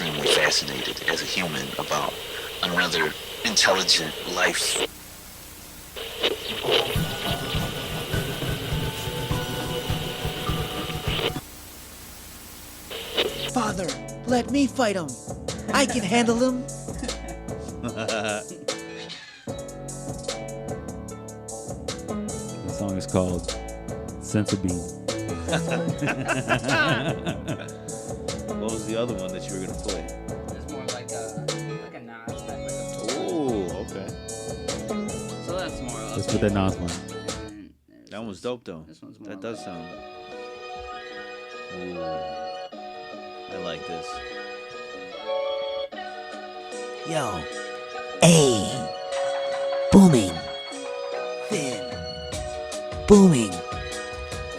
extremely fascinated as a human about another intelligent life. Father, let me fight him. I can handle him. The song is called Sense of Being. What was the other one that you were gonna play? It's more like a Nas type, like a Oh, okay. So that's more. Let's put that Nas one. And That one's dope though. This one's more. That does sound. Ooh, I like this. Yo. Hey. Booming. Thin. Booming.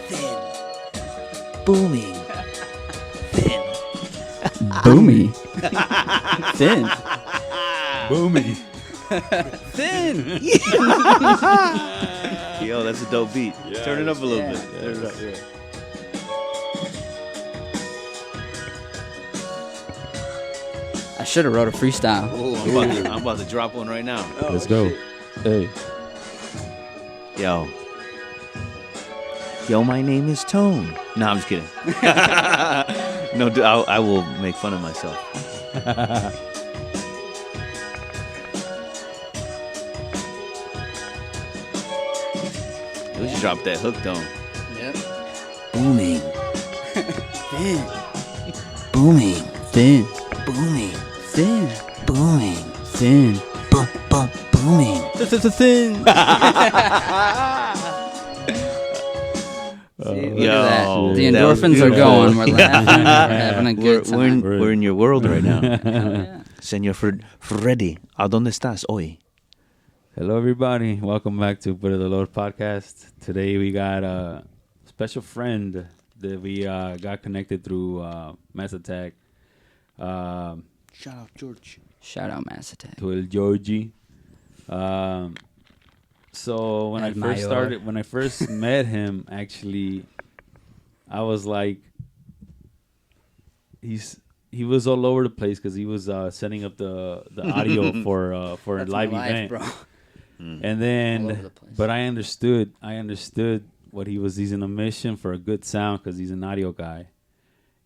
Thin. Booming. Thin. Boomy. Thin. Boomy. Thin. Yo, that's a dope beat. Turn it up a little Yeah. bit. Turn it up, yeah. I should have wrote a freestyle. Oh, I'm about to drop one right now. Let's go. Hey. Yo. Yo, my name is Tone. No, I'm just kidding. No, I will make fun of myself. We should drop that hook though. Yep. Booming. Thin. Booming. Thin. Booming. Thin. Booming. Thin. Booming. Thin. Yo, The that endorphins was are beautiful. going. We're laughing. We're having a good time. We're in your world right now. Yeah. Señor Freddy, ¿a dónde estás hoy? Hello, everybody. Welcome back to Por Dolor podcast. Today we got a special friend that we got connected through Mass Attack. Shout out, George. Shout out Mass Attack. To El Georgie. So when El when I first met him, actually, I was like, he was all over the place because he was setting up the audio for a That's live my life, event, bro. and All over then, the place. but I understood what he was. He's in a mission for a good sound because he's an audio guy.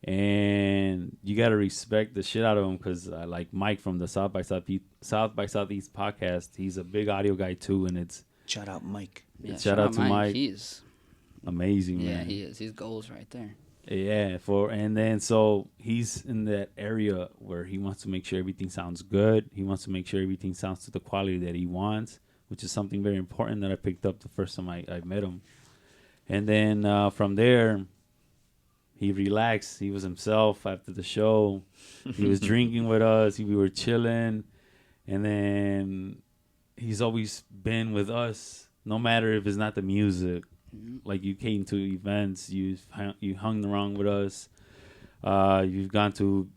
And you gotta respect the shit out of him because like Mike from the South by Southeast podcast, he's a big audio guy too, and it's Shout out, Mike. Yeah, shout out to Mike. He's amazing, yeah, man. he is. He's goals right there. Yeah, and then so he's in that area where he wants to make sure everything sounds good. He wants to make sure everything sounds to the quality that he wants, which is something very important that I picked up the first time I met him. And then from there, he relaxed. He was himself after the show. He was drinking with us. We were chilling. And then he's always been with us, no matter if it's not the music. Like you came to events, you hung around with us. You've gone to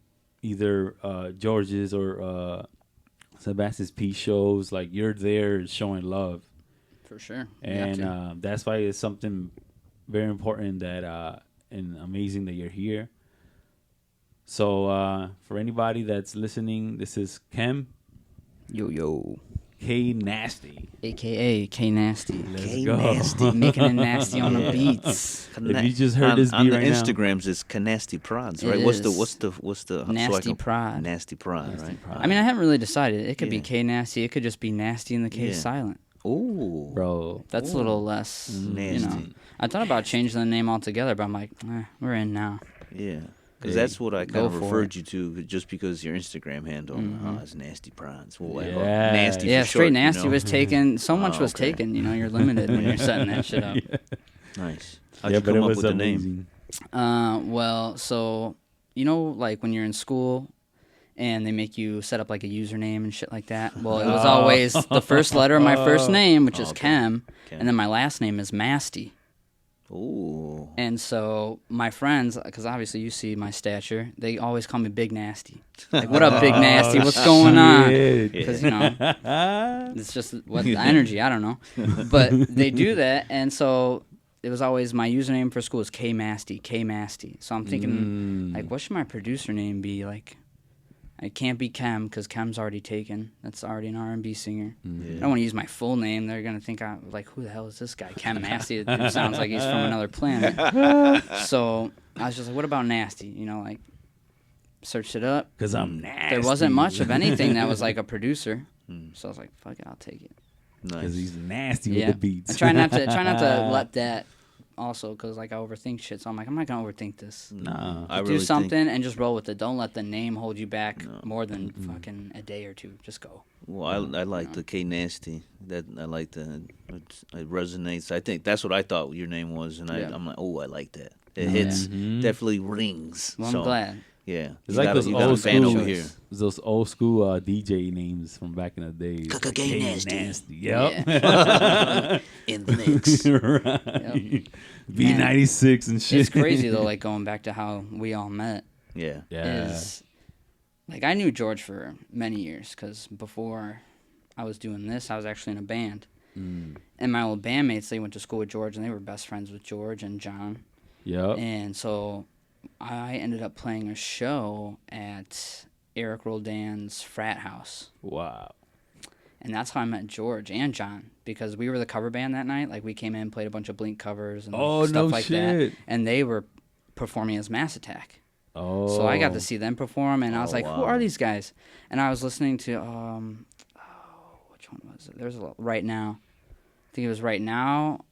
either George's or Sebastian's P shows. Like you're there showing love. For sure. And that's why it's something very important that and amazing that you're here. So for anybody that's listening, this is Kem, Yo. K Knasty. AKA K Nasty. Let's go. Nasty. Making it nasty on the beats. If you just heard this on beat the right now. Instagrams, it's Knasty Prods, It right? is. What's the Nasty Prod. Nasty Prod, right? I mean, I haven't really decided. It could be Yeah. K Nasty. It could just be Nasty and the K Yeah. silent. Ooh, Bro. That's a little less, you know. Nasty. I thought about changing the name altogether, but I'm like, we're in now. Yeah, because Hey, that's what I kind go of for referred it. you to, just because your Instagram handle, it's Nasty Prods. Well, like, Yeah. Nasty. Yeah, for straight short, Nasty you know? was taken. So much Oh, was okay. taken. You know, you're limited when you're setting that shit up. Nice. How'd Yeah, you but come it up was with the name? amazing. Well, so you know, like when you're in school and they make you set up like a username and shit like that. Well, it was always the first letter of my first name, which is okay. Kem, Kem. and then my last name is Masty. Ooh. And so my friends, because obviously you see my stature, they always call me Big Nasty. Like, what up, Big Nasty? What's going on? Shit. Because, you know, it's just what the energy, I don't know. But they do that, and so it was always my username for school is K Masty. So I'm thinking, like, what should my producer name be? Like, I can't be Kem because Kem's already taken. That's already an R&B singer. Yeah. I don't want to use my full name. They're gonna think I'm like, who the hell is this guy? Kem Knasty. It sounds like he's from another planet. So I was just like, what about Knasty? You know, like searched it up. Because I'm nasty. There wasn't much of anything that was like a producer. So I was like, fuck it, I'll take it. Because Nice. he's nasty Yeah. with the beats. I try not to let that also because like I overthink shit. So I'm like, I'm not gonna overthink this. Nah. I Do really something and just roll with it. Don't let the name hold you back more than Mm-hmm. fucking a day or two. Just go. Well, I like the K Nasty. That I like the it resonates. I think that's what I thought your name was, and Yeah. I'm like, oh, I like that. It hits, definitely rings. Well, I'm so, glad. Yeah, It's you like got those you got a old fan school, over here. those old school DJ names from back in the day. K Nasty. Yep. In the mix. Right. B96 and shit. It's crazy though, like going back to how we all met. Yeah, Yeah. Is like I knew George for many years because before I was doing this, I was actually in a band. And my old bandmates, they went to school with George, and they were best friends with George and John. Yep. And so I ended up playing a show at Eric Roldan's frat house. Wow. And that's how I met George and John because we were the cover band that night. Like we came in, played a bunch of Blink covers and Oh, stuff no like shit. that. And they were performing as Mass Attack. Oh. So I got to see them perform, and I was Oh, like, "Who wow. are these guys?" And I was listening to which one was it? There's a lot. Right Now. I think it was Right Now.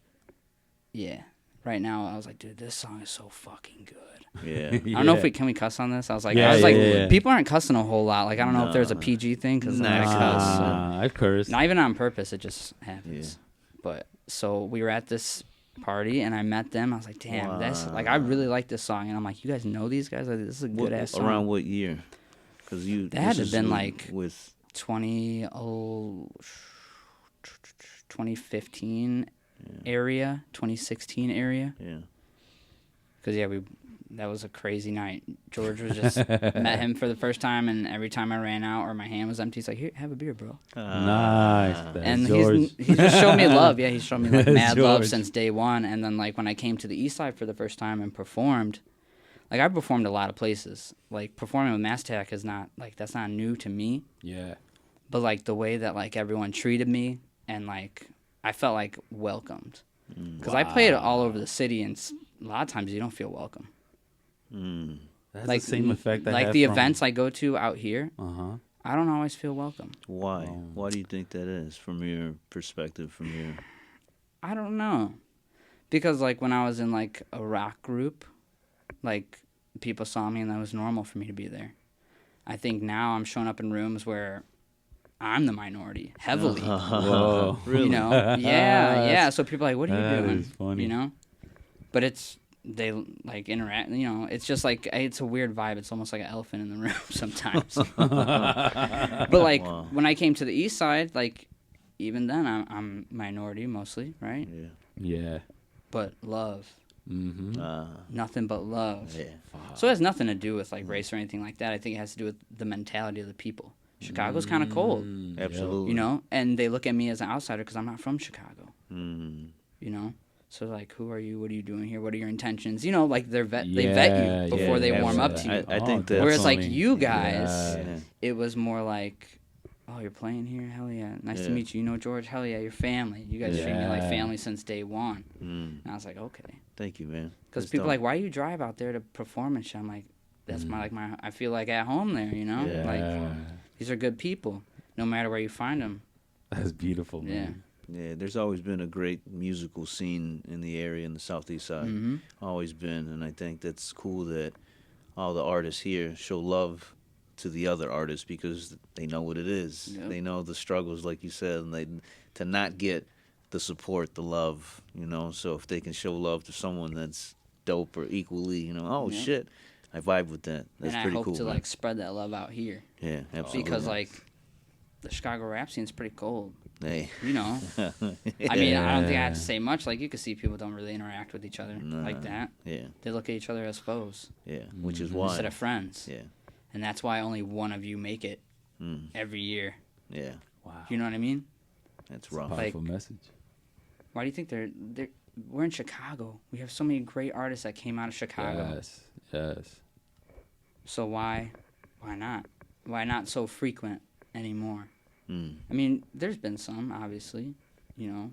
Yeah, Right Now. I was like, "Dude, this song is so fucking good." yeah. I don't know if we can cuss on this. I was like, Yeah. people aren't cussing a whole lot. Like I don't know if there's a PG thing because I cuss. I've cursed. Not even on purpose. It just happens. But so we were at this party and I met them. I was like, damn, that's like I really like this song. And I'm like, you guys know these guys? Like, this is a good ass song. Around what year? Because That had to have been like with 2015 area, 2016 area. yeah. Because that was a crazy night. George was just met him for the first time, and every time I ran out or my hand was empty, he's like, "Here, have a beer, bro." Nice. That's And George. he just showed me love. Yeah, he showed me like That's mad love George. since day one. And then like when I came to the East Side for the first time and performed, like I performed a lot of places. Like performing with Mass Attack is not like that's not new to me. Yeah. But like the way that like everyone treated me and like I felt like welcomed because I played all over the city and a lot of times you don't feel welcome. That's Like the same effect I like had the from- events I go to out here, Uh-huh. I don't always feel welcome. Why? Why do you think that is? From your perspective, from your I don't know. Because like when I was in like a rock group, like people saw me and that was normal for me to be there. I think now I'm showing up in rooms where I'm the minority heavily. Whoa. You know? Yeah. So people are like, what are that you doing? is funny. You know? But they like interact, you know, it's just like it's a weird vibe. It's almost like an elephant in the room sometimes. But like when I came to the East Side, like even then I'm minority mostly, right? yeah. Yeah. But love. Mm-hmm. Nothing but love. Yeah. So it has nothing to do with like race or anything like that. I think it has to do with the mentality of the people. Chicago's kind of cold, Absolutely. you know, and they look at me as an outsider because I'm not from Chicago, Mm. you know. So like, who are you? What are you doing here? What are your intentions? You know, like they vet Yeah, you before yeah, they warm up to you. I think that- Whereas like definitely. you guys, Yeah. it was more like, oh, you're playing here? Hell yeah. Nice to Yeah. meet you. You know George? Hell yeah. You're family. You guys treat me like Yeah. family since day one. Mm. And I was like, okay. Thank you, man. Because That's people are dope. like, why you drive out there to perform and shit? I'm like, that's my I feel like at home there, you know? Yeah. Like, these are good people, no matter where you find them. That's beautiful, Yeah. man. Yeah, there's always been a great musical scene in the area in the Southeast side. Mhm. Always been, and I think that's cool that all the artists here show love to the other artists because they know what it is. Yep. They know the struggles, like you said, and they to not get the support, the love, you know. So if they can show love to someone that's dope or equally, you know, oh Yep. shit, I vibe with that. That's And I pretty hope cool. to man. like spread that love out here Yeah, absolutely. because like the Chicago rap scene's pretty cold. Hey. You know, I mean, I don't think I have to say much. Like you can see people don't really interact with each other like that. Yeah, They look at each other as foes yeah, which is why. instead of friends. Yeah, And that's why only one of you make it every year. yeah, Wow. You know what I mean? that's rough. Powerful message. Why do you think we're in Chicago? We have so many great artists that came out of Chicago. Yes. Yes. So why not? why not so frequent anymore? I mean, there's been some, obviously, you know,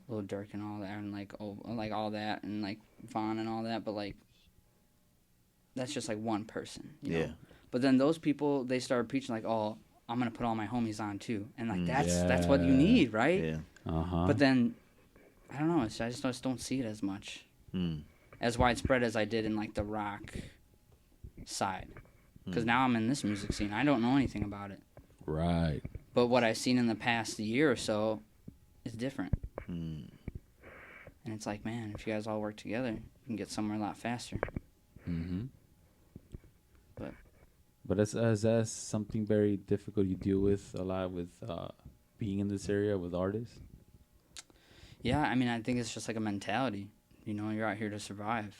Lil Durk and all that, and like all that, and like Vaughn and all that, but like that's just like one person, you know? But then those people, they started preaching like, oh, I'm gonna put all my homies on too, and like that's what you need, right? Yeah. But then I don't know, I just don't see it as much, as widespread as I did in like the rock side, because now I'm in this music scene. I don't know anything about it. Right. But what I've seen in the past year or so is different. And it's like, man, if you guys all work together, you can get somewhere a lot faster. But that's something very difficult you deal with a lot with being in this area with artists. Yeah, I mean, I think it's just like a mentality. You know, you're out here to survive.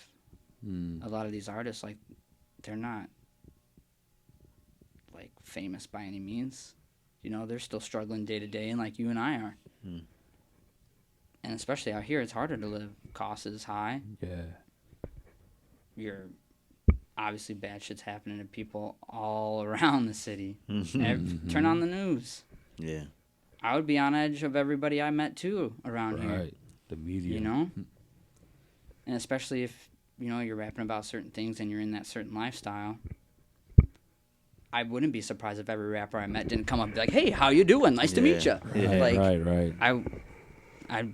A lot of these artists, like, they're not, like, famous by any means. You know, they're still struggling day to day, and like you and I are. And especially out here, it's harder to live. Cost is high. You're obviously bad shit's happening to people all around the city. Turn on the news. Yeah. I would be on edge of everybody I met too around here. Right. The media. You know? And especially if, you know, you're rapping about certain things and you're in that certain lifestyle. I wouldn't be surprised if every rapper I met didn't come up and be like, "Hey, how you doing? Nice to meet you." Yeah. Like, Right. I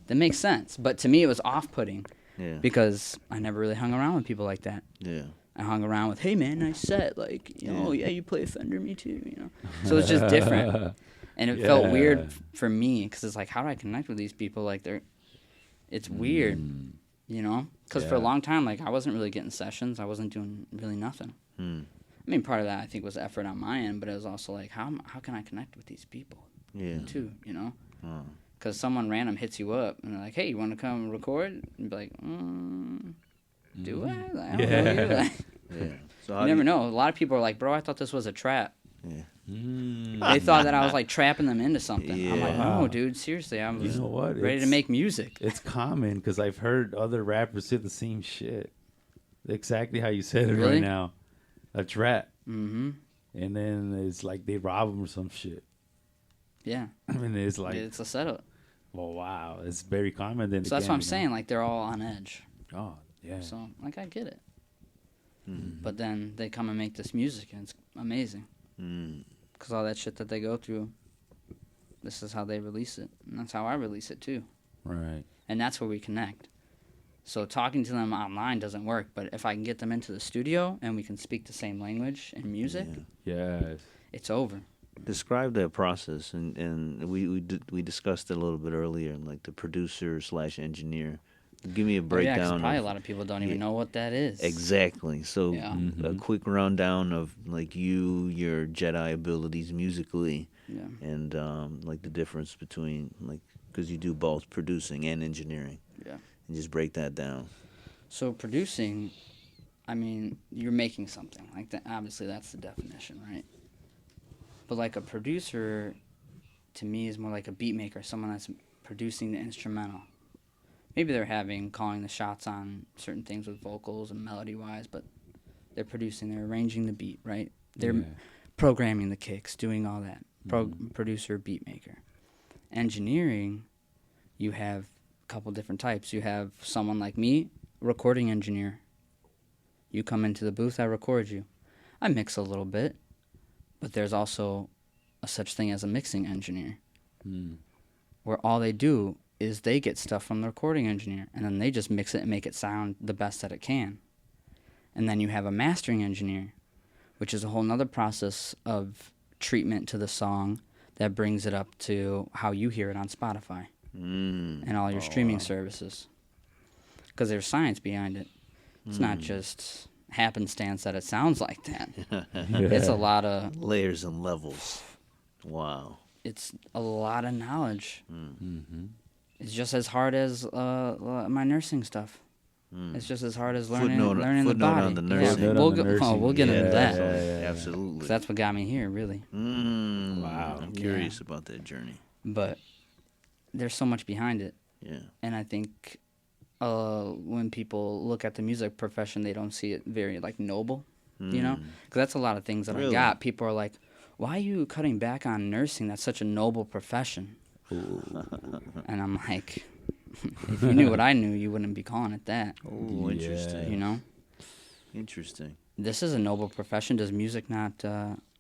that makes sense. But to me, it was off-putting. Yeah. Because I never really hung around with people like that. Yeah. I hung around with, "Hey man, nice set." Like, you know, yeah, you play a Fender, me too. You know, so it's just different. And it felt weird for me because it's like, how do I connect with these people? Like, it's weird, you know? Because for a long time, like, I wasn't really getting sessions. I wasn't doing really nothing. I mean, part of that I think was effort on my end, but it was also like, how can I connect with these people? Too, you know? Because someone random hits you up and they're like, "Hey, you want to come record?" And be like, "Do I? Like, I don't know you." Like, So you never know. A lot of people are like, "Bro, I thought this was a trap." Yeah. They thought that I was like trapping them into something. I'm like, no, dude, seriously, I'm You know what? ready to make music. It's common because I've heard other rappers say the same shit. Exactly how you said it Really? right now. A trap. And then it's like they rob them or some shit. Yeah. And it's like, It's a setup. well, wow. It's very common. Then So that's what I'm saying. Like, they're all on edge. Oh, yeah. So, like, I get it. But then they come and make this music, and it's amazing. Because all that shit that they go through, this is how they release it. And that's how I release it, too. Right. And that's where we connect. So talking to them online doesn't work, but if I can get them into the studio and we can speak the same language and music, Yes. it's over. Describe that process, and we discussed it a little bit earlier, like the producer / engineer. Give me a Yeah, 'cause breakdown. probably a lot of people don't even know what that is. Exactly. So Yeah. a quick rundown of like your Jedi abilities musically, Yeah. and like the difference between like because you do both producing and engineering. Yeah. And just break that down. So producing, I mean, you're making something. Like that, obviously that's the definition, right? But like a producer, to me, is more like a beat maker, someone that's producing the instrumental. Maybe they're calling the shots on certain things with vocals and melody-wise, but they're producing, they're arranging the beat, right? They're programming the kicks, doing all that. Producer, beat maker. Engineering, you have a couple different types. You have someone like me, recording engineer. You come into the booth, I record you. I mix a little bit, but there's also a such thing as a mixing engineer, where all they do is they get stuff from the recording engineer, and then they just mix it and make it sound the best that it can. And then you have a mastering engineer, which is a whole nother process of treatment to the song that brings it up to how you hear it on Spotify and all your streaming services. Because there's science behind it. It's not just happenstance that it sounds like that. It's a lot of Layers and levels. Wow. It's a lot of knowledge. It's just as hard as my nursing stuff. It's just as hard as learning the body. On the nursing. Yeah, we'll get into that. Absolutely. 'Cause that's what got me here, really. Wow. I'm curious about that journey. But there's so much behind it. Yeah. And I think when people look at the music profession, they don't see it very, like, noble. you know? Because that's a lot of things that I Really? got. People are like, why are you cutting back on nursing? That's such a noble profession. And I'm like, if you knew what I knew, you wouldn't be calling it that. Oh, interesting. You know? Interesting. This is a noble profession. Does music not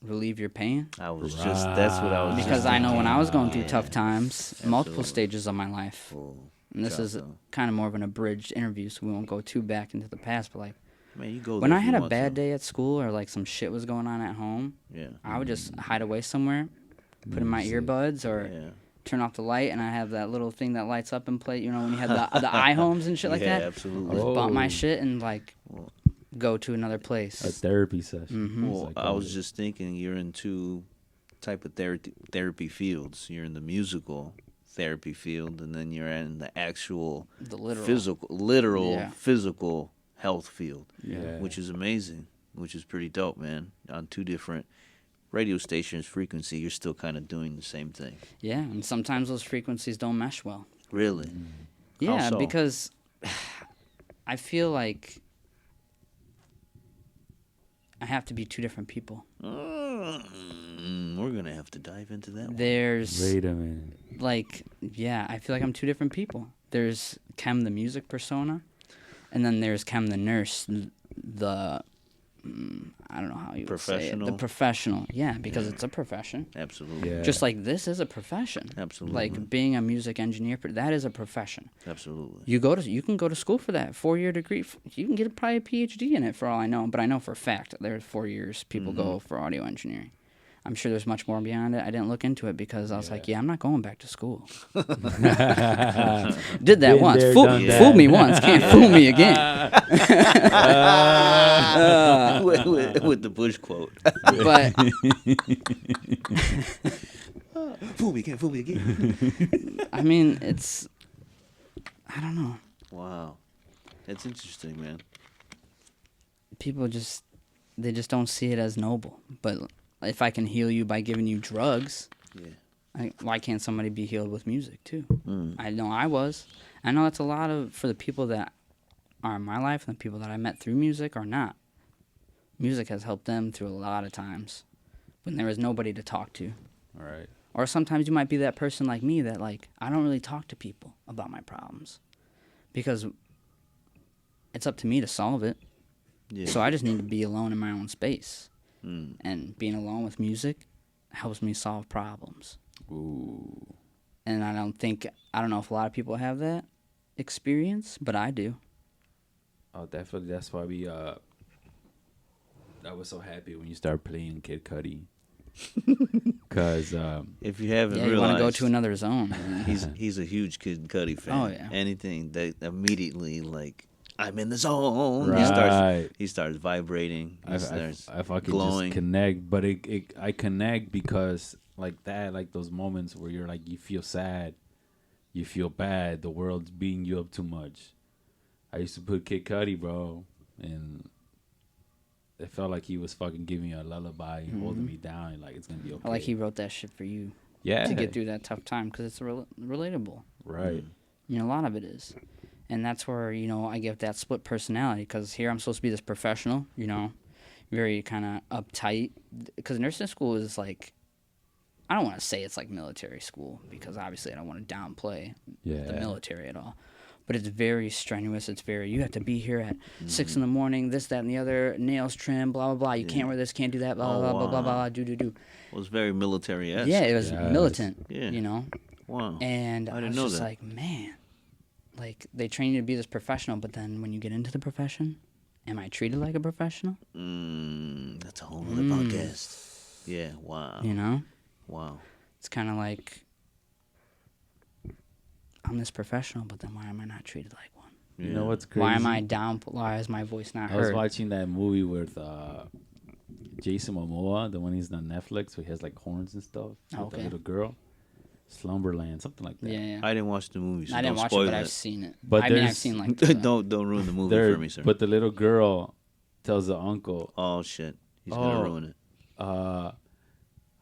relieve your pain? I was just, that's what I was just Because I know when I was going through Yeah. tough times, multiple Absolutely. stages of my life, Oh, and this is Chaco. kind of more of an abridged interview, so we won't go too back into the past, but like, Man, you go when there I if had you a want bad to. day at school or like some shit was going on at home, Yeah. I would just hide away somewhere, put in my earbuds or Yeah. turn off the light, and I have that little thing that lights up and play, you know, when you have the iHomes and shit like Yeah, that. absolutely. Just bump my Oh. shit and like Well- go to another A place. therapy session. Mhm. Well, I was just thinking you're in two type of therapy fields. You're in the musical therapy field, and then you're in the actual The literal. literal Yeah. physical health field, Yeah. which is amazing, which is pretty dope, man. On two different radio stations, frequency, you're still kind of doing the same thing. Yeah, and sometimes those frequencies don't mesh well. Really? Yeah, so? because I feel like I have to be two different people. We're gonna have to dive into that one. There's Wait a minute. like, yeah, I feel like I'm two different people. There's Kem the music persona, and then there's Kem the nurse, the I don't know how you would say it. The Professional? professional. Yeah, because it's a profession. Absolutely. Yeah. Just like this is a profession. Absolutely. Like being a music engineer, that is a profession. Absolutely. You can go to school for that 4-year degree. You can get probably a PhD in it for all I know. But I know for a fact that there's 4 years people go for audio engineering. I'm sure there's much more beyond it. I didn't look into it because I was like, I'm not going back to school. Did that Been once. there, Fool, done that. fooled me once. Can't fool me again. with the Bush quote. But Fool me again, fool me again. I mean, I don't know. Wow. That's interesting, man. People they just don't see it as noble. But if I can heal you by giving you drugs, Yeah. why can't somebody be healed with music too? Mm. I know I was. I know it's a lot for the people that are in my life and the people that I met through music or not. Music has helped them through a lot of times when there was nobody to talk to. All right. Or sometimes you might be that person like me that like I don't really talk to people about my problems because it's up to me to solve it. Yeah. So I just need to be alone in my own space. Mm. And being alone with music helps me solve problems. Ooh. And I don't know if a lot of people have that experience, but I do. Oh, definitely. That's why I was so happy when you started playing Kid Cudi. Because If you haven't Yeah, you want realized, to go to another zone. he's a huge Kid Cudi fan. Oh, yeah. Anything that immediately like I'm in the zone. Right. He starts vibrating. He starts I fucking glowing. just connect, but I connect because like that, like those moments where you're like you feel sad, you feel bad, the world's beating you up too much. I used to put Kid Cudi, bro, and it felt like he was fucking giving me a lullaby and holding me down, and like it's gonna be okay. Like he wrote that shit for you yeah, to get through that tough time because it's relatable. right. You know, a lot of it is. And that's where, you know, I give that split personality because here I'm supposed to be this professional, you know, very kind of uptight. Because nursing school is like, I don't want to say it's like military school because obviously I don't want to downplay the military at all. But it's very strenuous. It's very, you have to be here at 6 in the morning, this, that, and the other, nails trimmed, blah, blah, blah. You can't wear this, can't do that, blah, blah, blah, blah, blah, do. It was very military-esque. Yeah, it was Yes. militant, Yeah. you know. Wow. And I I didn't was know just that. like, man, like they train you to be this professional, but then when you get into the profession, am I treated like a professional? That's a whole other podcast. Yeah. Wow. You know, Wow. it's kind of like I'm this professional, but then why am I not treated like one? You know what's crazy? Why am I down? Why is my voice not I was heard? watching that movie with Jason Momoa, the one he's on Netflix, where he has like horns and stuff. With Okay. the little girl, Slumberland, something like that. Yeah, yeah. I didn't watch the movie, so I didn't don't watch it, spoil but it. I've seen it. But I mean, I've there's- seen like the, don't ruin the movie There- for me, sir. But the little girl tells the uncle, Oh shit, he's gonna Oh. ruin it.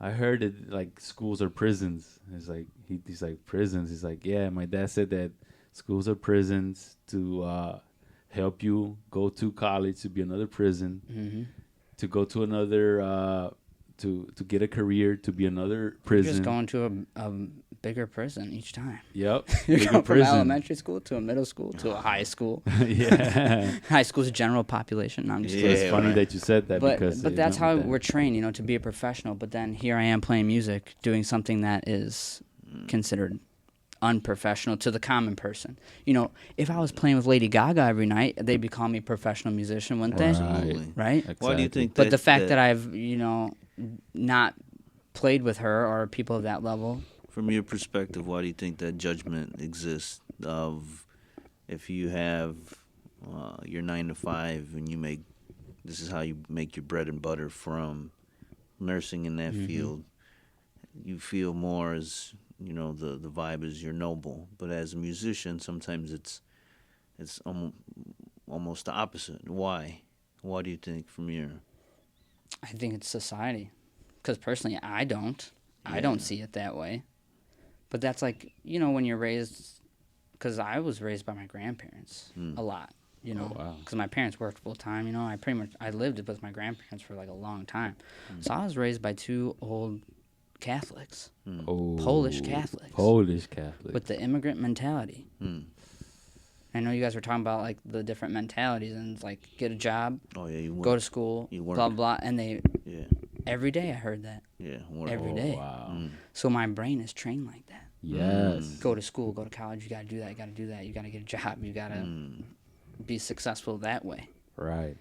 I heard that like schools are prisons. It's like he's like prisons. He's like, yeah, my dad said that schools are prisons to help you go to college to be another prison to go to another to get a career, to be another prison. You're just going to a bigger prison each time. Yep. You're bigger going from prison. elementary school to a middle school to a high school. Yeah. High school's general population. No, I'm just kidding. It's funny that you said that because But that's how we're trained, to be a professional. But then here I am playing music, doing something that is considered unprofessional to the common person. If I was playing with Lady Gaga every night, they'd be calling me professional musician, wouldn't they? Absolutely. Right? Exactly. Why do you think But the fact that I've, not played with her or people of that level. From your perspective, why do you think that judgment exists of if you have your 9 to 5 and this is how you make your bread and butter from nursing in that field, you feel more as, the vibe is you're noble. But as a musician, sometimes it's almost the opposite. Why? Why do you think from your... I think it's society. Because personally, I don't. I don't see it that way. But that's like, when you're raised... Because I was raised by my grandparents a lot, Because my parents worked full time, I lived with my grandparents for like a long time. So I was raised by 2 old Catholics. Polish Catholics. With the immigrant mentality. I know you guys were talking about like the different mentalities and it's like get a job, you work, go to school, you work, blah blah, and every day I heard that. Every day. Wow. So my brain is trained like that. Yes. Go to school, go to college. You gotta do that. You gotta do that. You gotta get a job. You gotta be successful that way. Right.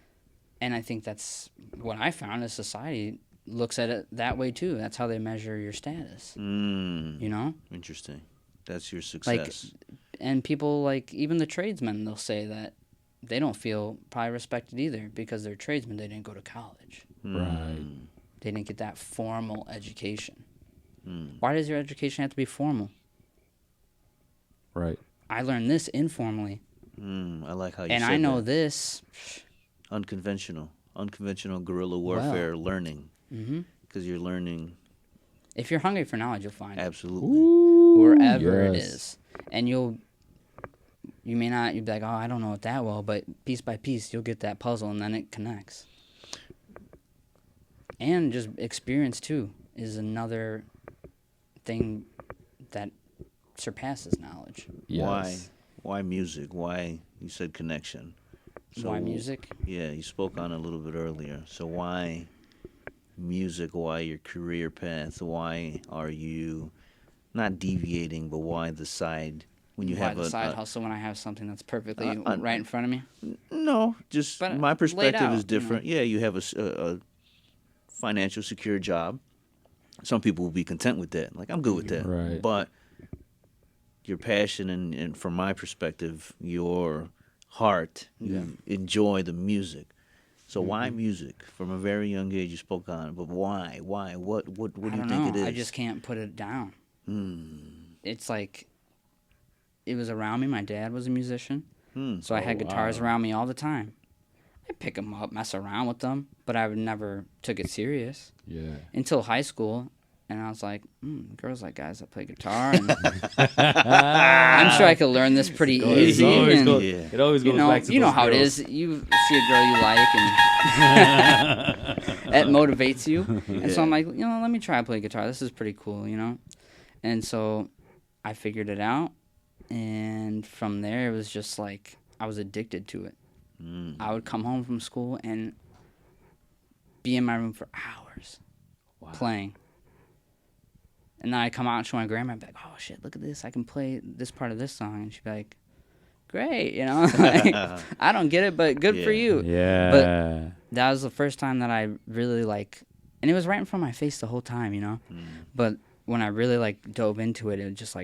And I think that's what I found is society looks at it that way too. That's how they measure your status. Interesting. That's your success. And people like even the tradesmen, they'll say that they don't feel probably respected either because they're tradesmen. They didn't go to college. Right. They didn't get that formal education. Why does your education have to be formal? Right. I learned this informally. I like how you and said I know that. this. Unconventional guerrilla warfare learning. Because you're learning. If you're hungry for knowledge, you'll find Absolutely. it. Wherever it is. And you may not, you'll be like, I don't know it that well, but piece by piece, you'll get that puzzle and then it connects. And just experience, too, is another thing that surpasses knowledge. Yes. Why music? Why, you said connection. So, why music? Yeah, you spoke on it a little bit earlier. So why music? Why your career path? Why are you not deviating, but why the side when you have the side hustle when I have something that's perfectly right in front of me? No, just But my perspective out, is different. Yeah, you have a financial secure job. Some people will be content with that. Like, I'm good with that. Right. But your passion and from my perspective, your heart, you enjoy the music. So why music? From a very young age, you spoke on it. But why? Why? What do you think it is? I just can't put it down. It's like, it was around me. My dad was a musician. So I had guitars around me all the time. I'd pick them up, mess around with them, but I would never took it serious. Yeah. Until high school, and I was like, girls like guys that play guitar. And I'm sure I could learn this pretty easy. It always goes back to you know those how it girls. is. You see a girl you like, and it motivates you. And so I'm like, let me try to play guitar. This is pretty cool, And so I figured it out, and from there it was just like I was addicted to it. I would come home from school and be in my room for hours playing. And then I'd come out and show my grandma, I'd be like, oh, shit, look at this. I can play this part of this song. And she'd be like, great, Like, I don't get it, but good for you. Yeah. But that was the first time that I really, and it was right in front of my face the whole time, But when I really, dove into it, it was just,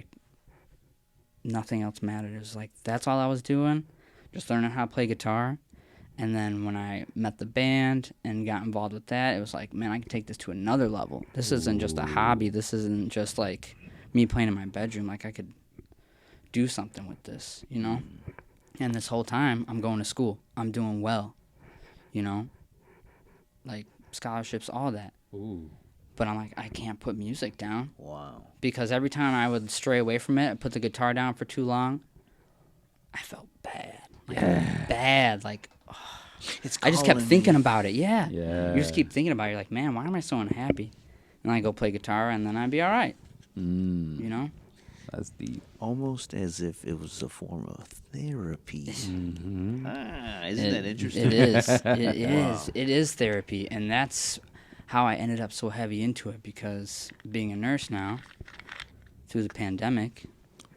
nothing else mattered. It was like, that's all I was doing. Just learning how to play guitar. And then when I met the band and got involved with that, it was like, man, I can take this to another level. This isn't just a hobby. This isn't just me playing in my bedroom. I could do something with this, And this whole time, I'm going to school. I'm doing well, scholarships, all that. Ooh. But I'm like, I can't put music down. Wow. Because every time I would stray away from it, I put the guitar down for too long, I felt bad. Bad. I just kept calling thinking me. about it. Yeah. Yeah. You just keep thinking about it. You're like, man, why am I so unhappy? And I go play guitar, and then I'd be all right. Mm, You know? that's deep. Almost as if it was a form of therapy. Mm-hmm. Isn't that interesting? It is. It is. It is therapy, and that's how I ended up so heavy into it, because being a nurse now, through the pandemic,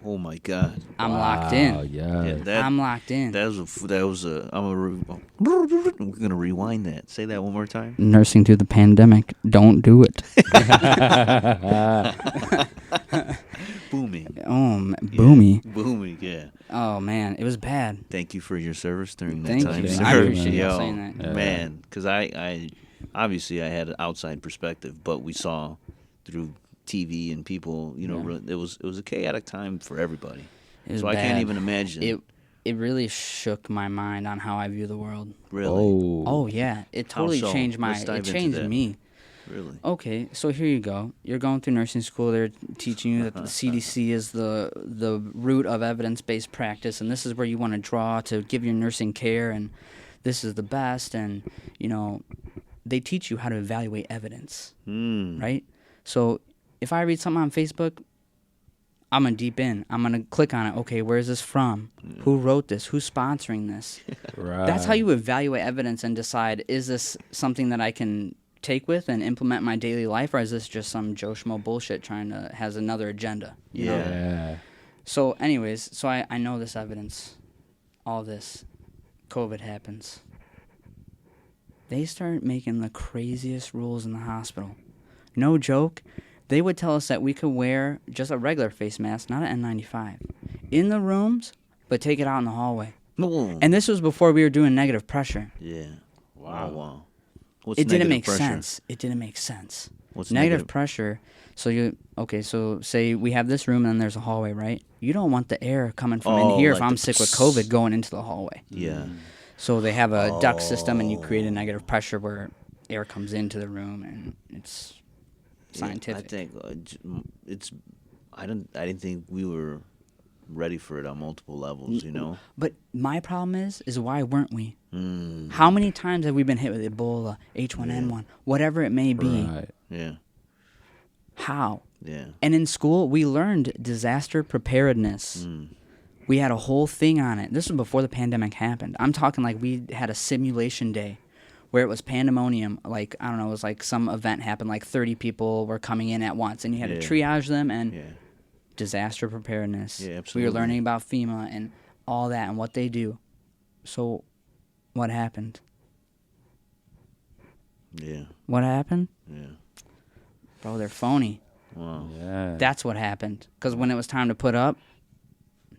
Oh my God. I'm locked Wow, in. yeah. I'm locked in. We're gonna rewind that. Say that one more time. Nursing through the pandemic, don't do it. Booming. Boomy. Booming. Yeah. Oh man, it was bad. Thank you for your service during that Thank time. you. sir. I appreciate you Yo, saying that. Yeah. man, because I obviously I had an outside perspective, but we saw through TV and people, it was a chaotic time for everybody. It was So I can't bad. even imagine. It really shook my mind on how I view the world. Really, Oh yeah, it How totally so? changed Let's dive it into changed that. me. really. Okay, so here you go. You're going through nursing school. They're teaching you that the CDC is the root of evidence-based practice, and this is where you want to draw to give your nursing care, and this is the best. And they teach you how to evaluate evidence, right? So if I read something on Facebook, I'm gonna deep in. I'm gonna click on it. Okay, where is this from? Who wrote this? Who's sponsoring this? Right. That's how you evaluate evidence and decide, is this something that I can take with and implement in my daily life, or is this just some Joe Schmo bullshit has another agenda? You know? Yeah. So anyways, I know this evidence, all this, COVID happens. They start making the craziest rules in the hospital. No joke. They would tell us that we could wear just a regular face mask, not an N95, in the rooms, but take it out in the hallway. And this was before we were doing negative pressure. Yeah. Wow. What's It didn't negative make pressure? sense. It didn't make sense. What's Negative pressure. So say we have this room and then there's a hallway, right? You don't want the air coming from in here if like I'm the sick with COVID going into the hallway. Yeah. So they have a duct system, and you create a negative pressure where air comes into the room, and it's scientific. I think I didn't think we were ready for it on multiple levels. But my problem is why weren't we? How many times have we been hit with Ebola, H1N1, whatever it may be? Right. Yeah. How? Yeah. And in school, we learned disaster preparedness. We had a whole thing on it. This was before the pandemic happened. I'm talking like we had a simulation day where it was pandemonium. Like, I don't know, it was like some event happened, like 30 people were coming in at once, and you had to triage them, and disaster preparedness. Yeah, We absolutely. were learning about FEMA and all that and what they do. So what happened? Yeah. What happened? Yeah. Bro, they're phony. Wow. Yeah. That's what happened. Because when it was time to put up,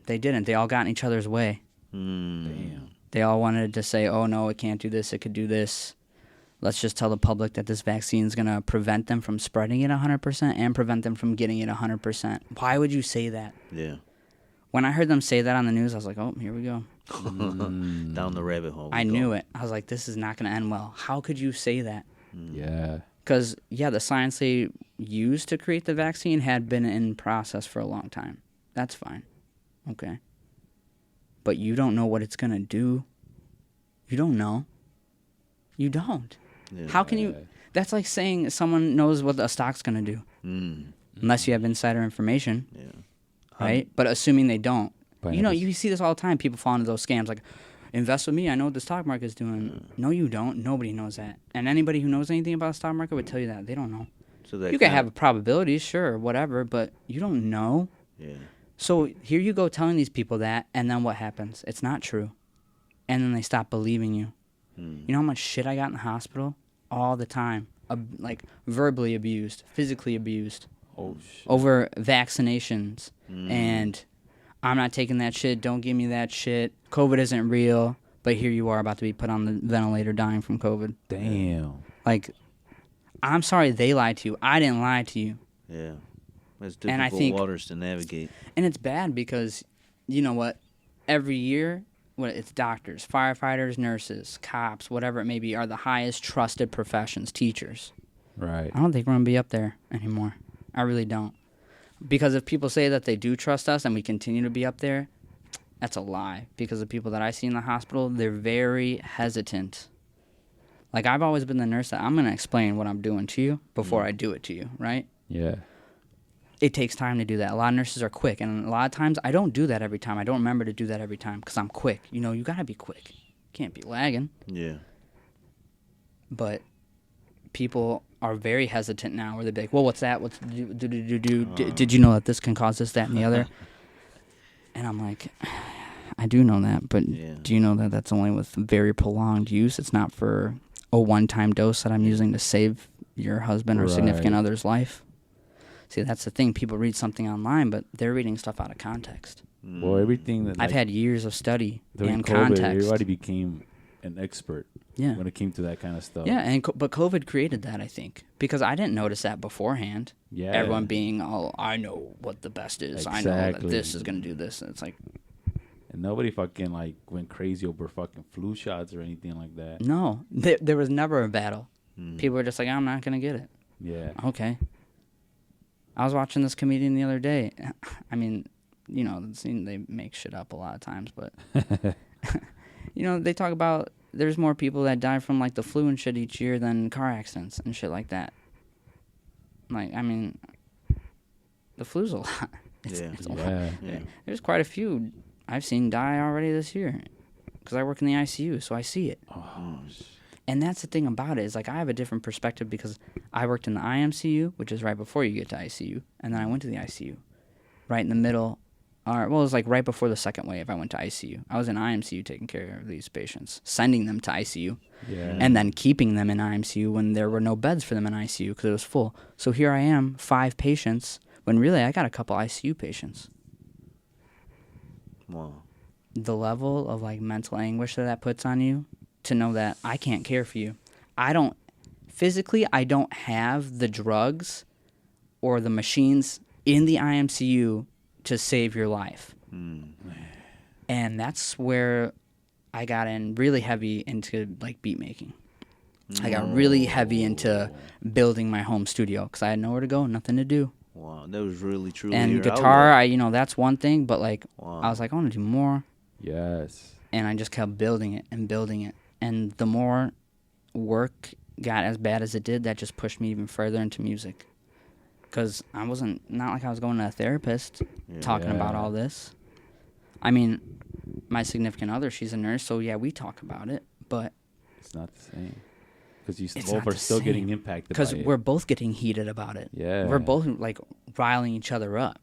they didn't. They all got in each other's way. Damn. They all wanted to say, oh, no, it can't do this, it could do this. Let's just tell the public that this vaccine is going to prevent them from spreading it 100% and prevent them from getting it 100%. Why would you say that? Yeah. When I heard them say that on the news, I was like, oh, here we go. Down the rabbit hole. I knew it. I was like, this is not going to end well. How could you say that? Yeah. Because, the science they used to create the vaccine had been in process for a long time. That's fine. Okay. But you don't know what it's going to do. You don't know. You don't. Yeah. How can you... That's like saying someone knows what a stock's going to do. Unless you have insider information. Yeah. Right? But assuming they don't. But You see this all the time. People fall into those scams like, invest with me. I know what the stock market is doing. No, you don't. Nobody knows that. And anybody who knows anything about the stock market would tell you that. They don't know. So that You can have probabilities, sure, whatever, but you don't know. Yeah. So here you go telling these people that, and then what happens? It's not true. And then they stop believing you. You know how much shit I got in the hospital? All the time. Like, verbally abused, physically abused. Oh, shit. Over vaccinations. And I'm not taking that shit. Don't give me that shit. COVID isn't real. But here you are about to be put on the ventilator dying from COVID. Damn. Like, I'm sorry they lied to you. I didn't lie to you. Yeah. That's And I difficult think- waters to navigate. And it's bad because, you know what? Every year, it's doctors, firefighters, nurses, cops, whatever it may be, are the highest trusted professions, teachers. Right. I don't think we're going to be up there anymore. I really don't. Because if people say that they do trust us and we continue to be up there, That's a lie, because the people that I see in the hospital, they're very hesitant. Like, I've always been the nurse that I'm going to explain what I'm doing to you before I do it to you, right? Yeah. It takes time to do that. A lot of nurses are quick, and a lot of times I don't do that every time. I don't remember to do that every time because I'm quick. You know, you got to be quick. Can't be lagging. Yeah. But people are very hesitant now, where they're like, well, what's that? What's did you know that this can cause this, that, and the other? And I'm like, I do know that, but do you know that that's only with very prolonged use? It's not for a one-time dose that I'm using to save your husband or significant other's life. See, that's the thing. People read something online, but they're reading stuff out of context. Well, everything that I've had years of study and COVID, context. everybody became an expert. Yeah. When it came to that kind of stuff. Yeah, but COVID created that, I think, because I didn't notice that beforehand. Yeah. Everyone being, oh, I know what the best is. Exactly. I know that this is going to do this. And it's like, and nobody fucking like went crazy over fucking flu shots or anything like that. no, there was never a battle. People were just like, I'm not going to get it. Yeah. Okay. I was watching this comedian the other day. I mean, you know, they make shit up a lot of times, but, you know, they talk about there's more people that die from, like, the flu and shit each year than car accidents and shit like that. Like, I mean, the flu's a lot. It's a lot. Yeah. There's quite a few I've seen die already this year because I work in the ICU, so I see it. And that's the thing about it is, like, I have a different perspective because I worked in the IMCU, which is right before you get to ICU, and then I went to the ICU. Right in the middle, it was like right before the second wave I went to ICU. I was in IMCU taking care of these patients, sending them to ICU, and then keeping them in IMCU when there were no beds for them in ICU because it was full. So here I am, 5 patients, when really I got a couple ICU patients. Wow. The level of, like, mental anguish that puts on you, to know that I can't care for you. I don't have the drugs or the machines in the IMCU to save your life. And that's where I got in really heavy into, like, beat making. I got really heavy into building my home studio because I had nowhere to go, nothing to do. Wow, that was really truly And your guitar, outlet. that's one thing, but, like, Wow. I was like, I want to do more. Yes. And I just kept building it and building it. And the more work got as bad as it did, that just pushed me even further into music. Because I wasn't, not like I was going to a therapist talking about all this. I mean, my significant other, she's a nurse, so yeah, we talk about it, but it's not the same. Because you it's both not are the still same. getting impacted by Because it. we're both getting heated about it. Yeah. We're both, like, riling each other up.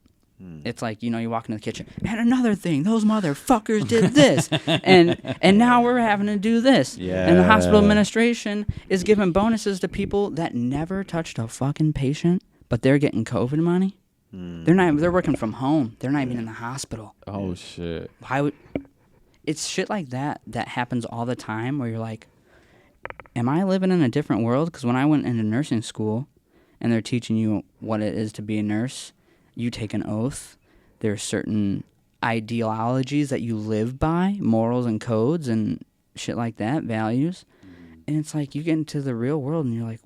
It's like, you know, you walk into the kitchen, and another thing, those motherfuckers did this, and now we're having to do this. Yeah. And the hospital administration is giving bonuses to people that never touched a fucking patient, but they're getting COVID money. They're working from home. They're not even in the hospital. Oh, shit. It's shit like that happens all the time where you're like, am I living in a different world? Because when I went into nursing school and they're teaching you what it is to be a nurse, you take an oath. There are certain ideologies that you live by, morals and codes and shit like that, values. And it's like you get into the real world and you're like,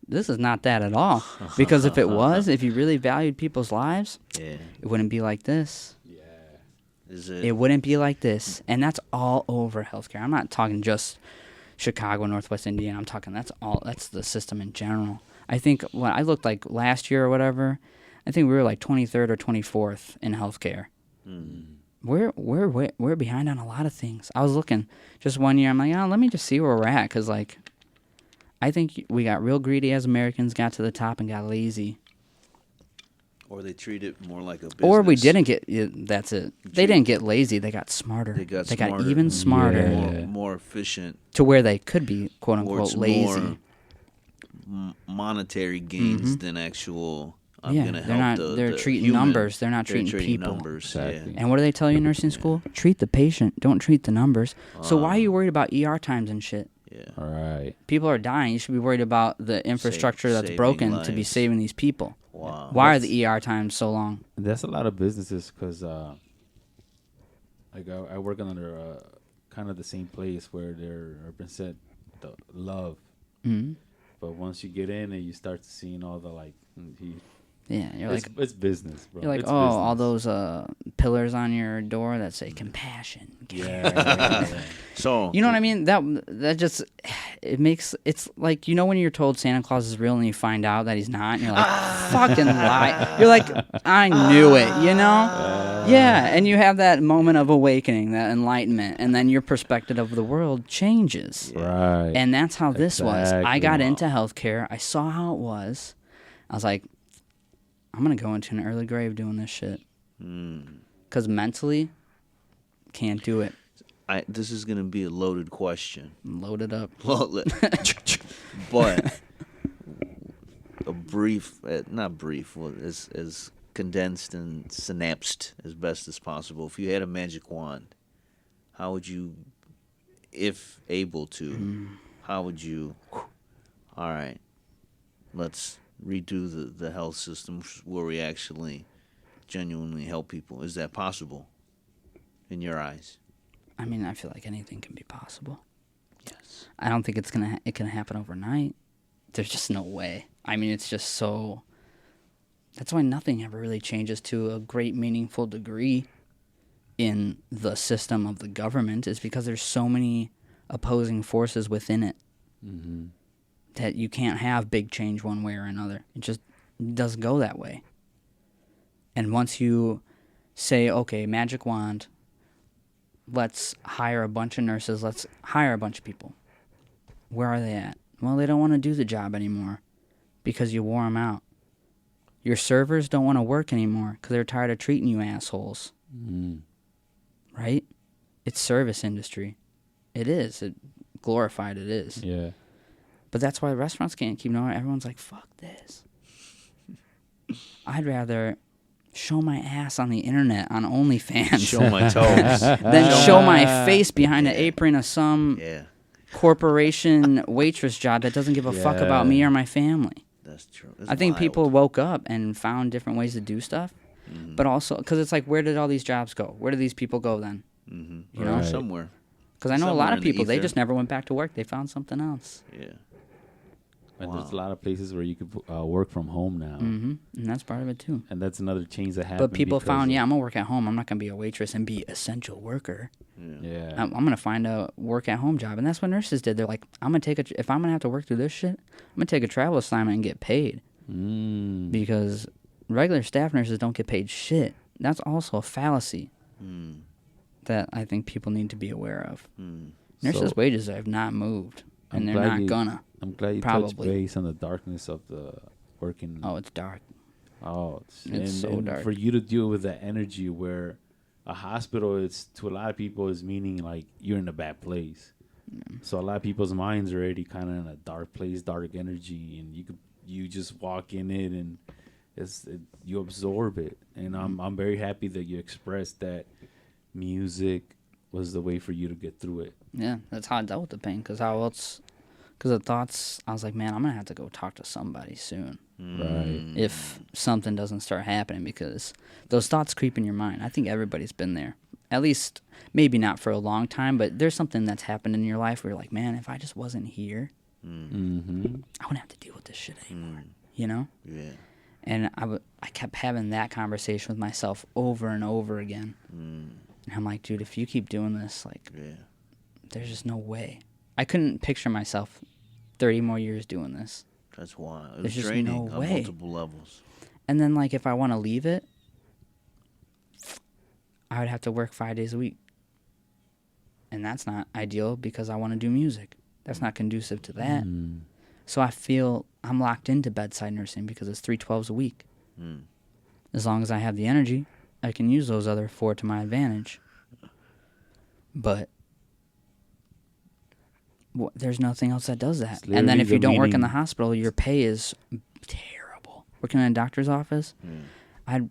this is not that at all. Because if it was, if you really valued people's lives, it wouldn't be like this. It wouldn't be like this. And that's all over healthcare. I'm not talking just Chicago, Northwest Indiana. I'm talking that's the system in general. I think when I looked like last year or whatever, I think we were like 23rd or 24th in healthcare. We're behind on a lot of things. I was looking just one year. I'm like, let me just see where we're at, because, like, I think we got real greedy as Americans, got to the top and got lazy. Or they treat it more like a business. Or we didn't get. That's it. They didn't get lazy. They got smarter. They got even smarter. Yeah. More efficient. To where they could be, quote unquote, lazy. More monetary gains than actual. They're treating numbers. They're not treating people. Numbers. Exactly. And what do they tell you in nursing school? Treat the patient. Don't treat the numbers. So why are you worried about ER times and shit? Yeah. All right. People are dying. You should be worried about the infrastructure that's saving broken to be lives. saving these people. Wow. Why are the ER times so long? That's a lot of businesses because, like, I work under kind of the same place where they're represent the love. Mm-hmm. But once you get in and you start seeing all the, like, Yeah, you're like, It's business, bro. you're like, It's oh, all business. those pillars on your door that say compassion. Yeah. So You know what I mean? That just it's like, you know when you're told Santa Claus is real and you find out that he's not, and you're like, fucking lie. You're like, I knew it, you know? Yeah, and you have that moment of awakening, that enlightenment, and then your perspective of the world changes. Right. And that's how this was. I got Exactly. into healthcare. I saw how it was. I was like, I'm going to go into an early grave doing this shit. Because mentally, can't do it. This is gonna be a loaded question. Load it up. But a brief, not brief, well, as condensed and synapsed as best as possible. If you had a magic wand, how would you, if able to, how would you? All right, let's redo the health system where we actually genuinely help people. Is that possible in your eyes? I mean, I feel like anything can be possible. Yes. I don't think it can happen overnight. There's just no way. I mean, it's just so. That's why nothing ever really changes to a great meaningful degree in the system of the government, is because there's so many opposing forces within it that you can't have big change one way or another. It just doesn't go that way. And once you say, okay, magic wand, let's hire a bunch of nurses, let's hire a bunch of people. Where are they at? Well, they don't want to do the job anymore because you wore them out. Your servers don't want to work anymore because they're tired of treating you assholes. Right? It's service industry. It is. Glorified it is. Yeah. But that's why restaurants can't keep going. Everyone's like, fuck this. I'd rather show my ass on the internet on OnlyFans Show my toes. than show my face behind an apron of some corporation waitress job that doesn't give a fuck about me or my family. That's true. I think people woke up and found different ways to do stuff, but also because it's like, where did all these jobs go? Where did these people go then? You know, somewhere. because I know a Somewhere lot in of the people, they ether. just never went back to work. They found something else. Yeah. And there's a lot of places where you could work from home now. And that's part of it too. And that's another change that happened. But people because found, of- I'm gonna work at home. I'm not gonna be a waitress and be essential worker. Yeah. I'm gonna find a work at home job, and that's what nurses did. They're like, if I'm gonna have to work through this shit, I'm gonna take a travel assignment and get paid, because regular staff nurses don't get paid shit. That's also a fallacy that I think people need to be aware of. Nurses' So, wages have not moved, and I'm they're glad not you- gonna. I'm glad you touched Probably. base on the darkness of the working. Oh, it's dark. Oh, It's so dark. For you to deal with that energy, where a hospital is to a lot of people is meaning like you're in a bad place. So a lot of people's minds are already kind of in a dark place, dark energy, and you just walk in it and you absorb it. And I'm very happy that you expressed that music was the way for you to get through it. Yeah, that's how I dealt with the pain. Because how else? Because the thoughts, I was like, man, I'm gonna have to go talk to somebody soon. Right. If something doesn't start happening, because those thoughts creep in your mind. I think everybody's been there. At least, maybe not for a long time, but there's something that's happened in your life where you're like, man, if I just wasn't here, I wouldn't have to deal with this shit anymore. You know? Yeah. And I kept having that conversation with myself over and over again. And I'm like, dude, if you keep doing this, like, there's just no way. I couldn't picture myself 30 more years doing this. That's why. It There's was just draining no on way. multiple levels. And then, like, if I want to leave it, I would have to work 5 days a week. And that's not ideal because I want to do music. That's not conducive to that. So I feel I'm locked into bedside nursing because it's 3/12s a week. As long as I have the energy, I can use those other 4 to my advantage. But there's nothing else that does that. It's And then literally if you the don't work in the meaning- hospital, your pay is terrible. Working in a doctor's office, I'd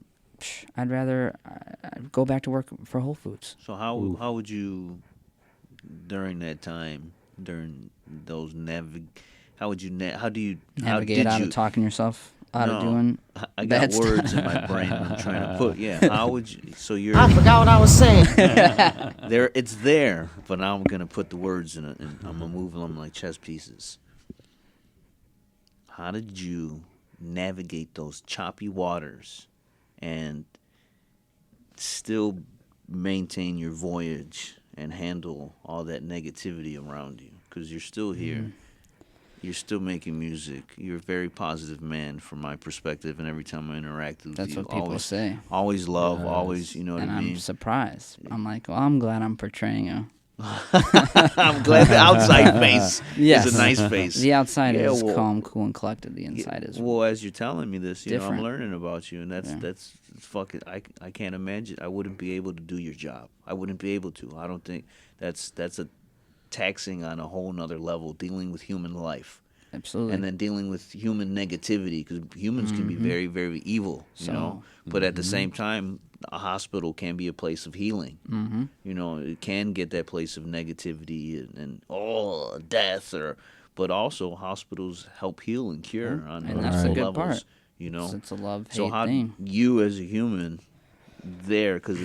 rather go back to work for Whole Foods. So how would you, during that time, during those how would you Navigate out of talking yourself out of doing I got bad words stuff. in my brain I'm trying to put. Yeah, how would you? So you're I forgot what I was saying. there. It's there, but now I'm gonna put the words in it, and I'm gonna move them like chess pieces. How did you navigate those choppy waters and still maintain your voyage and handle all that negativity around you, because you're still here. You're still making music. You're a very positive man from my perspective, and every time I interact with That's you, what people say. always love, always, you know what And I mean? I'm surprised. I'm like, well, I'm glad I'm portraying you. I'm glad the outside face Yes. is a nice face. The outside Yeah, is well, calm, cool, and collected. The inside is Well, as you're telling me this, you know, I'm different. learning about you, and that's fucking. I can't imagine. I wouldn't be able to do your job. I wouldn't be able to. I don't think that's a taxing on a whole nother level, dealing with human life. absolutely. And then dealing with human negativity, because humans can be very, very evil, you know. But at the same time, a hospital can be a place of healing. You know, it can get that place of negativity and death, but also hospitals help heal and cure on And that's the multiple good levels. part. You know, It's a love-hate so how thing. you as a human there, because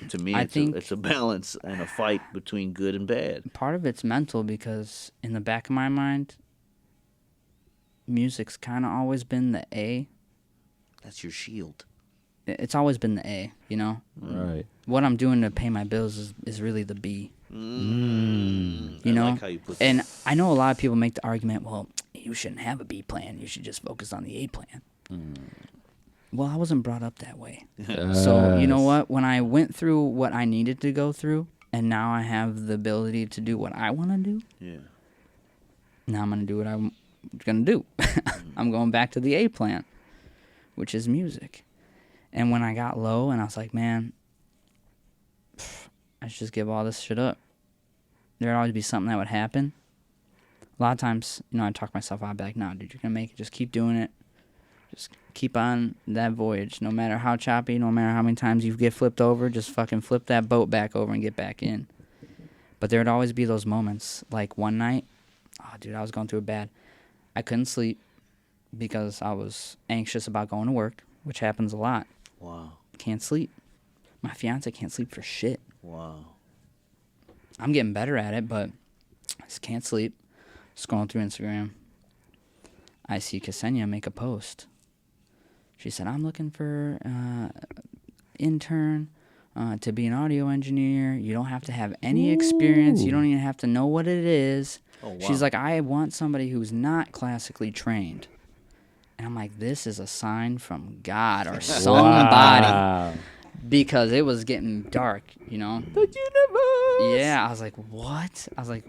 to me it's a balance and a fight between good and bad. Part of it's mental, because in the back of my mind, music's kind of always been the A. That's your shield. It's always been the A, you know? Right. What I'm doing to pay my bills is really the B. You I know? like how you put And that. I know a lot of people make the argument, well, you shouldn't have a B plan. You should just focus on the A plan. Well, I wasn't brought up that way. So, you know what? When I went through what I needed to go through, and now I have the ability to do what I want to do, Yeah. now I'm going to do what I'm going to do. I'm going back to the A plan, which is music. And when I got low and I was like, man, I should just give all this shit up. There'd always be something that would happen. A lot of times, you know, I'd talk myself out, I'd be like, no, dude, you're going to make it. Just keep doing it. Just keep on that voyage. No matter how choppy, no matter how many times you get flipped over, just fucking flip that boat back over and get back in. But there'd always be those moments. Like one night, oh, dude, I was going through it bad. I couldn't sleep because I was anxious about going to work, which happens a lot. Wow. Can't sleep. My fiance can't sleep for shit. Wow. I'm getting better at it, but I just can't sleep. Scrolling through Instagram, I see Ksenia make a post. She said, I'm looking for intern to be an audio engineer. You don't have to have any experience. You don't even have to know what it is. Oh, wow. She's like, I want somebody who's not classically trained. And I'm like, this is a sign from God or somebody. Wow. Because it was getting dark, you know? The universe! Yeah, I was like, what? I was like,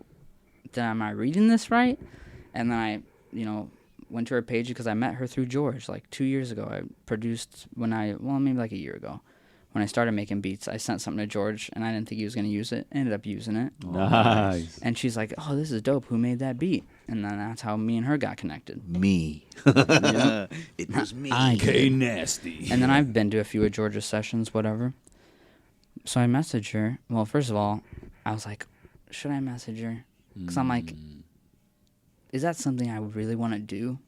am I reading this right? And then I, you know, went to her page because I met her through George like 2 years ago. I produced maybe like a year ago. When I started making beats, I sent something to George, and I didn't think he was going to use it. Ended up using it. Nice. And she's like, oh, this is dope. Who made that beat? And then that's how me and her got connected. Me. It was me. Okay, Knasty. And then I've been to a few of George's sessions, whatever. So I messaged her. Well, first of all, I was like, should I message her? Because I'm like, is that something I would really want to do?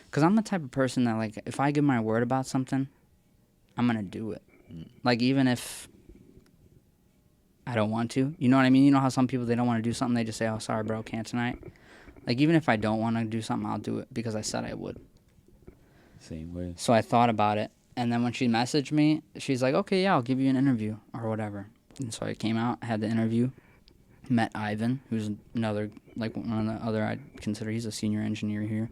Because I'm the type of person that, like, if I give my word about something, I'm going to do it. Like, even if I don't want to. You know what I mean? You know how some people, they don't want to do something, they just say, oh, sorry, bro, can't tonight. Like, even if I don't want to do something, I'll do it because I said I would. Same way. So I thought about it. And then when she messaged me, she's like, okay, yeah, I'll give you an interview or whatever. And so I came out, had the interview, met Ivan, who's another, like one of the other, I'd consider, he's a senior engineer here.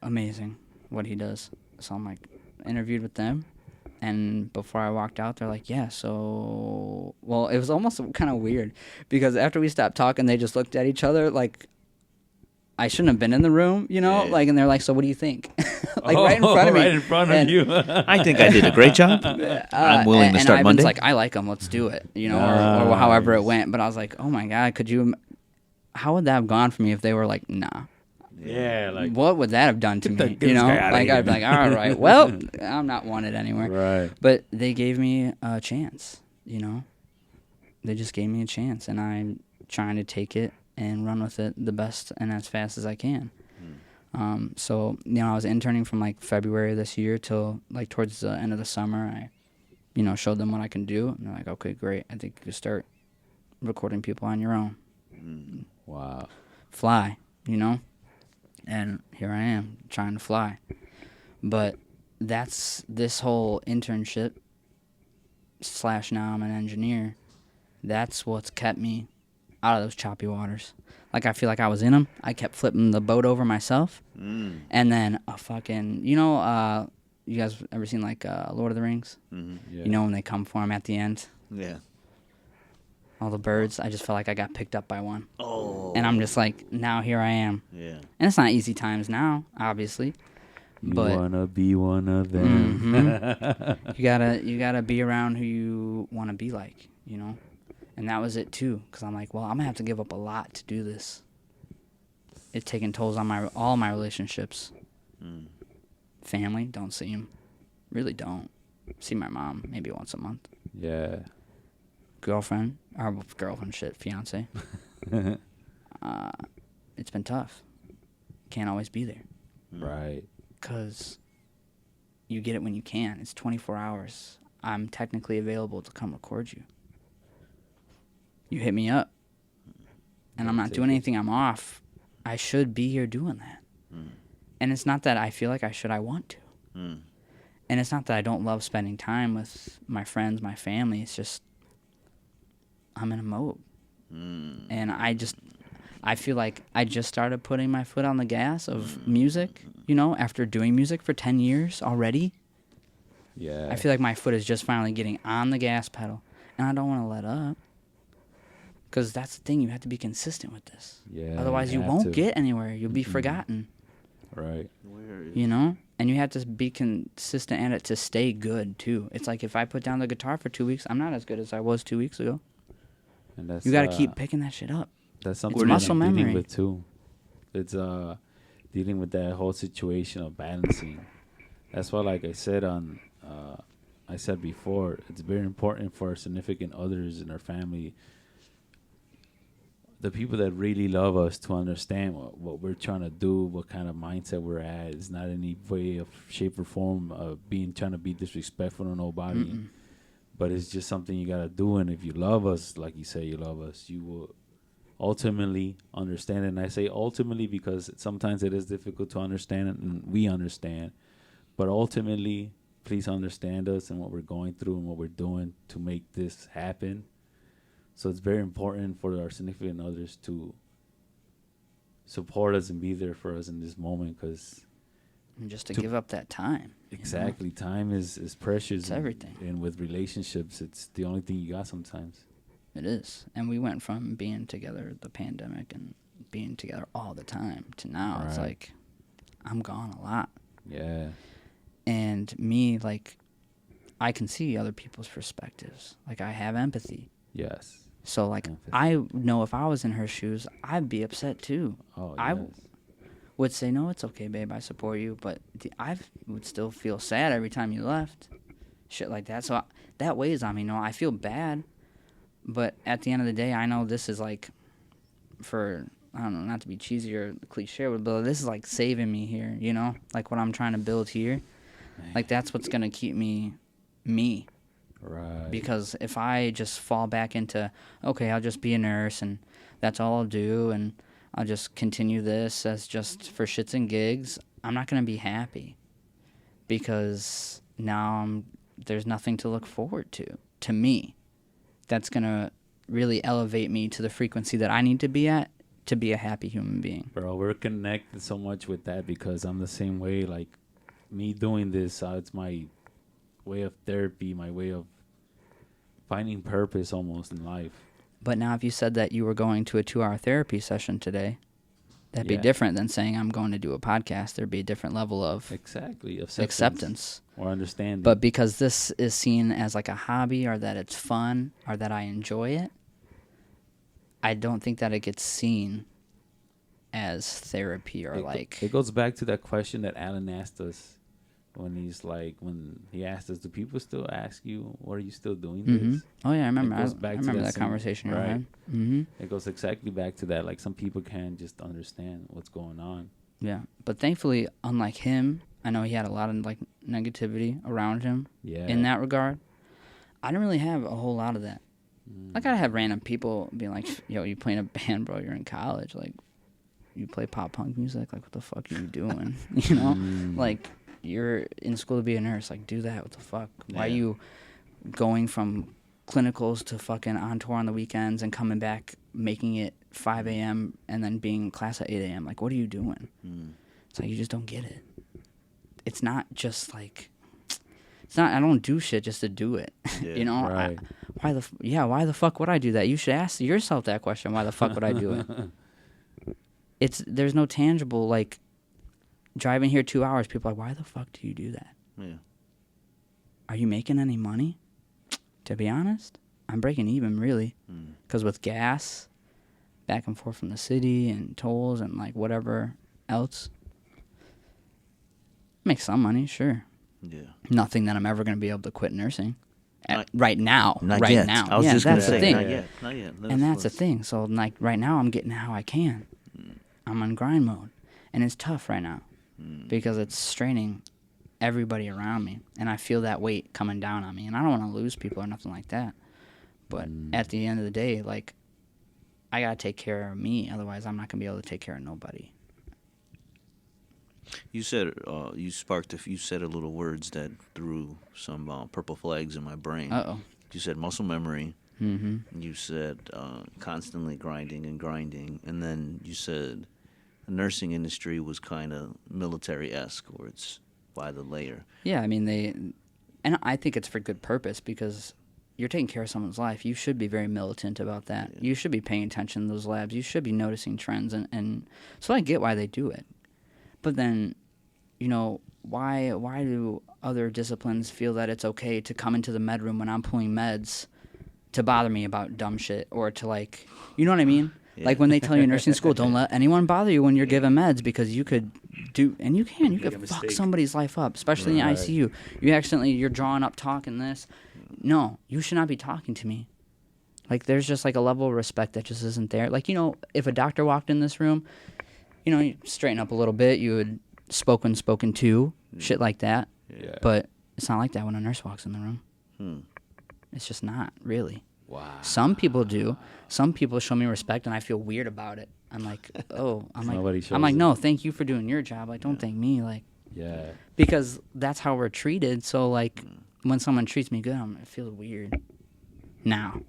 Amazing what he does. So I'm like, interviewed with them. And before I walked out, they're like, yeah, so... Well, it was almost kind of weird because after we stopped talking, they just looked at each other like I shouldn't have been in the room, you know? Yeah. Like, and they're like, so what do you think? Like, right in front of me. Right in front of And, you. I think I did a great job. I'm willing to start and Monday. Ivan's like, I like them, let's do it, you know, or however it went. But I was like, oh my God, could you... How would that have gone for me if they were like, nah? Yeah, like What would that have done to me? get You this know, guy outta like here. I'd be like, all right, well, I'm not wanted anywhere. right. But they gave me a chance, you know. They just gave me a chance, and I'm trying to take it and run with it the best and as fast as I can. So, you know, I was interning from like February of this year till like towards the end of the summer. I, you know, showed them what I can do, and they're like, okay, great. I think you can start recording people on your own. Wow. Fly, you know. And here I am trying to fly. But that's this whole internship / now I'm an engineer. That's what's kept me out of those choppy waters. Like, I feel like I was in them. I kept flipping the boat over myself. And then a fucking, you guys ever seen, like, Lord of the Rings? Yeah. You know when they come for him at the end? Yeah. All the birds. I just felt like I got picked up by one. Oh. And I'm just like, now here I am. Yeah. And it's not easy times now, obviously. You But wanna be one of them. you gotta be around who you want to be like, And that was it too, because I'm like, well, I'm gonna have to give up a lot to do this. It's taking tolls on all my relationships. Family, don't see them. Really don't. See my mom maybe once a month. Yeah. Girlfriend, fiance. It's been tough. Can't always be there. Right. Because you get it when you can. It's 24 hours. I'm technically available to come record you. You hit me up. And I'm not doing anything. I'm off. I should be here doing that. And it's not that I feel like I should. I want to. And it's not that I don't love spending time with my friends, my family. It's just I'm in a mode. And I feel like I just started putting my foot on the gas of music, after doing music for 10 years already. Yeah. I feel like my foot is just finally getting on the gas pedal, and I don't want to let up. Because that's the thing, you have to be consistent with this. Yeah. Otherwise, you won't get anywhere. You'll be forgotten. Right. And you have to be consistent at it to stay good, too. It's like if I put down the guitar for 2 weeks, I'm not as good as I was 2 weeks ago. And that's, you got to keep picking that shit up. That's something it's muscle I'm memory. dealing with, too. It's dealing with that whole situation of balancing. That's why, like I said before, it's very important for our significant others in our family, the people that really love us, to understand what we're trying to do, what kind of mindset we're at. It's not any way of shape or form of trying to be disrespectful to nobody. But it's just something you got to do. And if you love us, like you say you love us, you will ultimately understand it. And I say ultimately because sometimes it is difficult to understand it, and we understand. But ultimately, please understand us and what we're going through and what we're doing to make this happen. So it's very important for our significant others to support us and be there for us in this moment, because and just to give up that time. Exactly. Time is precious. It's everything. And with relationships, it's the only thing you got sometimes. It is. And we went from being together, the pandemic, and being together all the time, to now. It's like, I'm gone a lot. Yeah. And me, like, I can see other people's perspectives. Like, I have empathy. Yes. So, like, I know if I was in her shoes, I'd be upset, too. Oh, I yes. would say, no, it's okay, babe, I support you. But I would still feel sad every time you left. Shit like that. So that weighs on me. No, I feel bad. But at the end of the day, I know this is, like, for, I don't know, not to be cheesy or cliche, but this is, like, saving me here, Like, what I'm trying to build here. Like, that's what's going to keep me. Right. Because if I just fall back into, okay, I'll just be a nurse and that's all I'll do and I'll just continue this as just for shits and gigs, I'm not going to be happy. Because now there's nothing to look forward to me. That's going to really elevate me to the frequency that I need to be at to be a happy human being. Bro, we're connected so much with that because I'm the same way. Like, me doing this, it's my way of therapy, my way of finding purpose almost in life. But now if you said that you were going to a 2-hour therapy session today, that'd be different than saying I'm going to do a podcast. There'd be a different level of acceptance or understanding. But because this is seen as like a hobby, or that it's fun, or that I enjoy it, I don't think that it gets seen as therapy or It goes back to that question that Alan asked us when he asked us, do people still ask you, what are you still doing this? Oh yeah, I remember. I remember that conversation. Right. It goes exactly back to that. Like, some people can't just understand what's going on. Yeah, but thankfully, unlike him, I know he had a lot of like negativity around him. Yeah. In that regard, I didn't really have a whole lot of that. Like, I have random people being like, "Yo, you playing a band, bro? You're in college. Like, you play pop punk music. Like, what the fuck are you doing? You know, like you're in school to be a nurse. Like, do that. What the fuck? Why are you going from clinicals to fucking on tour on the weekends and coming back, making it 5 a.m. and then being in class at 8 a.m.? Like, what are you doing? It's like you just don't get it. It's not just like, it's not. I don't do shit just to do it. Yeah, you know. right. Why the fuck would I do that? You should ask yourself that question. Why the fuck would I do it? There's no tangible, like, driving here 2 hours. People are like, why the fuck do you do that? Yeah. Are you making any money? To be honest, I'm breaking even, really. Because with gas, back and forth from the city and tolls and, like, whatever else, make some money, sure. Yeah. Nothing that I'm ever going to be able to quit nursing. Not- Right now. Not right yet. now. I was yeah, just gonna that's the say, thing. not yet. And that's the thing. So, like, right now, I'm getting how I can. I'm on grind mode. And it's tough right now because it's straining everybody around me. And I feel that weight coming down on me. And I don't want to lose people or nothing like that. But at the end of the day, like, I got to take care of me. Otherwise, I'm not going to be able to take care of nobody. You said you said a little words that threw some purple flags in my brain. Uh-oh. You said muscle memory. Mm-hmm. You said constantly grinding, and then you said the nursing industry was kind of military-esque, or it's by the layer. Yeah, I mean, and I think it's for good purpose because you're taking care of someone's life. You should be very militant about that. Yeah. You should be paying attention to those labs. You should be noticing trends, and so I get why they do it. But then, you know, why do other disciplines feel that it's okay to come into the med room when I'm pulling meds to bother me about dumb shit or to, like, you know what I mean? Yeah. Like when they tell you in nursing school, don't let anyone bother you when you're giving meds because you could do, and you could fuck somebody's life up, especially in the ICU. You're drawing up talking this. No, you should not be talking to me. Like, there's just like a level of respect that just isn't there. Like, you know, if a doctor walked in this room, you know, you straighten up a little bit, you would spoken to, shit like that. Yeah. But it's not like that when a nurse walks in the room. It's just not, really. Wow. Some people do. Some people show me respect, and I feel weird about it. I'm like, no, thank you for doing your job. Like, don't thank me. Like, yeah. Because that's how we're treated. So, like, when someone treats me good, I feel weird. Now,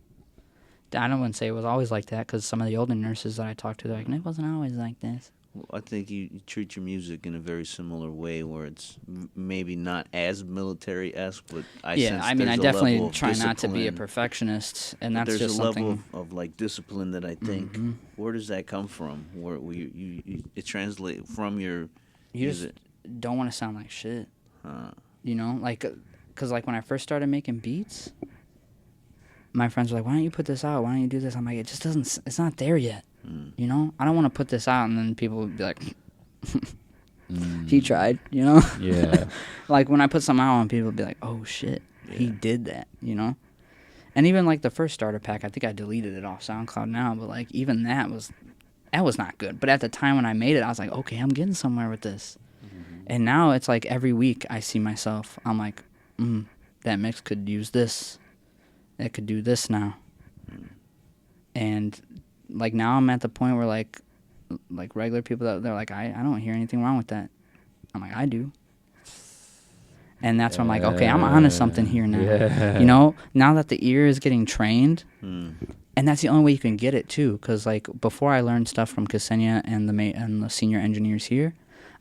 I don't want to say it was always like that because some of the older nurses that I talked to, they're like, it wasn't always like this. Well, I think you treat your music in a very similar way where it's maybe not as military-esque, but I definitely try not to be a perfectionist, and that's there's just something. There's a level of like discipline that I think. Where does that come from? Where you it translates from your. You just don't want to sound like shit. You know, like, because like when I first started making beats, my friends were like, "Why don't you put this out? Why don't you do this?" I'm like, "It just doesn't. It's not there yet." You know, I don't want to put this out and then people would be like, he tried, you know? Yeah. Like when I put something out and people would be like, oh shit, he did that, you know? And even like the first starter pack, I think I deleted it off SoundCloud now, but like even that was not good. But at the time when I made it, I was like, okay, I'm getting somewhere with this. And now it's like every week I see myself, I'm like, that mix could use this. It could do this now. And like now I'm at the point where like regular people that they're like I don't hear anything wrong with that. I'm like I do. And that's when I'm like, okay, I'm onto something here now. Yeah. You know, now that the ear is getting trained, and that's the only way you can get it too. Because like before I learned stuff from Ksenia and the senior engineers here,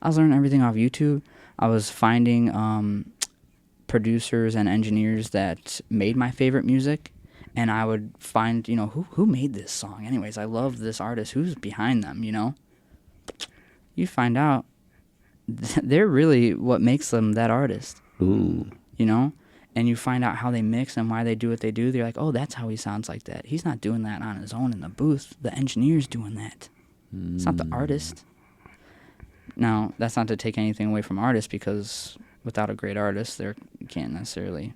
I was learning everything off YouTube. I was finding producers and engineers that made my favorite music. And I would find, you know, who made this song? Anyways, I love this artist. Who's behind them, you know? You find out they're really what makes them that artist. Ooh. You know? And you find out how they mix and why they do what they do. They're like, oh, that's how he sounds like that. He's not doing that on his own in the booth. The engineer's doing that. It's not the artist. Now, that's not to take anything away from artists because without a great artist, you can't necessarily...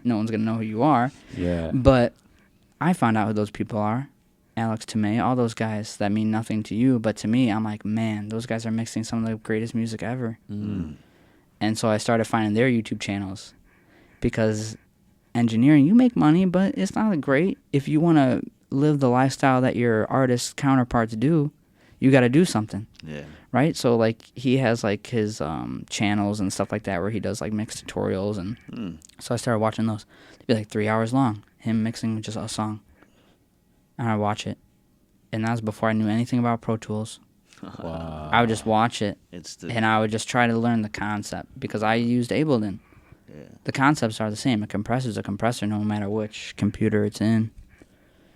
no one's going to know who you are. Yeah. But I found out who those people are. Alex Tomei, all those guys that mean nothing to you. But to me, I'm like, man, those guys are mixing some of the greatest music ever. And so I started finding their YouTube channels. Because engineering, you make money, but it's not great. If you want to live the lifestyle that your artist counterparts do, you got to do something. Yeah. Right? So, like, he has, like, his channels and stuff like that where he does, like, mix tutorials. And so I started watching those. They'd be, like, 3 hours long, him mixing just a song. And I watch it. And that was before I knew anything about Pro Tools. Wow. I would just watch it, It's and I would just try to learn the concept because I used Ableton. Yeah. The concepts are the same. A compressor's a compressor no matter which computer it's in.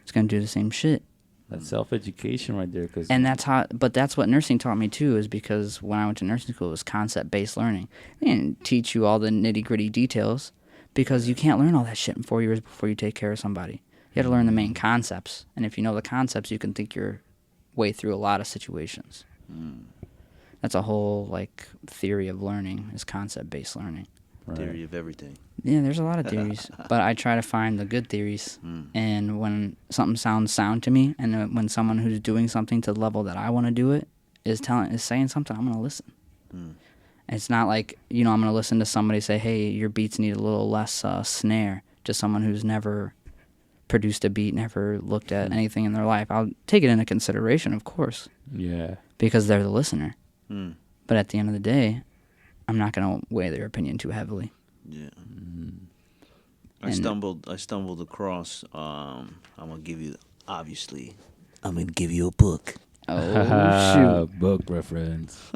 It's going to do the same shit. That's self-education right there. And that's what nursing taught me too, is because when I went to nursing school, it was concept-based learning. They didn't teach you all the nitty-gritty details because you can't learn all that shit in 4 years before you take care of somebody. You have to learn the main concepts. And if you know the concepts, you can think your way through a lot of situations. That's a whole, like, theory of learning is concept-based learning. Right. Theory of everything. Yeah, there's a lot of theories, but I try to find the good theories. And when something sounds sound to me, and when someone who's doing something to the level that I want to do it is saying something, I'm gonna listen. It's not like, I'm gonna listen to somebody say, "Hey, your beats need a little less snare." Just someone who's never produced a beat, never looked at anything in their life. I'll take it into consideration, of course. Yeah. Because they're the listener. But at the end of the day, I'm not gonna weigh their opinion too heavily. Yeah. I stumbled across. I'm gonna give you a book. Oh shoot! Book reference.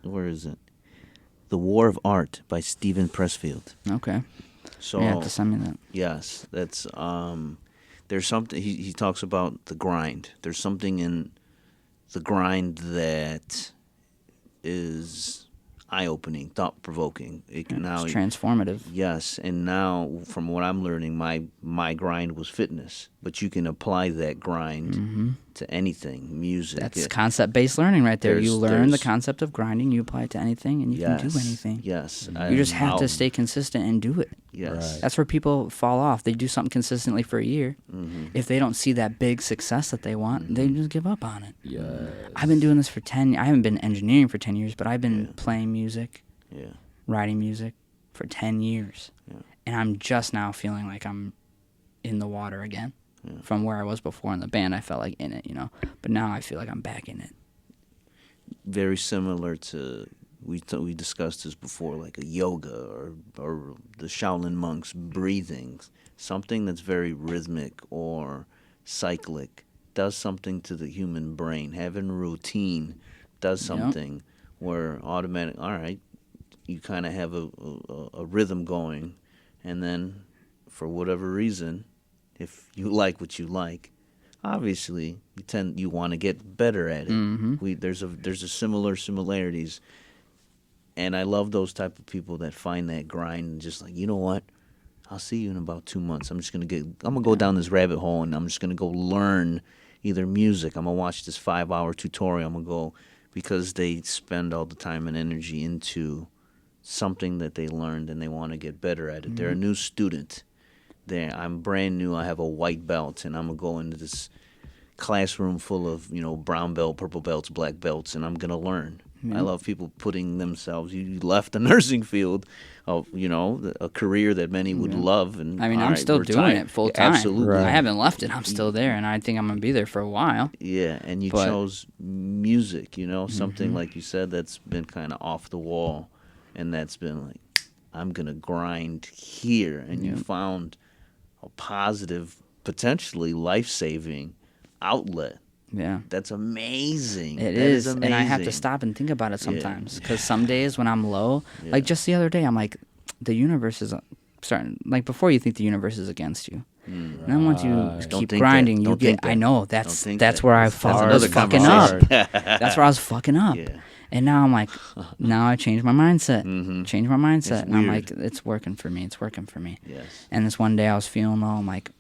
Where is it? The War of Art by Stephen Pressfield. Okay. So You have to send me that. yes, that's there's something he talks about the grind. There's something in the grind that is eye-opening, thought-provoking. It can now It's transformative. yes, and now from what I'm learning, my grind was fitness, but you can apply that grind to anything, music. That's concept-based learning right there. You learn the there's- concept of grinding, you apply it to anything, and you can do anything. Yes, You just have to stay consistent and do it. Yes, Right. That's where people fall off. They do something consistently for a year. If they don't see that big success that they want, they just give up on it. Yeah. I've been doing this for 10 years. I haven't been engineering for 10 years, but I've been playing music, yeah, writing music for 10 years. Yeah. And I'm just now feeling like I'm in the water again. From where I was before in the band, I felt like in it, But now I feel like I'm back in it. very similar to we discussed this before, like a yoga or the Shaolin monks' breathing. Something that's very rhythmic or cyclic does something to the human brain. Having a routine does something where automatic. All right, you kind of have a rhythm going, and then for whatever reason, if you like what you like, obviously you want to get better at it. There's a similarities, and I love those type of people that find that grind and just like, you know what, I'll see you in about 2 months. I'm gonna go down this rabbit hole and I'm just gonna go learn either music. I'm gonna watch this 5-hour tutorial. I'm gonna go because they spend all the time and energy into something that they learned and they want to get better at it. They're a new student. I'm brand new. I have a white belt, and I'm gonna go into this classroom full of brown belt, purple belts, black belts, and I'm gonna learn. I love people putting themselves. You left the nursing field, of a career that many would love, and I mean, all I'm right, still doing retire. it full time. Absolutely, Right. I haven't left it. I'm still there, and I think I'm gonna be there for a while. yeah. And you But- chose music, something like you said that's been kind of off the wall, and that's been like, I'm gonna grind here, and you found a positive, potentially life-saving outlet. Yeah. That's amazing. It That is, amazing. and I have to stop and think about it sometimes. Because some days when I'm low, like just the other day, I'm like, the universe is starting. Like before, you think the universe is against you, and then once you Don't keep think grinding, that. you Don't get. think that. I know Don't that's think that's that. where I That's was another fucking up. conversation. That's where I was fucking up. Yeah. And now I'm like, now I changed my mindset. Change my mindset, It's and I'm weird. like, it's working for me. It's working for me. Yes. And this one day I was feeling low. I'm like,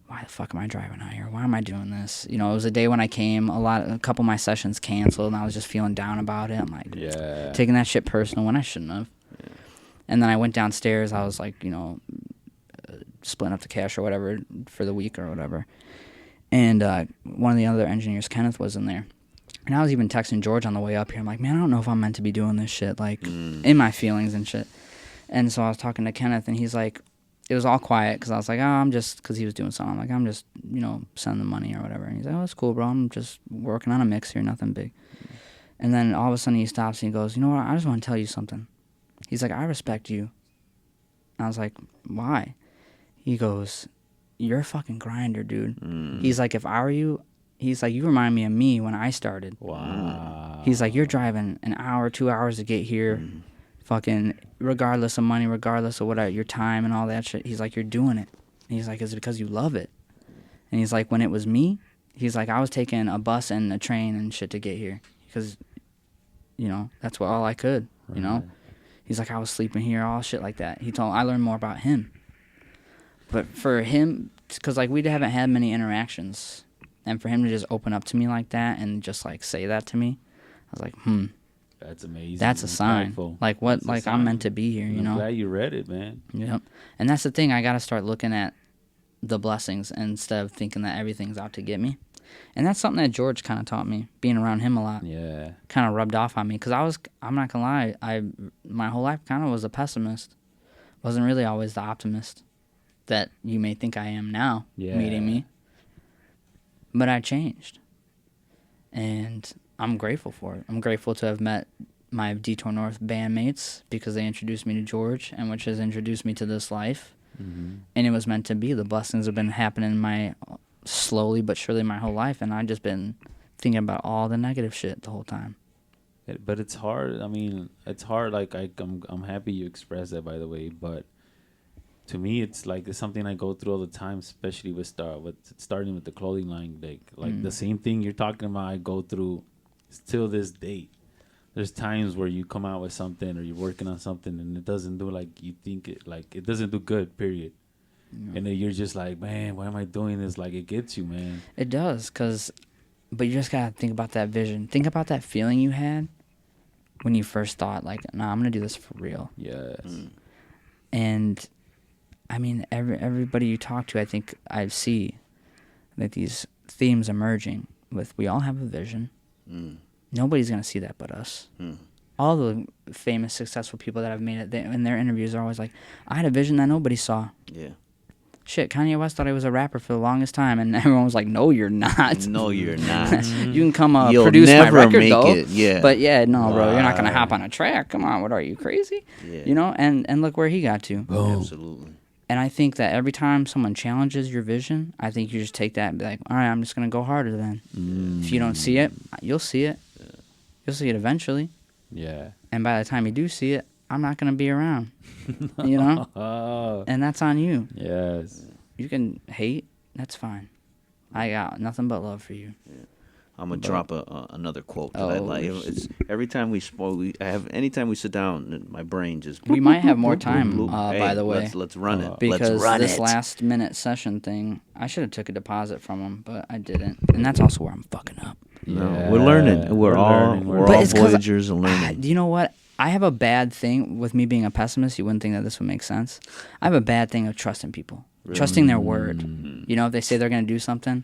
why the fuck am I driving out here? Why am I doing this? It was a day when I came. A couple of my sessions canceled, and I was just feeling down about it. I'm like, Yeah. taking that shit personal when I shouldn't have. And then I went downstairs. I was like, splitting up the cash or whatever for the week or whatever. And one of the other engineers, Kenneth, was in there. And I was even texting George on the way up here. I'm like, man, I don't know if I'm meant to be doing this shit, like, in my feelings and shit. And so I was talking to Kenneth, and he's like, it was all quiet because I was like, oh, I'm just, because he was doing something. I'm like, I'm just, sending the money or whatever. And he's like, oh, that's cool, bro. I'm just working on a mix here, nothing big. And then all of a sudden he stops and he goes, you know what? I just want to tell you something. He's like, I respect you. I was like, why? He goes, you're a fucking grinder, dude. He's like, if I were you, he's like, you remind me of me when I started. Wow. He's like, you're driving an hour, 2 hours to get here, fucking regardless of money, regardless of what your time and all that shit. He's like, you're doing it. And he's like, it's because you love it. And he's like, when it was me, he's like, I was taking a bus and a train and shit to get here because, that's all I could, He's like, I was sleeping here, all shit like that. I learned more about him. But for him, because, like, we haven't had many interactions, and for him to just open up to me like that and just, like, say that to me, I was like, That's amazing. That's a sign. Impactful. Like, what, That's a like, sign. I'm meant to be here, I'm glad you read it, man. Yep. And that's the thing. I got to start looking at the blessings instead of thinking that everything's out to get me. And that's something that George kind of taught me, being around him a lot. Yeah. Kind of rubbed off on me. Because I'm not going to lie, my whole life kind of was a pessimist. Wasn't really always the optimist that you may think I am now, meeting me. But I changed. And I'm grateful for it. I'm grateful to have met my Detour North bandmates because they introduced me to George, and which has introduced me to this life. Mm-hmm. And it was meant to be. The blessings have been happening slowly but surely my whole life, and I've just been thinking about all the negative shit the whole time. But it's hard. I mean, it's hard. Like I'm happy you expressed that, by the way. But to me, it's like it's something I go through all the time, especially with starting with the clothing line. Like the same thing you're talking about, I go through till this date. There's times where you come out with something or you're working on something and it doesn't do like you think it. Like it doesn't do good. Period. And then you're just like, man, why am I doing this? Like, it gets you, man. It does, but you just got to think about that vision. Think about that feeling you had when you first thought, like, nah, I'm going to do this for real. Yes. And, I mean, everybody you talk to, I think I see that these themes emerging with we all have a vision. Nobody's going to see that but us. All the famous, successful people that have made it, in their interviews are always like, I had a vision that nobody saw. Yeah. Shit, Kanye West thought I was a rapper for the longest time, and everyone was like, no, you're not. No, you're not. You can come You'll produce my never record, make though. it. Yeah. But, yeah, no, bro, you're not going to hop on a track. Come on, what are you, crazy? Yeah. And look where he got to. Boom. Absolutely. And I think that every time someone challenges your vision, I think you just take that and be like, all right, I'm just going to go harder then. If you don't see it, you'll see it. Yeah. You'll see it eventually. Yeah. And by the time you do see it, I'm not going to be around. And that's on you. Yes. You can hate. That's fine. I got nothing but love for you. Yeah. I'm gonna drop another quote that I like. It's every time we anytime we sit down, my brain just. We might have more time. Hey, by the way, let's run it. Because let's run this it. last minute session thing, I should have took a deposit from him, but I didn't, and that's also where I'm fucking up. No, we're learning. We're all Voyagers and learning. Do you know what? I have a bad thing with me being a pessimist. You wouldn't think that this would make sense. I have a bad thing of trusting people. Really? Trusting their word. If they say they're going to do something,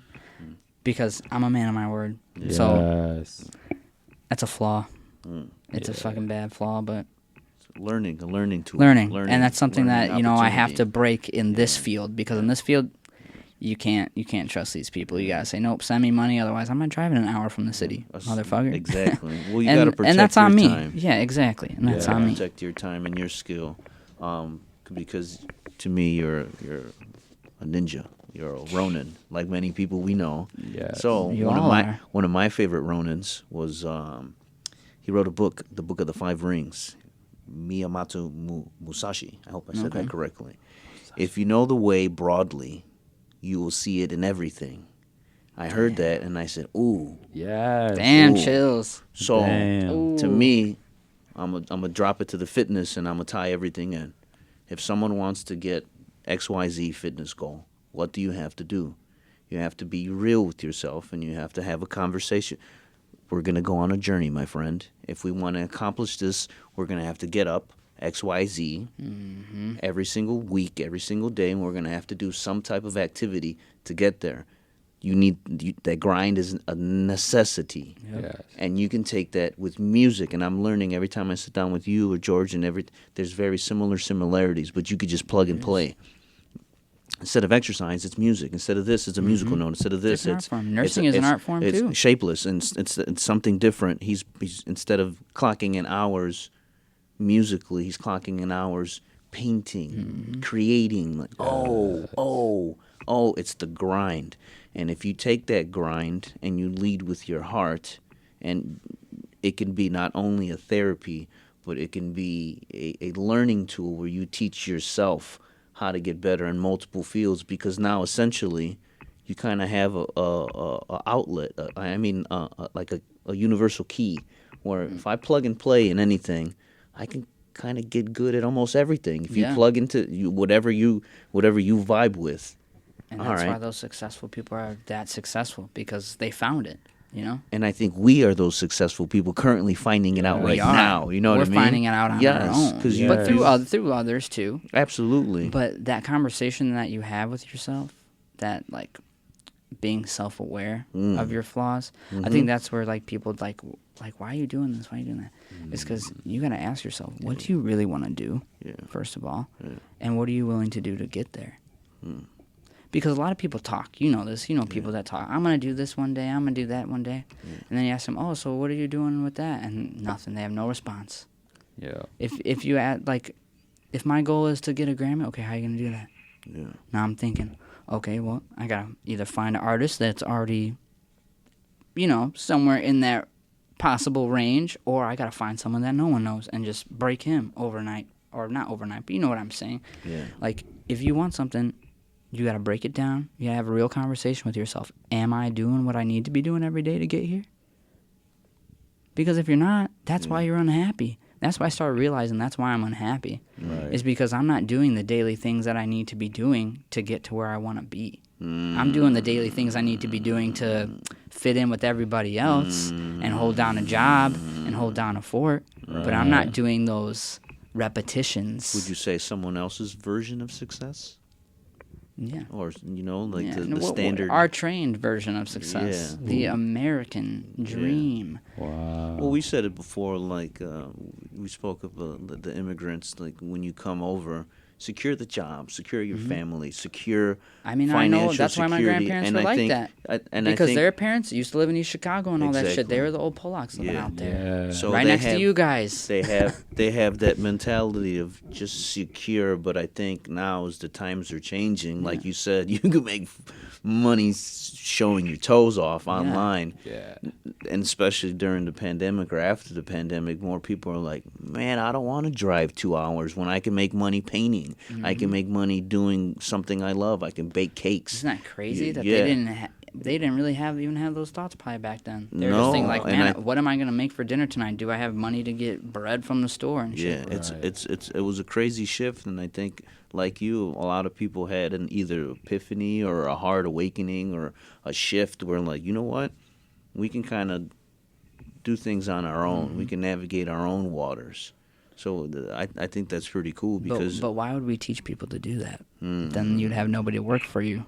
because I'm a man of my word. Yes. So that's a flaw. It's a fucking bad flaw, but learning, a learning tool. Learning. And that's something that, I have to break in this field, because in this field, you can't trust these people. You gotta say, nope, send me money, otherwise I'm not driving an hour from the city, motherfucker. Exactly. Well, you gotta protect and that's your on me. time. Yeah, exactly. And that's on me. Protect your time and your skill, because to me, you're a ninja. You're a Ronin, like many people we know. Yeah. So one of my favorite Ronins was he wrote a book, the Book of the Five Rings, Miyamoto Musashi. I hope I said that correctly. If you know the way broadly, you will see it in everything. I heard that and I said, ooh. Yes. Damn, chills. So Damn. To me, I'm gonna drop it to the fitness and I'm gonna tie everything in. If someone wants to get XYZ fitness goal, what do you have to do? You have to be real with yourself and you have to have a conversation. We're gonna go on a journey, my friend. If we want to accomplish this, we're gonna have to get up XYZ every single week, every single day, and we're going to have to do some type of activity to get there. That grind is a necessity. Yes. And you can take that with music, and I'm learning every time I sit down with you or George, and there's very similarities, but you could just plug and play. Instead of exercise, it's music. Instead of this, it's a musical note. Instead of this, It's an art form. Nursing is an art form, it's too. shapeless, and it's something different. He's instead of clocking in hours musically, he's clocking in hours painting, creating. Like, it's the grind. And if you take that grind and you lead with your heart, and it can be not only a therapy, but it can be a learning tool where you teach yourself how to get better in multiple fields, because now essentially you kind of have a outlet. Like a universal key, where if I plug and play in anything, I can kind of get good at almost everything. If you plug into whatever you vibe with. And that's why those successful people are that successful, because they found it. You know? And I think we are those successful people currently finding it out now. You know what I mean? We're finding it out on our own. But through others too. Absolutely. But that conversation that you have with yourself, that like being self-aware of your flaws, I think that's where like people like why are you doing this? Why are you doing that? It's because you got to ask yourself, what do you really want to do? First of all, and what are you willing to do to get there? Because a lot of people talk. You know this. You know people that talk. I'm going to do this one day. I'm going to do that one day. And then you ask them, oh, so what are you doing with that? And nothing. They have no response. Yeah. If you add, like, if my goal is to get a Grammy, okay, how are you going to do that? Yeah. Now I'm thinking, okay, well, I got to either find an artist that's already, you know, somewhere in that possible range, or I got to find someone that no one knows and just break him overnight. Or not overnight, but you know what I'm saying. Yeah. Like, if you want something, you got to break it down. You got to have a real conversation with yourself. Am I doing what I need to be doing every day to get here? Because if you're not, that's why you're unhappy. That's why I started realizing that's why I'm unhappy. Right. Is because I'm not doing the daily things that I need to be doing to get to where I want to be. I'm doing the daily things I need to be doing to fit in with everybody else and hold down a job and hold down a fort. Right. But I'm not doing those repetitions. Would you say someone else's version of success? Yeah. Or, you know, like the standard. Our trained version of success. Yeah. The American dream. Wow. Well, we said it before, like, we spoke of the immigrants, like, when you come over, secure the job, secure your family, secure I mean, financial I know that's why my security. grandparents And were I like think, that. Because their parents used to live in East Chicago and all that shit. They Exactly. were the old Polacks living out there. Yeah. So Right they next have- to you guys. They have that mentality of just secure, but I think now as the times are changing, like you said, you can make money showing your toes off online. Yeah. And especially during the pandemic or after the pandemic, more people are like, man, I don't want to drive 2 hours when I can make money painting. I can make money doing something I love. I can bake cakes. Isn't that crazy that Yeah. they didn't really even have those thoughts probably back then. They were No, just thinking like, and man, what am I gonna make for dinner tonight? Do I have money to get bread from the store and Yeah, shit? it was a crazy shift, and I think, like you, a lot of people had an either epiphany or a hard awakening or a shift where, like, you know what, we can kind of do things on our own. We can navigate our own waters. So I think that's pretty cool because But why would we teach people to do that? Then you'd have nobody to work for you,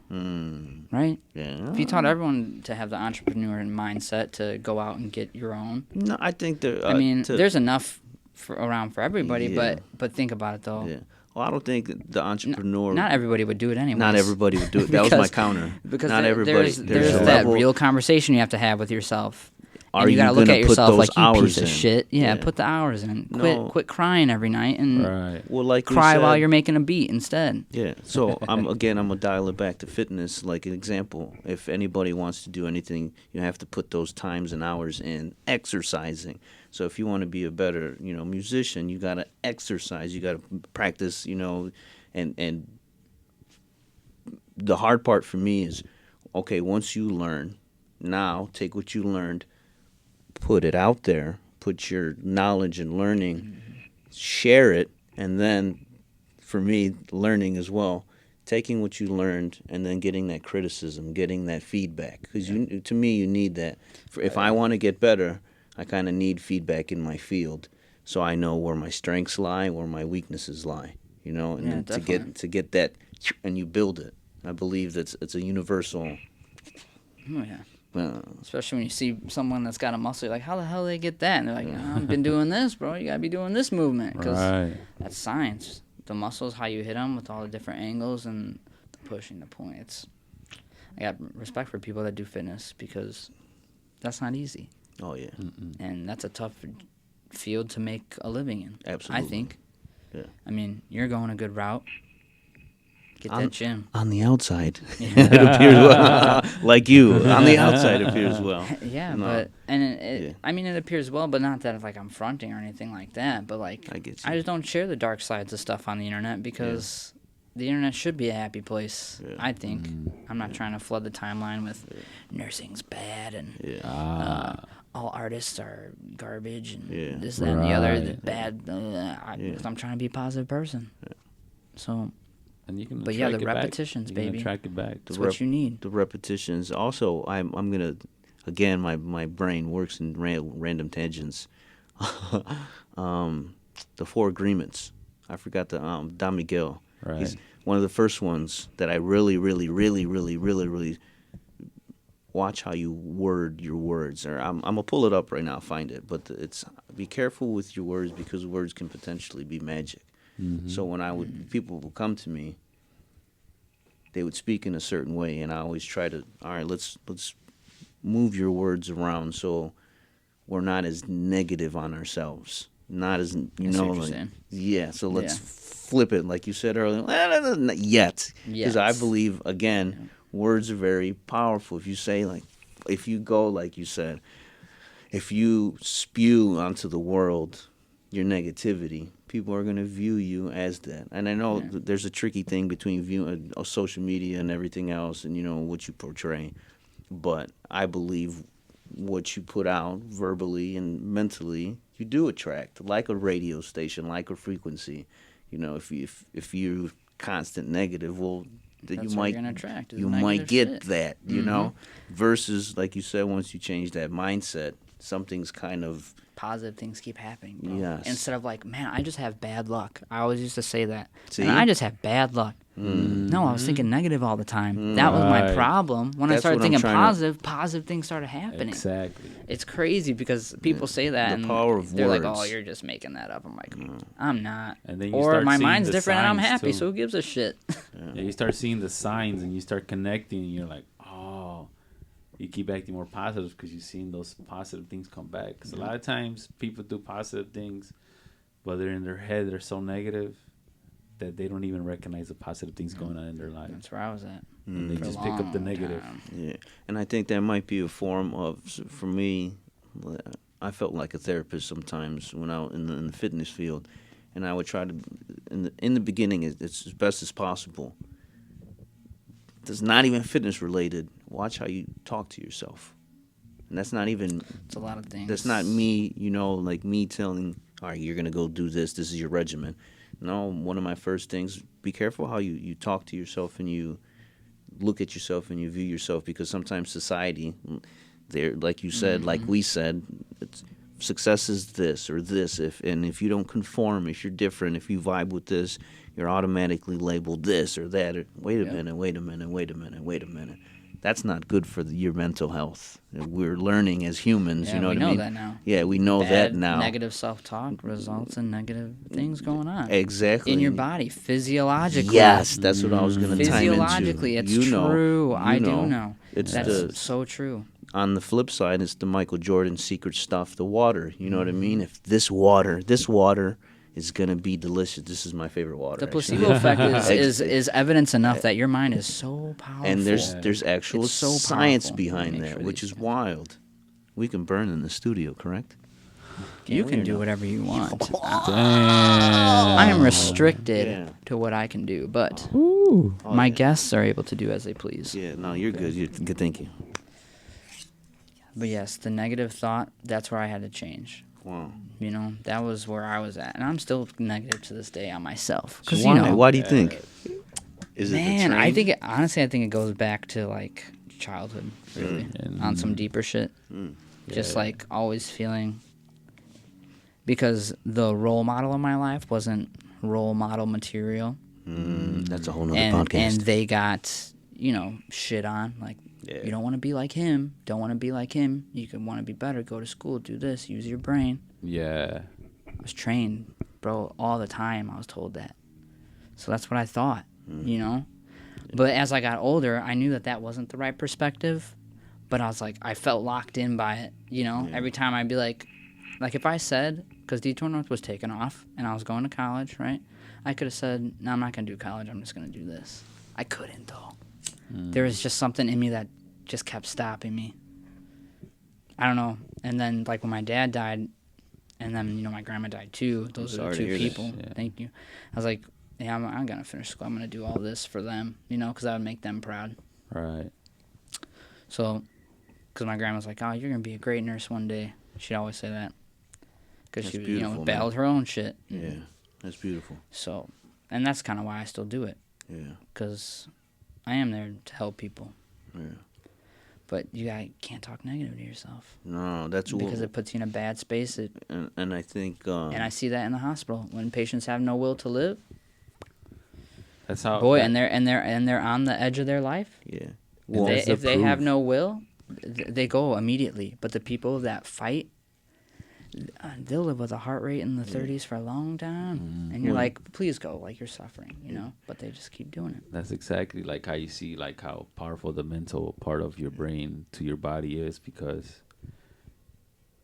right? Yeah. If you taught everyone to have the entrepreneur mindset to go out and get your own, No, I think there. I mean, there's enough around for everybody. Yeah. But think about it though. Yeah. Well, I don't think the entrepreneur. Not everybody would do it anyway. Not everybody would do it. That was my Because- counter. Because not everybody. there's a that level. real conversation you have to have with yourself. Are And you you gotta look gonna at put yourself those like, you hours piece of in? shit. Yeah, Yeah. put the hours in. No. Quit crying every night and Right. Well, like we cry said, while you're making a beat instead. Yeah. So I'm gonna dial it back to fitness. Like an example, if anybody wants to do anything, you have to put those times and hours in exercising. So if you want to be a better, musician, you gotta exercise. You gotta practice. And the hard part for me is, okay, once you learn, now take what you learned, put it out there, put your knowledge and learning, share it, and then, for me, learning as well, taking what you learned and then getting that criticism, getting that feedback. Because to me, you need that. If I want to get better, I kind of need feedback in my field, so I know where my strengths lie, where my weaknesses lie. And then to get that, and you build it. I believe that it's a universal. Oh yeah. Especially when you see someone that's got a muscle, you're like, how the hell did they get that? And they're like, I've been doing this, bro. You gotta be doing this movement because Right. that's science. The muscles, how you hit them with all the different angles and pushing the point. I got respect for people that do fitness because that's not easy. Oh yeah. And that's a tough field to make a living in. Absolutely. I think. Yeah. I mean, you're going a good route. Get that gym. On the outside, it appears well. Like you, on the outside it appears well. Yeah, No. but I mean, it appears well, but not that like I'm fronting or anything like that. But like, I get you. I just don't share the dark sides of stuff on the internet because the internet should be a happy place. Yeah. I think. I'm not trying to flood the timeline with nursing's bad and all artists are garbage and this, that, and the other. The bad. Because I'm trying to be a positive person. Yeah. So. And you can But yeah, the repetitions, back. baby. Track it back. That's what you need. The repetitions. Also, I'm gonna, again, my brain works in random tangents. The 4 Agreements. I forgot the Don Miguel. Right. He's one of the first ones that I really watch how you word your words. Or I'm gonna pull it up right now, find it. But it's be careful with your words because words can potentially be magic. So when people would come to me, they would speak in a certain way, and I always try to, all right, let's move your words around so we're not as negative on ourselves, not as yeah. So let's flip it, like you said earlier. Not yet, because I believe again, words are very powerful. If you say if you go like you said, if you spew onto the world your negativity, people are going to view you as that. And I know there's a tricky thing between social media and everything else and, what you portray. But I believe what you put out verbally and mentally, you do attract, like a radio station, like a frequency. If you're constant negative, well, then That's you what might you're gonna attract, is you negative might get shit. that, versus, like you said, once you change that mindset, something's kind of positive things keep happening, bro. Yes. Instead of like, man, I just have bad luck. I always used to say that. See? And I just have bad luck. No, I was thinking negative all the time. That was my Right. problem. When I That's started what I'm thinking trying to- positive things started happening. Exactly. It's crazy because people say that The and power of they're like, words. oh, you're just making that up. I'm like, I'm not. And then you Or start my seeing mind's the different and I'm signs, happy, too. so who gives a shit? Yeah, you start seeing the signs and you start connecting and you're like, oh, you keep acting more positive because you've seen those positive things come back. Because a lot of times people do positive things, but they're in their head, they're so negative that they don't even recognize the positive things going on in their life. That's where I was at. And they For a just pick up the long negative. time. Yeah, and I think that might be a form of, for me, I felt like a therapist sometimes when I was in the fitness field, and I would try to, in the beginning, it's as best as possible. It's not even fitness related. Watch how you talk to yourself, and that's not even. It's a lot of things. That's not me, like me telling, all right, you're gonna go do this. This is your regimen. No, one of my first things: be careful how you talk to yourself and you look at yourself and you view yourself, because sometimes society, there, like you said, like we said, success is this or this. If you don't conform, if you're different, if you vibe with this, you're automatically labeled this or that. Or, wait a minute. That's not good for your mental health. We're learning as humans. Yeah, you know we what know I mean? that now. Yeah, we know Bad, that now. Negative self-talk results in negative things going on. Exactly. In your body, physiologically. Yes, that's what I was going to time into. Physiologically, it's You know, true. you I do know. It's That's so true. on the flip side, it's the Michael Jordan secret stuff, the water. You know what I mean? If this water is going to be delicious. This is my favorite water. The actually. placebo effect is evidence enough that your mind is so powerful. And there's actual It's so science powerful. behind Make that, sure which these- is wild. We can burn in the studio, correct? You can do whatever you want. Damn. I am restricted Yeah. to what I can do, but my guests are able to do as they please. Yeah, no, you're good. You're good. Thank you. But yes, the negative thought, that's where I had to change. Wow. That was where I was at. And I'm still negative to this day on myself. So Because, why? Why do you think? Is it the man, I train? think honestly, I think it goes back to like childhood, really, on some deeper shit. Just like always feeling, because the role model in my life wasn't role model material, That's a whole nother and podcast. they got shit on, like you don't want to be like him, don't want to be like him. You can want to be better, go to school, do this, use your brain. Yeah. I was trained, bro, all the time. I was told that, so that's what I thought, But as I got older, I knew that wasn't the right perspective. But I was like, I felt locked in by it. You know, every time I'd be like if I said, because Detour North was taken off and I was going to college, right? I could have said, no, I'm not going to do college. I'm just going to do this. I couldn't, though. There was just something in me that just kept stopping me. I don't know. And then, like, when my dad died, and then, you know, my grandma died, too. Those are the two people. Yeah. Thank you. I was like, yeah, I'm going to finish school. I'm going to do all this for them, you know, because that would make them proud. Right. So, because my grandma was like, oh, you're going to be a great nurse one day. She'd always say that. Because she, you know, battled her own shit. Yeah, that's beautiful. So, and that's kind of why I still do it. Yeah. Because I am there to help people. Yeah. But can't talk negative to yourself. No, that's because it puts you in a bad space. And I think. And I see that in the hospital when patients have no will to live. That's how. Boy, and they're on the edge of their life. Yeah. Well, if they have no will, they go immediately. But the people that fight, they'll live with a heart rate in the 30s for a long time. And you're like, please go, like you're suffering, you know? But they just keep doing it. That's exactly like how you see like how powerful the mental part of your brain to your body is, because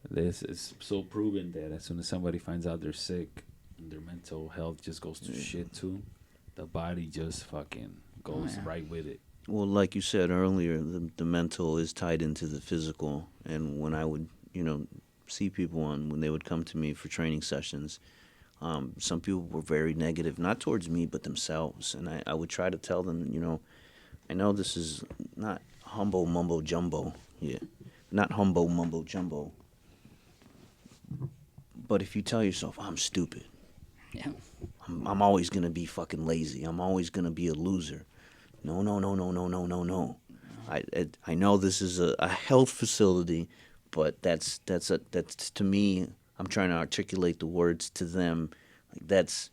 this is so proven that as soon as somebody finds out they're sick and their mental health just goes to shit too, the body just fucking goes right with it. Well, like you said earlier, the mental is tied into the physical. And when I would, you know, see people when they would come to me for training sessions, some people were very negative, not towards me, but themselves. And I would try to tell them, you know, I know this is not humble mumbo jumbo. Yeah. Not humble mumbo jumbo. But if you tell yourself, I'm stupid. Yeah. I'm always going to be fucking lazy. I'm always going to be a loser. No. I know this is a health facility, but that's to me, I'm trying to articulate the words to them. Like that's,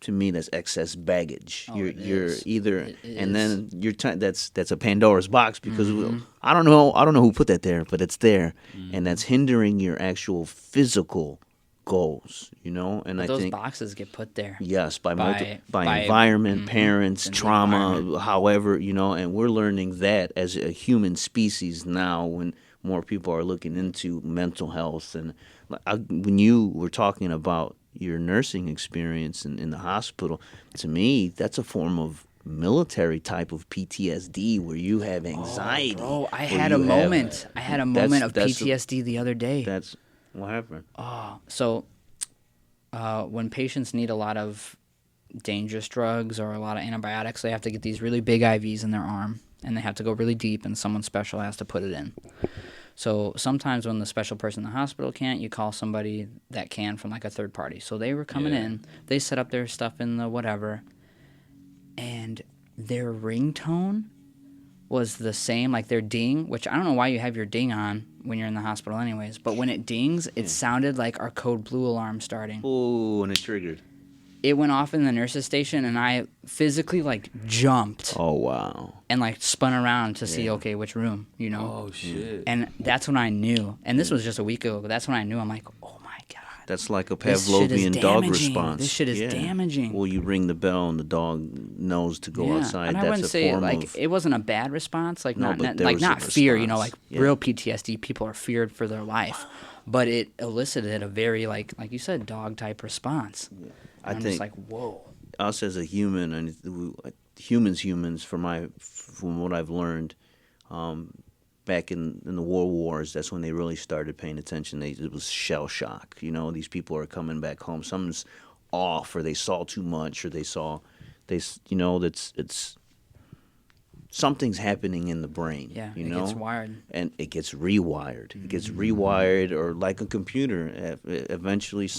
to me, that's excess baggage. You're either, and then you're that's a Pandora's box, because I don't know who put that there, but it's there, and that's hindering your actual physical goals, you know. And but I those think boxes get put there. Yes, by environment, parents, trauma, however, you know. And we're learning that as a human species now, when more people are looking into mental health. And when you were talking about your nursing experience in the hospital, to me, that's a form of military type of PTSD where you have anxiety. Oh, bro, I had a moment of PTSD the other day. That's what happened. So when patients need a lot of dangerous drugs or a lot of antibiotics, they have to get these really big IVs in their arm, and they have to go really deep, and someone special has to put it in. So sometimes when the special person in the hospital can't, you call somebody that can from like a third party. So they were coming in, they set up their stuff in the whatever, and their ringtone was the same, like their ding, which I don't know why you have your ding on when you're in the hospital anyways, but when it dings, it sounded like our code blue alarm starting. Oh, and it triggered. It went off in the nurse's station, and I physically, like, jumped. Oh, wow. And, like, spun around to see, okay, which room, you know? Oh, shit. And that's when I knew. And this was just a week ago, but that's when I knew. I'm like, oh, my God. That's like a Pavlovian dog response. This shit is damaging. Well, you ring the bell, and the dog knows to go outside. And I wouldn't say, like, it wasn't a bad response. Like, not fear, you know, like, real PTSD, people are feared for their life. But it elicited a very, like you said, dog-type response. Yeah. I'm think just like, whoa. Us as a human, and humans, from what I've learned, back in the World Wars, that's when they really started paying attention. It was shell shock. You know, these people are coming back home. Something's off, or they saw too much, or it's something's happening in the brain. Yeah, it gets wired. And it gets rewired. It gets rewired, or like a computer. Eventually,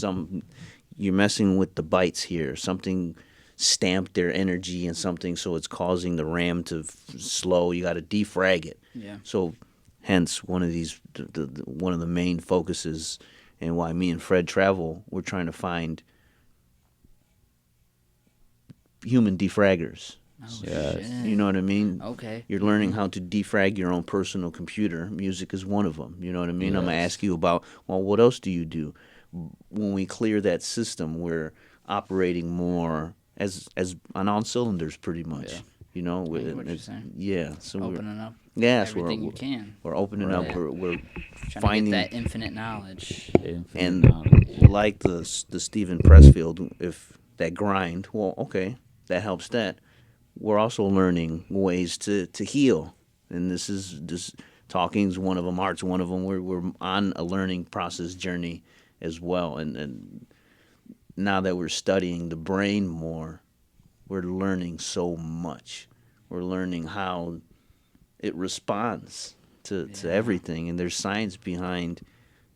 you're messing with the bytes here. Something stamped their energy and something, so it's causing the RAM to slow. You got to defrag it. Yeah. So, hence one of the main focuses, and why me and Fred travel. We're trying to find human defraggers. Oh, shit. You know what I mean? Okay. You're learning how to defrag your own personal computer. Music is one of them. You know what I mean? Yes. I'm going to ask you about, well, what else do you do? When we clear that system, we're operating more as on all cylinders, pretty much. You know, I get what you're saying. yeah. So Opening up yes, everything you can. we're opening Right. up. We're Trying finding to get that infinite knowledge. and like the Stephen Pressfield, if that grind, well, okay, that helps that. We're also learning ways to heal, and this talking's one of them, art's one of them. We're on a learning process journey as well, and now that we're studying the brain more, we're learning so much. We're learning how it responds to everything, and there's science behind.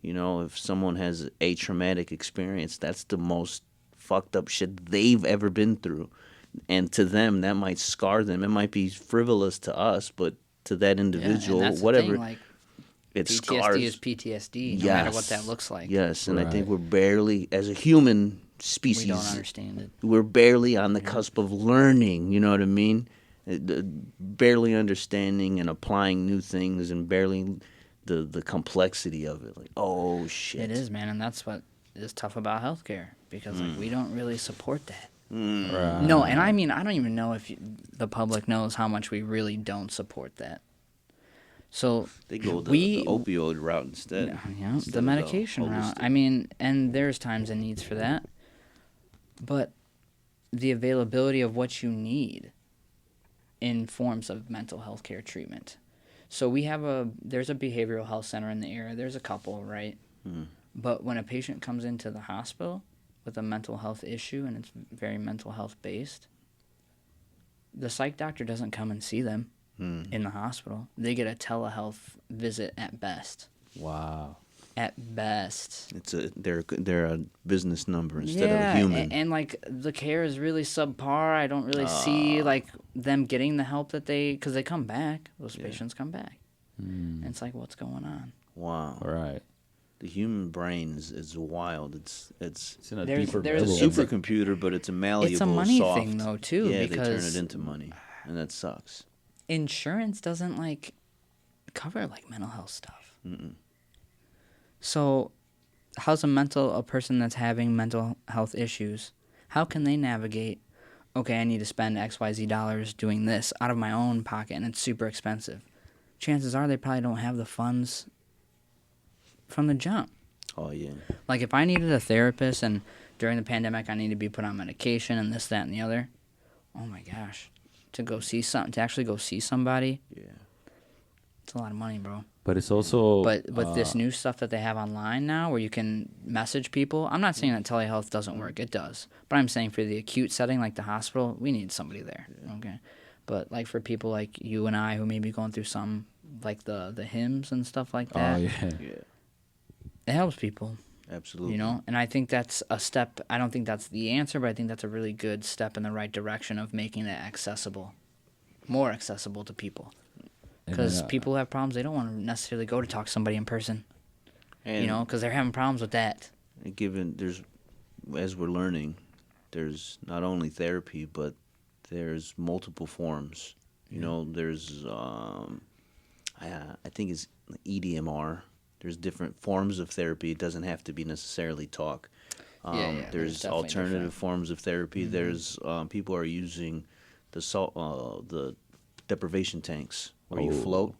You know, if someone has a traumatic experience, that's the most fucked up shit they've ever been through. And to them, that might scar them. It might be frivolous to us, but to that individual, and that's the whatever, thing, like, it PTSD scars. is PTSD, no matter what that looks like. Yes, and I think Right. we're barely, as a human species, We don't understand it. we're barely on the cusp of learning. You know what I mean? Barely understanding and applying new things, and barely the complexity of it. Like, oh shit, It is, man, and that's what is tough about healthcare, because like we don't really support that. Right. No, and I mean, I don't even know if the public knows how much we really don't support that. So They go we the opioid route instead. yeah, instead the of medication route. holistic. I mean, and there's times and needs for that, but the availability of what you need in forms of mental health care treatment. So there's a behavioral health center in the area. There's a couple, right? But when a patient comes into the hospital with a mental health issue and it's very mental health based, the psych doctor doesn't come and see them in the hospital. They get a telehealth visit at best. Wow. At best. They're a business number instead of a human. And like the care is really subpar. I don't really see like them getting the help that because they come back. Those patients come back. And it's like, what's going on? Wow. All right. The human brain is wild. It's It's in a There's- deeper there's- a level. it's a- supercomputer, but it's a malleable, It's a money soft. thing though too, Yeah, because they turn it into money, and that sucks. insurance doesn't like cover like mental health stuff. So how's a person that's having mental health issues, how can they navigate, okay, I need to spend XYZ dollars doing this out of my own pocket and it's super expensive? Chances are they probably don't have the funds from the jump. Oh yeah. Like if I needed a therapist and during the pandemic I need to be put on medication and this, that, and the other, oh my gosh, to actually go see somebody, Yeah. it's a lot of money, bro. But it's also. But with this new stuff that they have online now where you can message people, I'm not saying that telehealth doesn't work. It does. But I'm saying for the acute setting like the hospital, we need somebody there. Okay. But like for people like you and I who may be going through some like the hymns and stuff like that, Oh yeah. Yeah. it helps people. Absolutely. You know, and I think that's a step. I don't think that's the answer, but I think that's a really good step in the right direction of making it accessible, more accessible to people. And Because then, people who have problems, they don't want to necessarily go to talk to somebody in person, And you know, because they're having problems with that. as we're learning, there's not only therapy, but there's multiple forms. You know, there's I think it's EDMR. There's different forms of therapy. It doesn't have to be necessarily talk. There's There's definitely alternative different. forms of therapy. There's people are using the deprivation tanks where you float.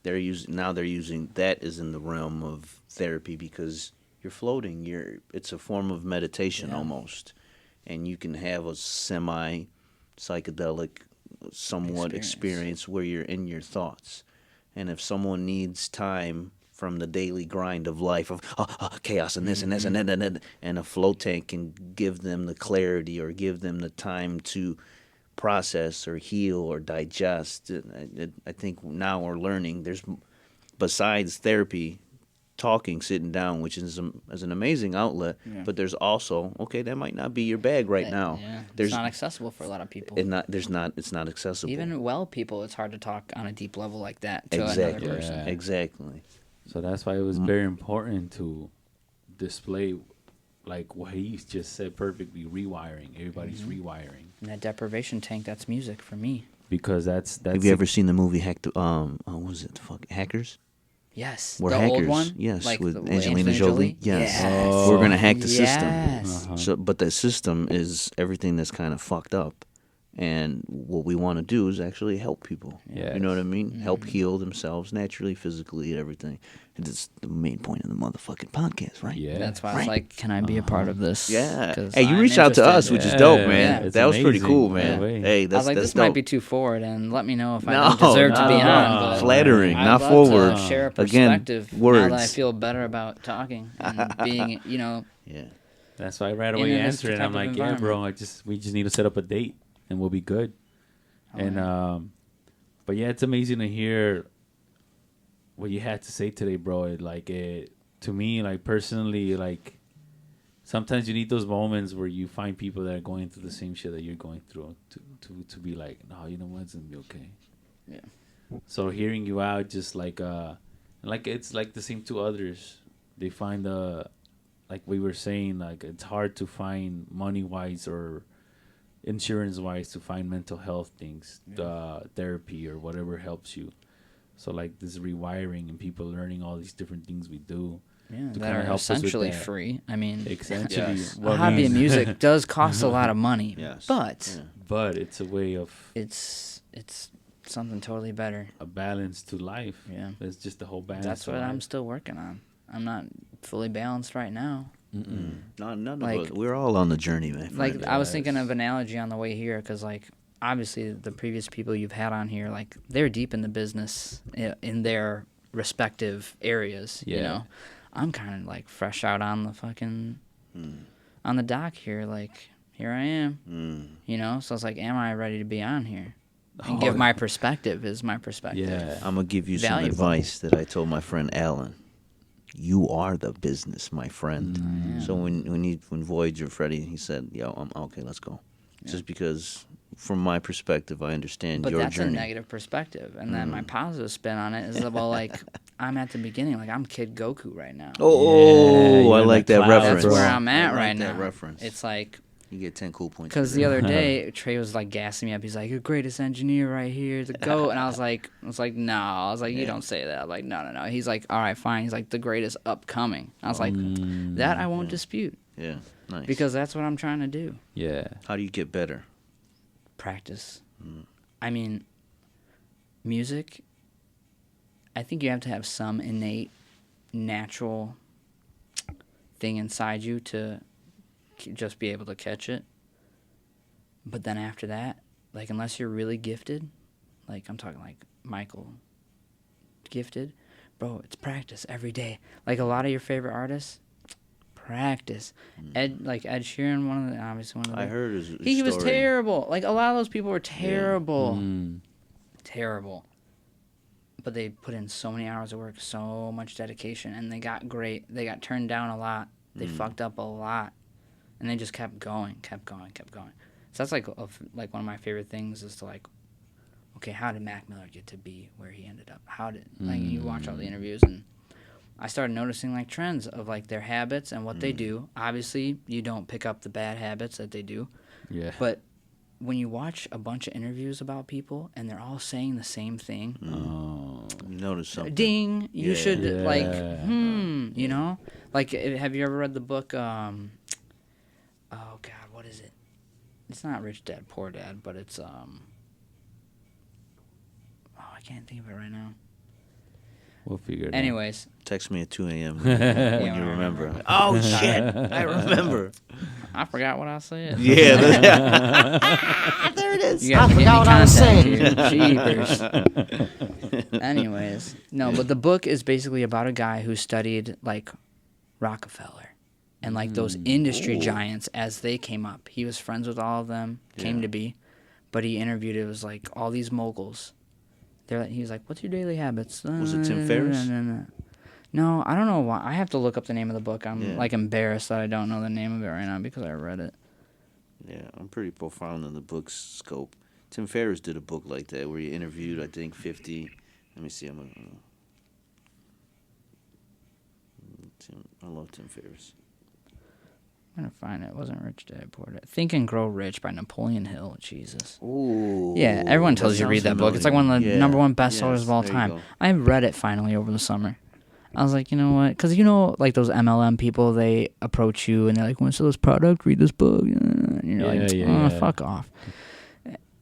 They're using that is in the realm of therapy because you're floating. It's a form of meditation almost, and you can have a semi psychedelic somewhat experience where you're in your thoughts. And if someone needs time from the daily grind of life of chaos and this and this and that, and a float tank can give them the clarity or give them the time to process or heal or digest. I think now we're learning there's, besides therapy, talking, sitting down, which is an amazing outlet, but there's also, okay, that might not be your bag right now. Yeah, There's it's not accessible for a lot of people. it's not accessible. Even well people, it's hard to talk on a deep level like that to exactly. another person. Yeah. Exactly. So that's why it was very important to display, like what he just said perfectly, rewiring. Everybody's rewiring. And that deprivation tank, that's music for me. Because that's Have you ever seen the movie what was it? Hackers? Yes. We're the hackers. old one? Yes, Like with the- Angelina Jolie. Yes. Yes. We're gonna hack the Yes. system. So, but the system is everything that's kind of fucked up, And what we want to do is actually help people. Yes. You know what I mean? Help heal themselves naturally, physically, everything. And that's the main point of the motherfucking podcast, right? Yeah. That's why I was like, can I be a part of this? Yeah. 'Cause Hey, you I'm reached out to us, interested. which is dope, man. Yeah. It's That was pretty amazing. cool, Yeah. man. Way. Hey, I that's was like, that's this dope. might be too forward, and let me know if I No, don't deserve to be no, on. no. But Flattering, I'd not love forward. To share a Again, perspective now words. that I feel better about talking and being, Yeah. That's why right In away you this answer it. type I'm of like, yeah, bro. environment. We just need to set up a date and we'll be good. And but yeah, it's amazing to hear what you had to say today, bro. To me, like personally, like sometimes you need those moments where you find people that are going through the same shit that you're going through to be like, no, you know what, it's gonna be okay. Yeah. So hearing you out, just like it's like the same to others. They find like we were saying, like it's hard to find money wise or insurance wise to find mental health things, therapy or whatever helps you. So like this rewiring and people learning all these different things we do. Yeah, to that kinda are help us with essentially that. free. I mean, Essentially, Yes. a hobby of music does cost a lot of money, Yes. but Yeah. but it's a way of it's something totally better. a balance to life. Yeah. It's just the whole balance. That's to what I'm life. still working on. I'm not fully balanced right now. None Like- of us. We're all on the journey, man. Like I was thinking of an analogy on the way here, because like obviously the previous people you've had on here, like they're deep in the business in their respective areas. You Yeah. know, I'm kind of like fresh out on the fucking on the dock here. Like here I am. You know, so it's like, am I ready to be on here? And give my perspective. Is my perspective? Yeah. I'm gonna give you some valuable. advice that I told my friend Alan. You are the business, my friend. So when Voyager Freddie, he said, "Yo, I'm okay. Let's go." Just because, from my perspective, I understand But your that's journey. a negative perspective, and then my positive spin on it is well, like I'm at the beginning, like I'm Kid Goku right now. Oh, you're I in like that that cloud, reference. That's bro. where I'm at I like right that now. reference. It's like You get 10 cool points. because for the that. other day Trey was like gassing me up. He's like, "Your greatest engineer right here, the GOAT," and I was like, "No." I was like, "You don't say that." I'm like, no. He's like, "All right, fine." He's like, "The greatest upcoming." I was like, "That I won't dispute Yeah, nice. because that's what I'm trying to do." Yeah. How do you get better? Practice. I mean, music, I think you have to have some innate, natural thing inside you to just be able to catch it. But then after that, like, unless you're really gifted, like, I'm talking like Michael, gifted, bro, it's practice every day. Like, a lot of your favorite artists, practice. Ed Sheeran, obviously one of the I heard his he was story. terrible. Like a lot of those people were terrible, Mm. terrible. But they put in so many hours of work, so much dedication, and they got great. They got turned down a lot. They fucked up a lot, and they just kept going. So that's like one of my favorite things is to like, okay, how did Mac Miller get to be where he ended up? How did like you watch all the interviews and. I started noticing like trends of like their habits and what they do. Obviously, you don't pick up the bad habits that they do, Yeah. but when you watch a bunch of interviews about people and they're all saying the same thing, Oh. You notice something. ding, you should like, Yeah. you know, like have you ever read the book? Oh God, what is it? It's not Rich Dad Poor Dad, but it's oh, I can't think of it right now. We'll figure it out. Anyways, Text me at 2 a.m. Yeah, when you I remember. Oh, shit. I remember. I forgot what I said. Yeah. There it is. You guys I are forgot what I was saying. getting me contact here. Jeepers. Anyways, no, but the book is basically about a guy who studied like Rockefeller and like those industry giants as they came up. He was friends with all of them, came to be, but he interviewed it was like all these moguls. He was like, "What's your daily habits?" Was it Tim Ferriss? No, I don't know why. I have to look up the name of the book. I'm Yeah. like embarrassed that I don't know the name of it right now because I read it. Yeah, I'm pretty profound in the book's scope. Tim Ferriss did a book like that where he interviewed, I think, 50. Let me see. I love Tim Ferriss. I'm gonna find it. It wasn't Rich Dad Poor Dad. Think and Grow Rich by Napoleon Hill. Jesus. Ooh. Yeah, everyone tells you to read that book. It's like one of the number one bestsellers of all there you time. go. I read it finally over the summer. I was like, you know what? Because like those MLM people, they approach you and they're like, "Want to sell this product? Read this book." And you're like, Yeah. "Fuck off."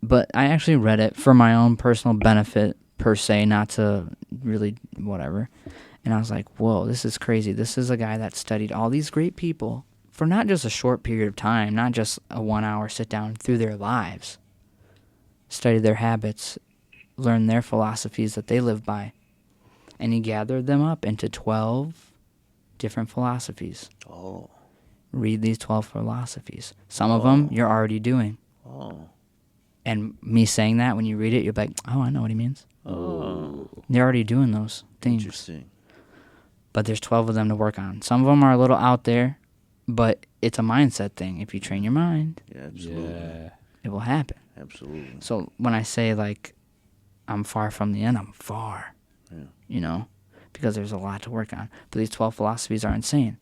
But I actually read it for my own personal benefit, per se, not to really whatever. And I was like, whoa, this is crazy. This is a guy that studied all these great people for not just a short period of time, not just a 1 hour sit down, through their lives. Studied their habits, learned their philosophies that they live by. And he gathered them up into 12 different philosophies. Oh. Read these 12 philosophies. Some of them you're already doing. Oh. And me saying that, when you read it, you're like, oh, I know what he means. Oh. You're already doing those things. Interesting. But there's 12 of them to work on. Some of them are a little out there, but it's a mindset thing. If you train your mind, Yeah, absolutely. Yeah. it will happen. Absolutely. So when I say, like, I'm far from the end, I'm far. Yeah. You know? Because there's a lot to work on. But these 12 philosophies are insane.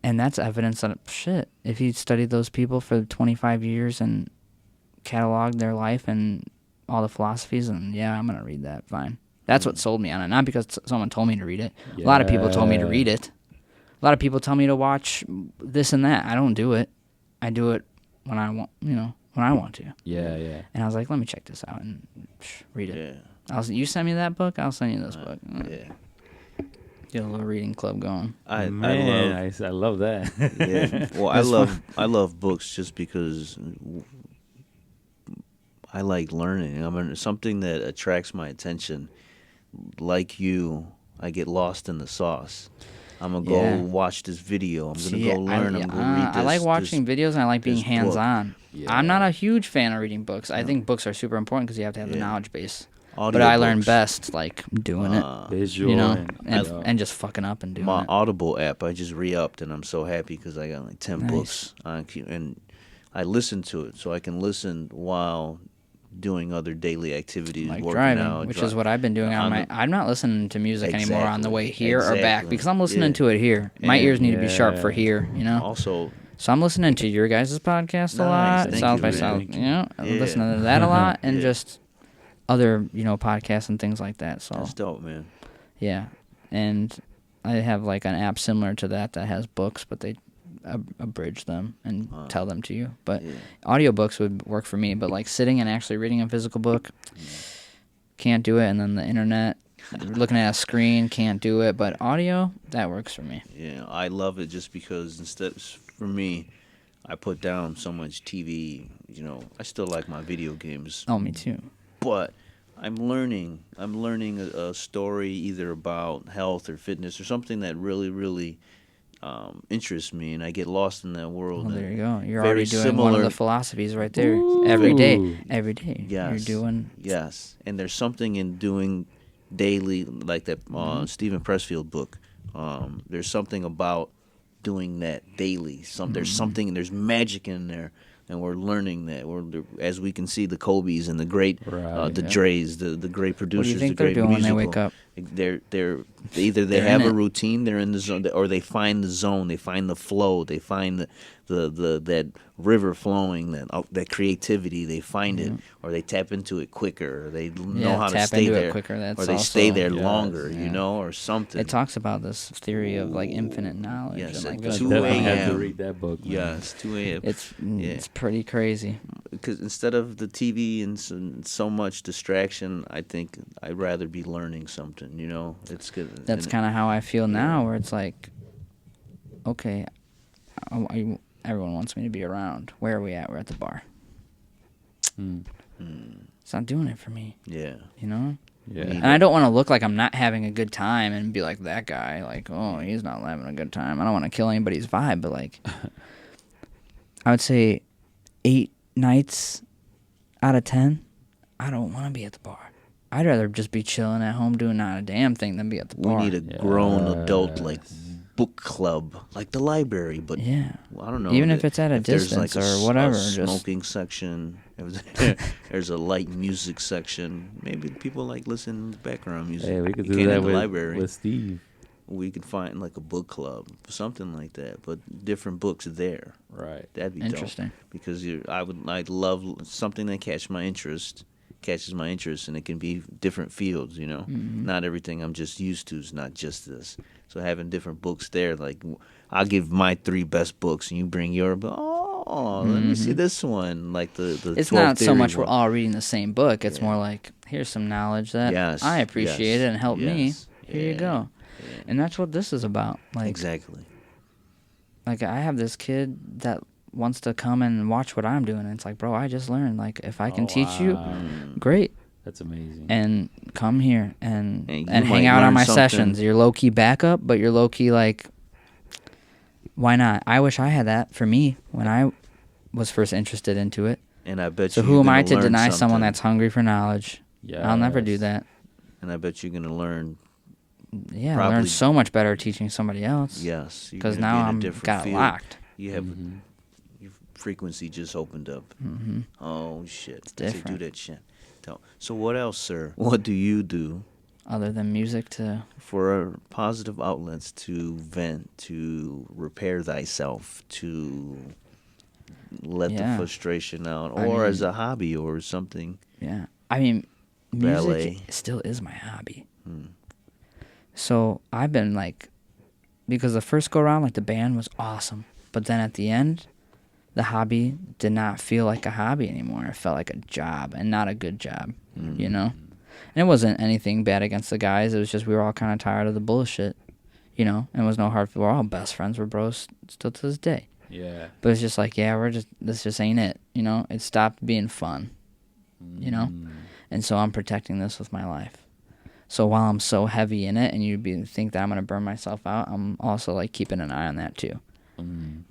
And that's evidence that, shit, if you studied those people for 25 years and cataloged their life and all the philosophies, and yeah, I'm going to read that, fine. That's what sold me on it. Not because someone told me to read it. A lot of people told me to read it. A lot of people tell me to watch this and that. I don't do it. I do it when I want, when I want to. Yeah, yeah. And I was like, let me check this out and read it. Yeah. You send me that book, I'll send you this book. Yeah. Get a little reading club going. I love that. yeah. Well, I love books just because I like learning. I mean, something that attracts my attention. Like you, I get lost in the sauce. I'm gonna go watch this video. I'm gonna go learn. I'm gonna read this. I like watching videos, and I like being hands-on. Yeah. I'm not a huge fan of reading books. I think books are super important because you have to have the knowledge base. Audio But I learn books. best like doing it, Visual. and just fucking up and doing My it. Audible app, I just re-upped, and I'm so happy because I got like 10 Nice. books on and I listen to it, so I can listen while doing other daily activities, Like working driving, out, which is what I've been doing on my. I'm not listening to music anymore on the way here or back Exactly. because I'm listening Yeah. to it here. My And- ears need to be sharp for here, Also, So I'm listening to your guys' podcast a lot, Thank South you, by man. South. Thank you. I'm Yeah. listening to that a lot, and Yeah. just other podcasts and things like that. So that's dope, man. yeah, and I have like an app similar to that has books, but they abridge them and tell them to you. But Yeah. audiobooks would work for me. But like sitting and actually reading a physical book, can't do it. And then the internet, looking at a screen, can't do it. But audio, that works for me. Yeah, I love it just because for me, I put down so much TV. I still like my video games, Oh, me too. but I'm learning a story either about health or fitness or something that really, really interests me, and I get lost in that world. Well, there and you go. You're very already doing one of similar- the philosophies right there. Every day. Ooh. Every day. Yes. You're doing. Yes, and there's something in doing daily, like that Mm-hmm. Stephen Pressfield book. There's something about doing that daily. There's Mm-hmm. something, there's magic in there, and we're learning that. As we can see, the Kobe's and the great, Right, the yeah. Dre's, the great producers. What do you think the they're great doing when they musical. wake up? They're either they They're have in a it. routine, they're in the zone, or they find the zone, they find the flow, they find the that river flowing, that creativity, they find it, or they tap into it quicker, or they know how to tap stay into it there quicker, that's or they stay also- there Yes, longer, yeah. or something. It talks about this theory of like infinite knowledge. Yes, and, like, at I'm gonna 2 definitely have to a.m. read that book. Man. Yes, 2 a.m. It's pretty crazy. Because instead of the TV and so much distraction, I think I'd rather be learning something. It's good. That's kind of how I feel now, where it's like, okay, everyone wants me to be around. Where are we at? We're at the bar. It's not doing it for me, Yeah. Yeah. Yeah. And I don't want to look like I'm not having a good time and be like that guy, like, oh, he's not having a good time. I don't want to kill anybody's vibe, but like, I would say 8 nights out of 10, I don't want to be at the bar. I'd rather just be chilling at home doing not a damn thing than be at the We bar. need a grown adult book club, like the library, but Yeah. I don't know. Even if it's at a there's distance like or whatever, a just- smoking section. If there's a light music section. Maybe people like listening to background music. Hey, we could You do can't that in the with, library. with Steve. We could find like a book club, something like that, but different books there. Right. That'd be Interesting. dope. Because I'd love something that catches my interest, and it can be different fields. Mm-hmm. Not everything I'm just used to is not just this. So having different books there, like I'll give my 3 best books, and you bring your. Oh, oh, let me see this one. Like the It's 12 not so theory much one. we're all reading the same book. It's more like, here's some knowledge that Yes, I appreciate yes, it and helped me. yes. Here you Yeah, go. And that's what this is about. Like, Exactly. like I have this kid that wants to come and watch what I'm doing. And it's like, bro, I just learned. Like, if I can teach you, great. That's amazing. And come here and And you hang might out on learn my something. sessions. You're low key backup, but you're low key like, why not? I wish I had that for me when I was first interested into it. And I bet So you who am gonna I to learn deny someone something. that's hungry for knowledge? I'll never do Yes. that. And I bet you're gonna learn. Yeah, I Probably- learned so much better teaching somebody else. Yes, you're Because gonna now be in a I'm different got it field. locked. You have your frequency just opened up. Oh shit! It's different. Do that shit. So what else, sir? What do you do Other than music to for positive outlets to vent, to repair thyself, to let the Yeah. frustration out, I or as mean- a hobby or something? yeah. I mean, music Ballet. still is my hobby. So I've been like, because the first go around, like the band was awesome, but then at the end, the hobby did not feel like a hobby anymore. It felt like a job and not a good job, you know? And it wasn't anything bad against the guys. It was just we were all kind of tired of the bullshit, you know? And it was no hard. We're all best friends. We're bros still to this day. Yeah. But it's just like, yeah, this just ain't it, you know? It stopped being fun, you know? And so I'm protecting this with my life. So while I'm so heavy in it and you think that I'm going to burn myself out, I'm also like keeping an eye on that too.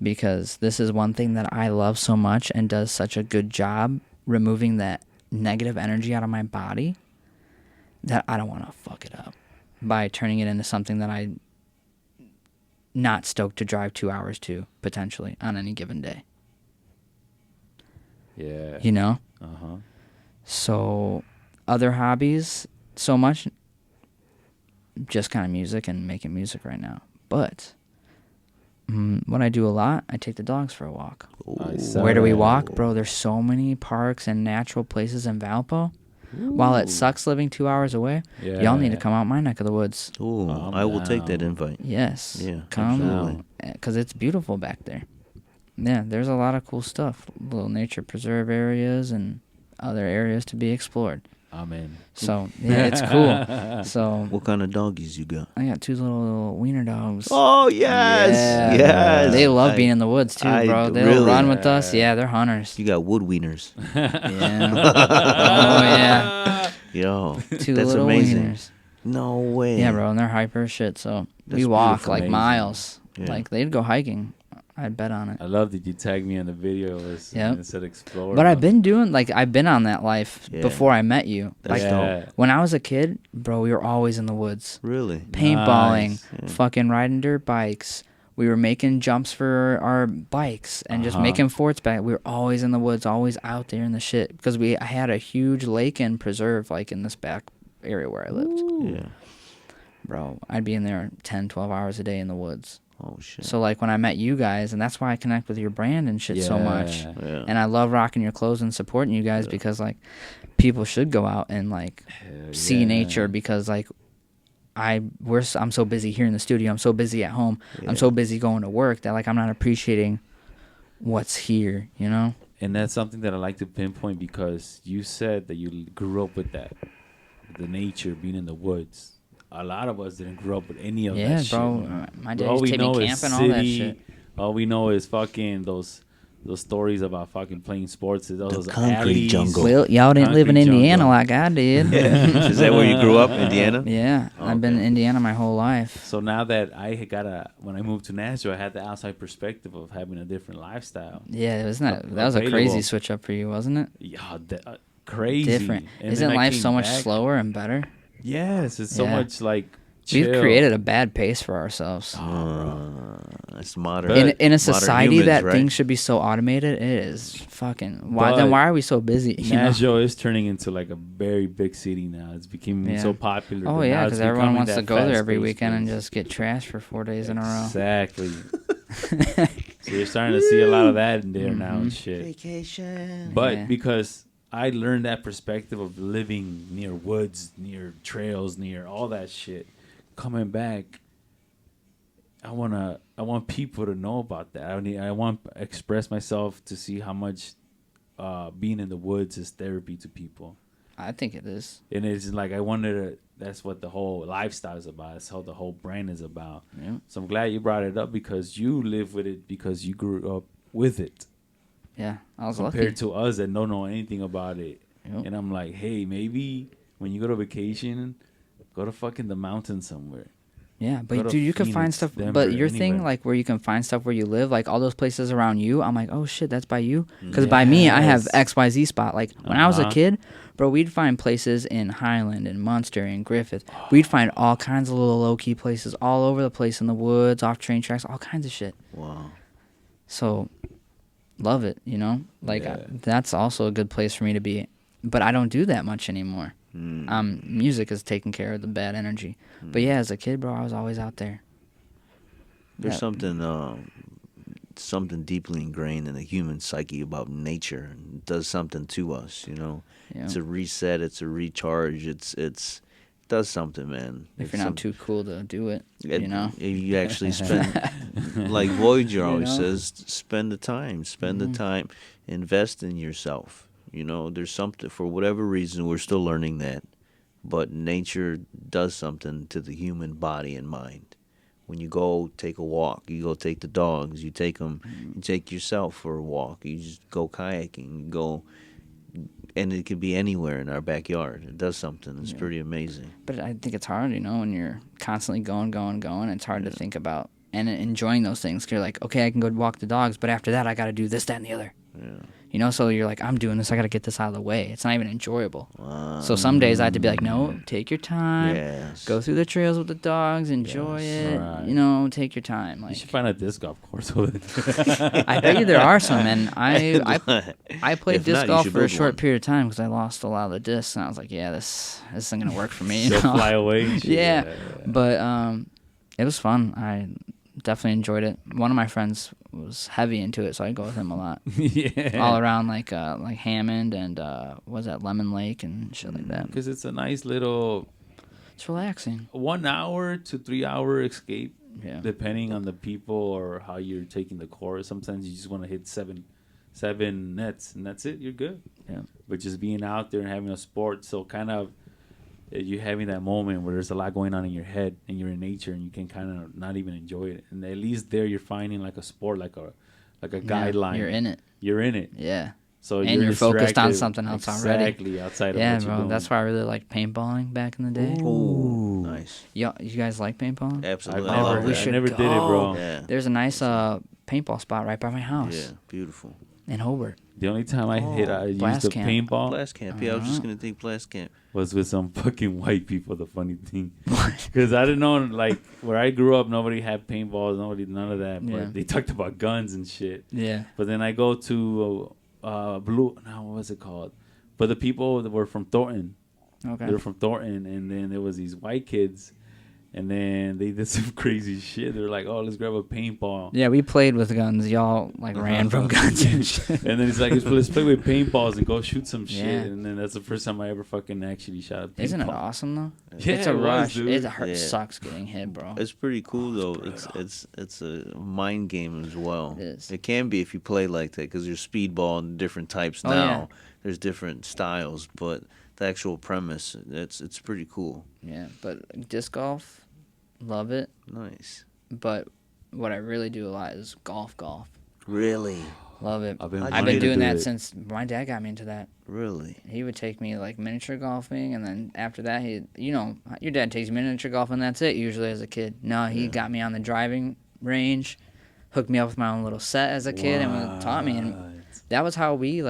Because this is one thing that I love so much and does such a good job removing that negative energy out of my body that I don't want to fuck it up by turning it into something that I not stoked to drive 2 hours to potentially on any given day. Yeah. You know? Uh-huh. So other hobbies, so much, just kind of music and making music right now. But what I do a lot, I take the dogs for a walk. Where do we walk? Bro, there's so many parks and natural places in Valpo. While it sucks living 2 hours away, y'all need to come out my neck of the woods. Ooh, I'm I will take that down. invite. Yes. Yeah, Come. absolutely. Because it's beautiful back there. Yeah, there's a lot of cool stuff. Little nature preserve areas and other areas to be explored. Amen. So, yeah, it's cool. So, What kind of doggies you got? I got two little wiener dogs. Oh yes, Yeah. yes. They love being in the woods too, bro. They'll really? run with us. Yeah, they're hunters. You got wood wieners. Yeah. Oh yeah. Yo, Two that's little amazing. wieners. No way. Yeah, bro, and they're hyper as shit. So we That's walk beautiful. like Amazing. miles. Yeah. Like they'd go hiking. I'd bet on it. I love that you tagged me in the video. Yep. It said explore. But I've been doing I've been on that life Yeah. before I met you. That's Like dope. when I was a kid, bro, we were always in the woods. Really? Paintballing, Nice. Yeah. fucking riding dirt bikes. We were making jumps for our bikes and just making forts back. We were always in the woods, always out there in the shit. Because I had a huge lake and preserve in this back area where I lived. Yeah. Bro, I'd be in there 10, 12 hours a day in the woods. Oh shit. So when I met you guys, and that's why I connect with your brand and shit so much. Yeah. And I love rocking your clothes and supporting you guys because people should go out and see nature because I'm so busy here in the studio. I'm so busy at home. I'm so busy going to work that I'm not appreciating what's here, you know? And that's something that I like to pinpoint because you said that you grew up with that, the nature, being in the woods. A lot of us didn't grow up with any of that shit. Yeah, bro. Man. My All dad used we to take me know is camping, all that city. shit. All we know is fucking those stories about fucking playing sports. Those concrete alleys. jungle. Well, y'all didn't live in Concrete Indiana jungle. like I did. Is that where you grew up, Indiana? Yeah, I've been in Indiana my whole life. So now that when I moved to Nashville, I had the outside perspective of having a different lifestyle. Yeah, that was a crazy Available. switch up for you, wasn't it? Yeah, crazy. Different. And Isn't then I life came so much back. slower and better? Yes, it's so Yeah. much We've chill. created a bad pace for ourselves. That's modern. In a modern society humans, that right? things should be so automated, it is fucking. But Why are we so busy? You know? Nashville is turning into a very big city now. It's becoming so popular. Oh that yeah, now because it's everyone becoming wants to that go there every fast-paced weekend and place. just get trashed for 4 days in a row. Exactly. So you're starting to see a lot of that in there now and shit. Vacation. But Yeah. because I learned that perspective of living near woods, near trails, near all that shit, coming back, I want people to know about that. I want to express myself to see how much being in the woods is therapy to people. I think it is. And it's like I wanted to. That's what the whole lifestyle is about. That's how the whole brand is about. Yeah. So I'm glad you brought it up because you live with it because you grew up with it. Yeah, I was compared lucky. to us that don't know anything about it. Yep. And I'm like, hey, maybe when you go to vacation, go to fucking the mountains somewhere. Yeah, Go but to dude, you can find Phoenix, stuff. Denver, But your thing, anywhere. like where you can find stuff where you live, like all those places around you, I'm like, oh shit, that's by you. Because by me, I have Yes. XYZ spot. Like when I was a Uh-huh. kid, bro, we'd find places in Highland and Munster and Griffith. We'd find all kinds of little low key places all over the place in the woods, off train tracks, all kinds of shit. Wow. So, love it, you know? Like, Yeah. that's also a good place for me to be. But I don't do that much anymore. Music has taken care of the bad energy. But yeah, as a kid, bro, I was always out there. There's Yeah. something deeply ingrained in the human psyche about nature. It does something to us, you know. Yeah. It's a reset. It's a recharge. It does something, man. If It's you're not some- too cool to do it, you know? You actually spend, like Voyager always know? says, spend the time. Spend the time. Invest in yourself. You know, there's something, for whatever reason, we're still learning that. But nature does something to the human body and mind. When you go take a walk, you go take the dogs, you take them, you take yourself for a walk, you just go kayaking, you go, and it could be anywhere in our backyard. It does something. It's pretty amazing. But I think it's hard, you know, when you're constantly going. It's hard to think about and enjoying those things. 'Cause you're like, okay, I can go walk the dogs, but after that, I got to do this, that, and the other. Yeah. You know, so you're like, I'm doing this. I got to get this out of the way. It's not even enjoyable. So some days I had to be like, no, take your time. Yes. Go through the trails with the dogs. Enjoy it. Right. You know, take your time. You Like, should find a disc golf course over there. I bet you there are some. And I played If disc not, you golf should for a build short one. period of time because I lost a lot of the discs. And I was like, yeah, this isn't going to work for me. You They'll know? fly away. and shit. Yeah. But it was fun. I definitely enjoyed it. One of my friends was heavy into it, so I go with him a lot. Yeah. All around like Hammond and what was that, Lemon Lake and shit like that. Because it's a nice little It's relaxing. 1 hour to 3 hour escape, Yeah. depending on the people or how you're taking the course. Sometimes you just want to hit seven nets, and that's it. You're good. Yeah. But just being out there and having a sport, so kind of you having that moment where there's a lot going on in your head and you're in nature and you can kind of not even enjoy it. And at least there you're finding like a sport, like a guideline. You're in it. You're in it. Yeah. So And you're focused on distracted something else already. Exactly, outside of Yeah, what you're bro. doing. That's why I really liked paintballing back in the day. Ooh, nice. You guys like paintballing? Absolutely. I've I never, love we that. I should never did it, bro. Yeah. There's a nice paintball spot right by my house Yeah, beautiful. in Hobart. The only time I used Blast the camp. paintball Blast camp. Yeah, I was just going to think blast camp. was with some fucking white people. The funny thing, because I didn't know, like where I grew up, nobody had paintballs, none of that. But Yeah. they talked about guns and shit. Yeah. But then I go to what was it called? But the people that were from Thornton, Okay. they were from Thornton, and then there was these white kids, and then they did some crazy shit. They were like, "Oh, let's grab a paintball." Yeah, we played with guns. Y'all like ran from guns and shit. And then it's like, let's play with paintballs and go shoot some shit. Yeah. And then that's the first time I ever fucking actually shot a paintball. Isn't it awesome though? Yeah, It's a it was, rush. dude. It Yeah. sucks getting hit, bro. It's pretty cool though. It's a mind game as well. It is. It can be if you play like that because there's speedball and different types Oh, now. yeah. There's different styles, but the actual premise it's pretty cool. Yeah, but disc golf, love it. Nice. But what I really do a lot is golf. Really, Love it. I've been I've wanting been to doing do that it. since my dad got me into that. really. He would take me like miniature golfing, and then after that, your dad takes you miniature golfing, and that's it usually as a kid. No, he got me on the driving range, hooked me up with my own little set as a kid, and taught me, and that was how we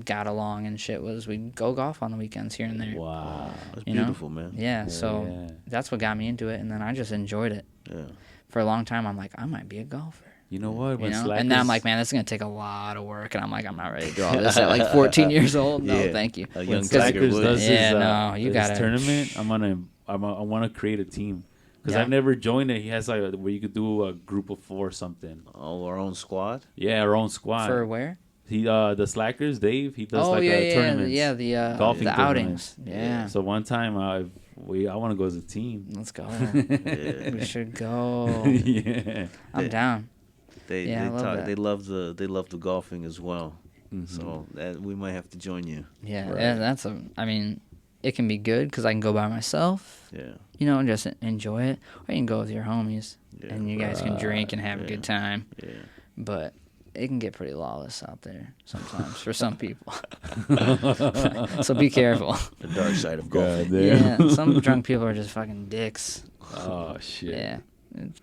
got along and shit. Was we'd go golf on the weekends here and there. Wow. That's You know? beautiful, man. Yeah, so yeah. that's what got me into it, and then I just enjoyed it. Yeah. For a long time, I'm like, I might be a golfer. You know what? You know? And then I'm Slackers- like, man, this is gonna take a lot of work, and I'm like, I'm not ready to do all this at like 14 years old. No, Yeah. thank you. A when young Tiger Slackers Woods. does Yeah, his, no, you his gotta- tournament, I want to create a team because Yeah. I've never joined it. He has like where you could do a group of 4 or something. Oh, our own squad. Yeah, our own squad. For where? The Slackers, Dave, he does tournaments. The golfing the tournaments. outings. Yeah. So one time I want to go as a team. Let's go. Yeah. We should go. Yeah. I'm down. They I love that. they love the golfing as well. Mhm. So that we might have to join you. Yeah, Right. and I mean, it can be good because I can go by myself, Yeah. and just enjoy it. Or you can go with your homies, Yeah. and you guys can drink and have a Yeah. good time. Yeah. But it can get pretty lawless out there sometimes for some people. So be careful. The dark side of golfing. Goddamn. Yeah, some drunk people are just fucking dicks. Oh shit. Yeah.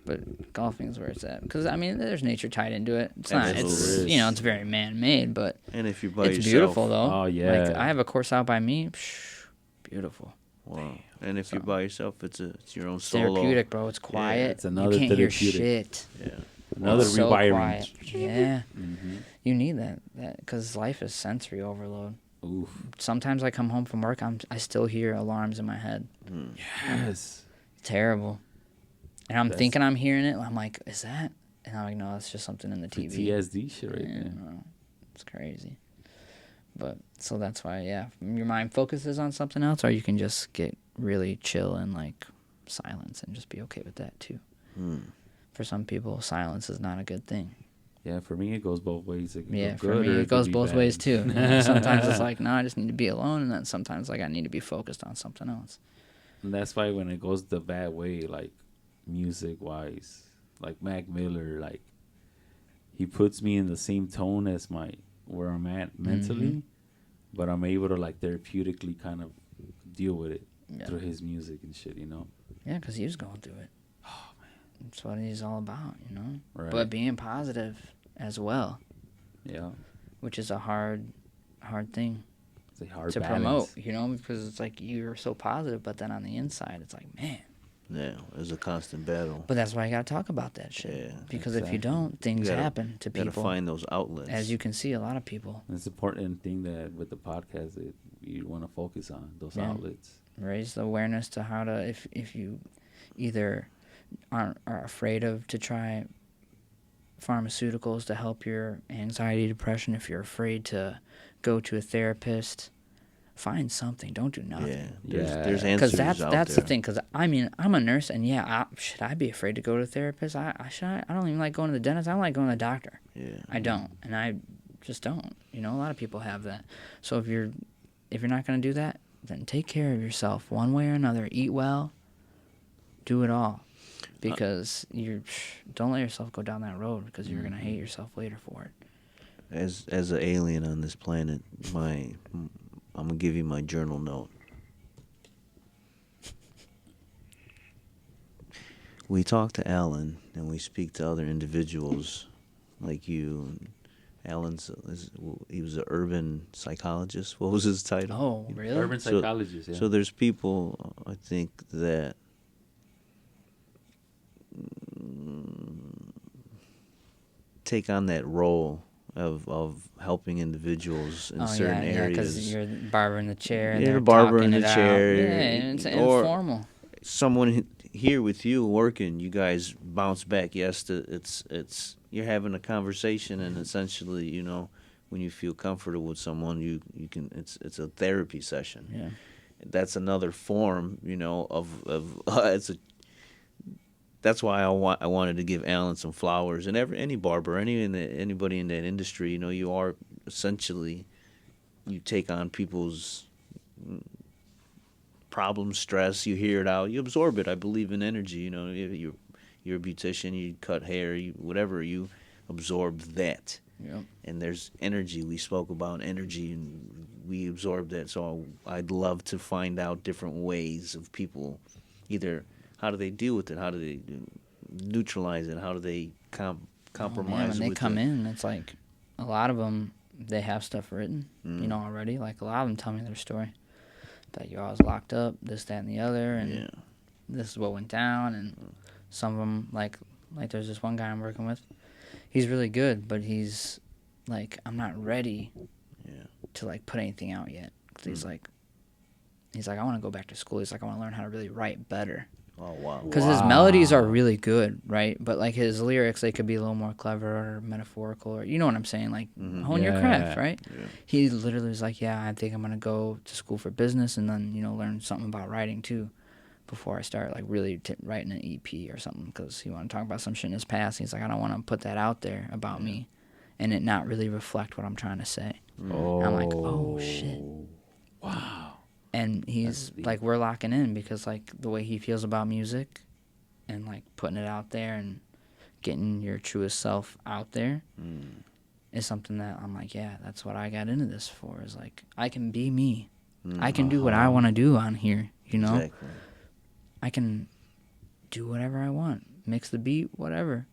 But golfing is where it's at because I mean there's nature tied into it. It's not. It's Absolutely. it's very man-made, but And if you're by it's yourself, beautiful though. Oh, yeah. Like I have a course out by me. Beautiful. Wow. And if you're So- by yourself, it's your own It's solo. therapeutic, bro. It's quiet. it's another you can't hear therapeutic. shit. Yeah. Another It's so rewiring. quiet. Yeah. Mm-hmm. You need that because life is sensory overload. Oof. Sometimes I come home from work, I still hear alarms in my head. Yes. Terrible. And I'm That's- thinking I'm hearing it. I'm like, is that? And I'm like, no, it's just something in the TV. PTSD shit right Yeah, there. no, it's crazy. But so that's why, yeah, your mind focuses on something else, or you can just get really chill and like silence and just be okay with that too. For some people, silence is not a good thing. Yeah, for me it goes both ways. It could Yeah, go for good me or it could goes be both bad. ways too. Sometimes it's like, no, I just need to be alone, and then sometimes like I need to be focused on something else. And that's why when it goes the bad way, like music wise, like Mac Miller, like he puts me in the same tone as where I'm at mentally, but I'm able to like therapeutically kind of deal with it Yeah. through his music and shit, you know. Yeah, because he was going through it. Oh man, that's what he's all about, Right. But being positive as well, Yeah, which is a hard thing it's a hard to balance. promote, because it's like you're so positive, but then on the inside, it's like, man. Yeah. It's a constant battle. But that's why you gotta talk about that shit. Yeah, Because if you exactly. don't, things You gotta- happen to You gotta people. find those outlets. As you can see, a lot of people It's an important thing that with the podcast that you want to focus on those Yeah. outlets. raise the awareness to how to, if you either are afraid to try pharmaceuticals to help your anxiety, depression, if you're afraid to go to a therapist, find something. Don't do nothing. Yeah. Yeah. There's Because answers out that's there. the thing. Because I mean, I'm a nurse, and yeah, should I be afraid to go to a therapist? I don't even like going to the dentist. I don't like going to the doctor. Yeah. I don't, and I just don't. A lot of people have that. So if you're not gonna do that, then take care of yourself one way or another. Eat well. Do it all, because don't let yourself go down that road, because you're gonna hate yourself later for it. As an alien on this planet, I'm gonna give you my journal note. We talk to Alan and we speak to other individuals like you. He was an urban psychologist. What was his title? Oh, really? Urban psychologist, yeah. So there's people, I think, that take on that role of helping individuals in certain yeah, because areas. you're the barber in the chair. And You're they're the barber talking in the it out. chair, Yeah, it's or- informal. Someone here with you working, you guys bounce back. Yes, it's you're having a conversation, and essentially, when you feel comfortable with someone, you can. It's a therapy session. Yeah. That's another form, of That's why I wanted to give Alan some flowers, and any barber, anybody in that industry, you are essentially, you take on people's problems, stress, you hear it out, you absorb it. I believe in energy. You're a beautician, you cut hair, whatever, you absorb that. Yep. And there's energy. We spoke about energy, and we absorb that. So I'd love to find out different ways of people, either how do they deal with it, how do they neutralize it, how do they compromise when they with come it. in, it's like a lot of them, they have stuff written, already. Like a lot of them tell me their story. That you're always locked up, this, that, and the other, and this is what went down. And some of them, like there's this one guy I'm working with. He's really good, but he's like, I'm not ready to like put anything out yet. 'Cause he's like, I want to go back to school. He's like, I want to learn how to really write better. Oh wow. Because his melodies are really good, right? But like his lyrics, they could be a little more clever or metaphorical, or you know what I'm saying? Like hone your craft, right? Yeah. He literally was like, "Yeah, I think I'm gonna go to school for business and then learn something about writing too, before I start like really writing an EP or something." Because he wanted to talk about some shit in his past. He's like, "I don't want to put that out there about me, and it not really reflect what I'm trying to say." Oh. I'm like, "Oh shit." Wow. And he's like, we're locking in because like the way he feels about music and like putting it out there and getting your truest self out there is something that I'm like, yeah, that's what I got into this for, is like I can be me. I can do what I want to do on here, Exactly. I can do whatever I want, mix the beat, whatever,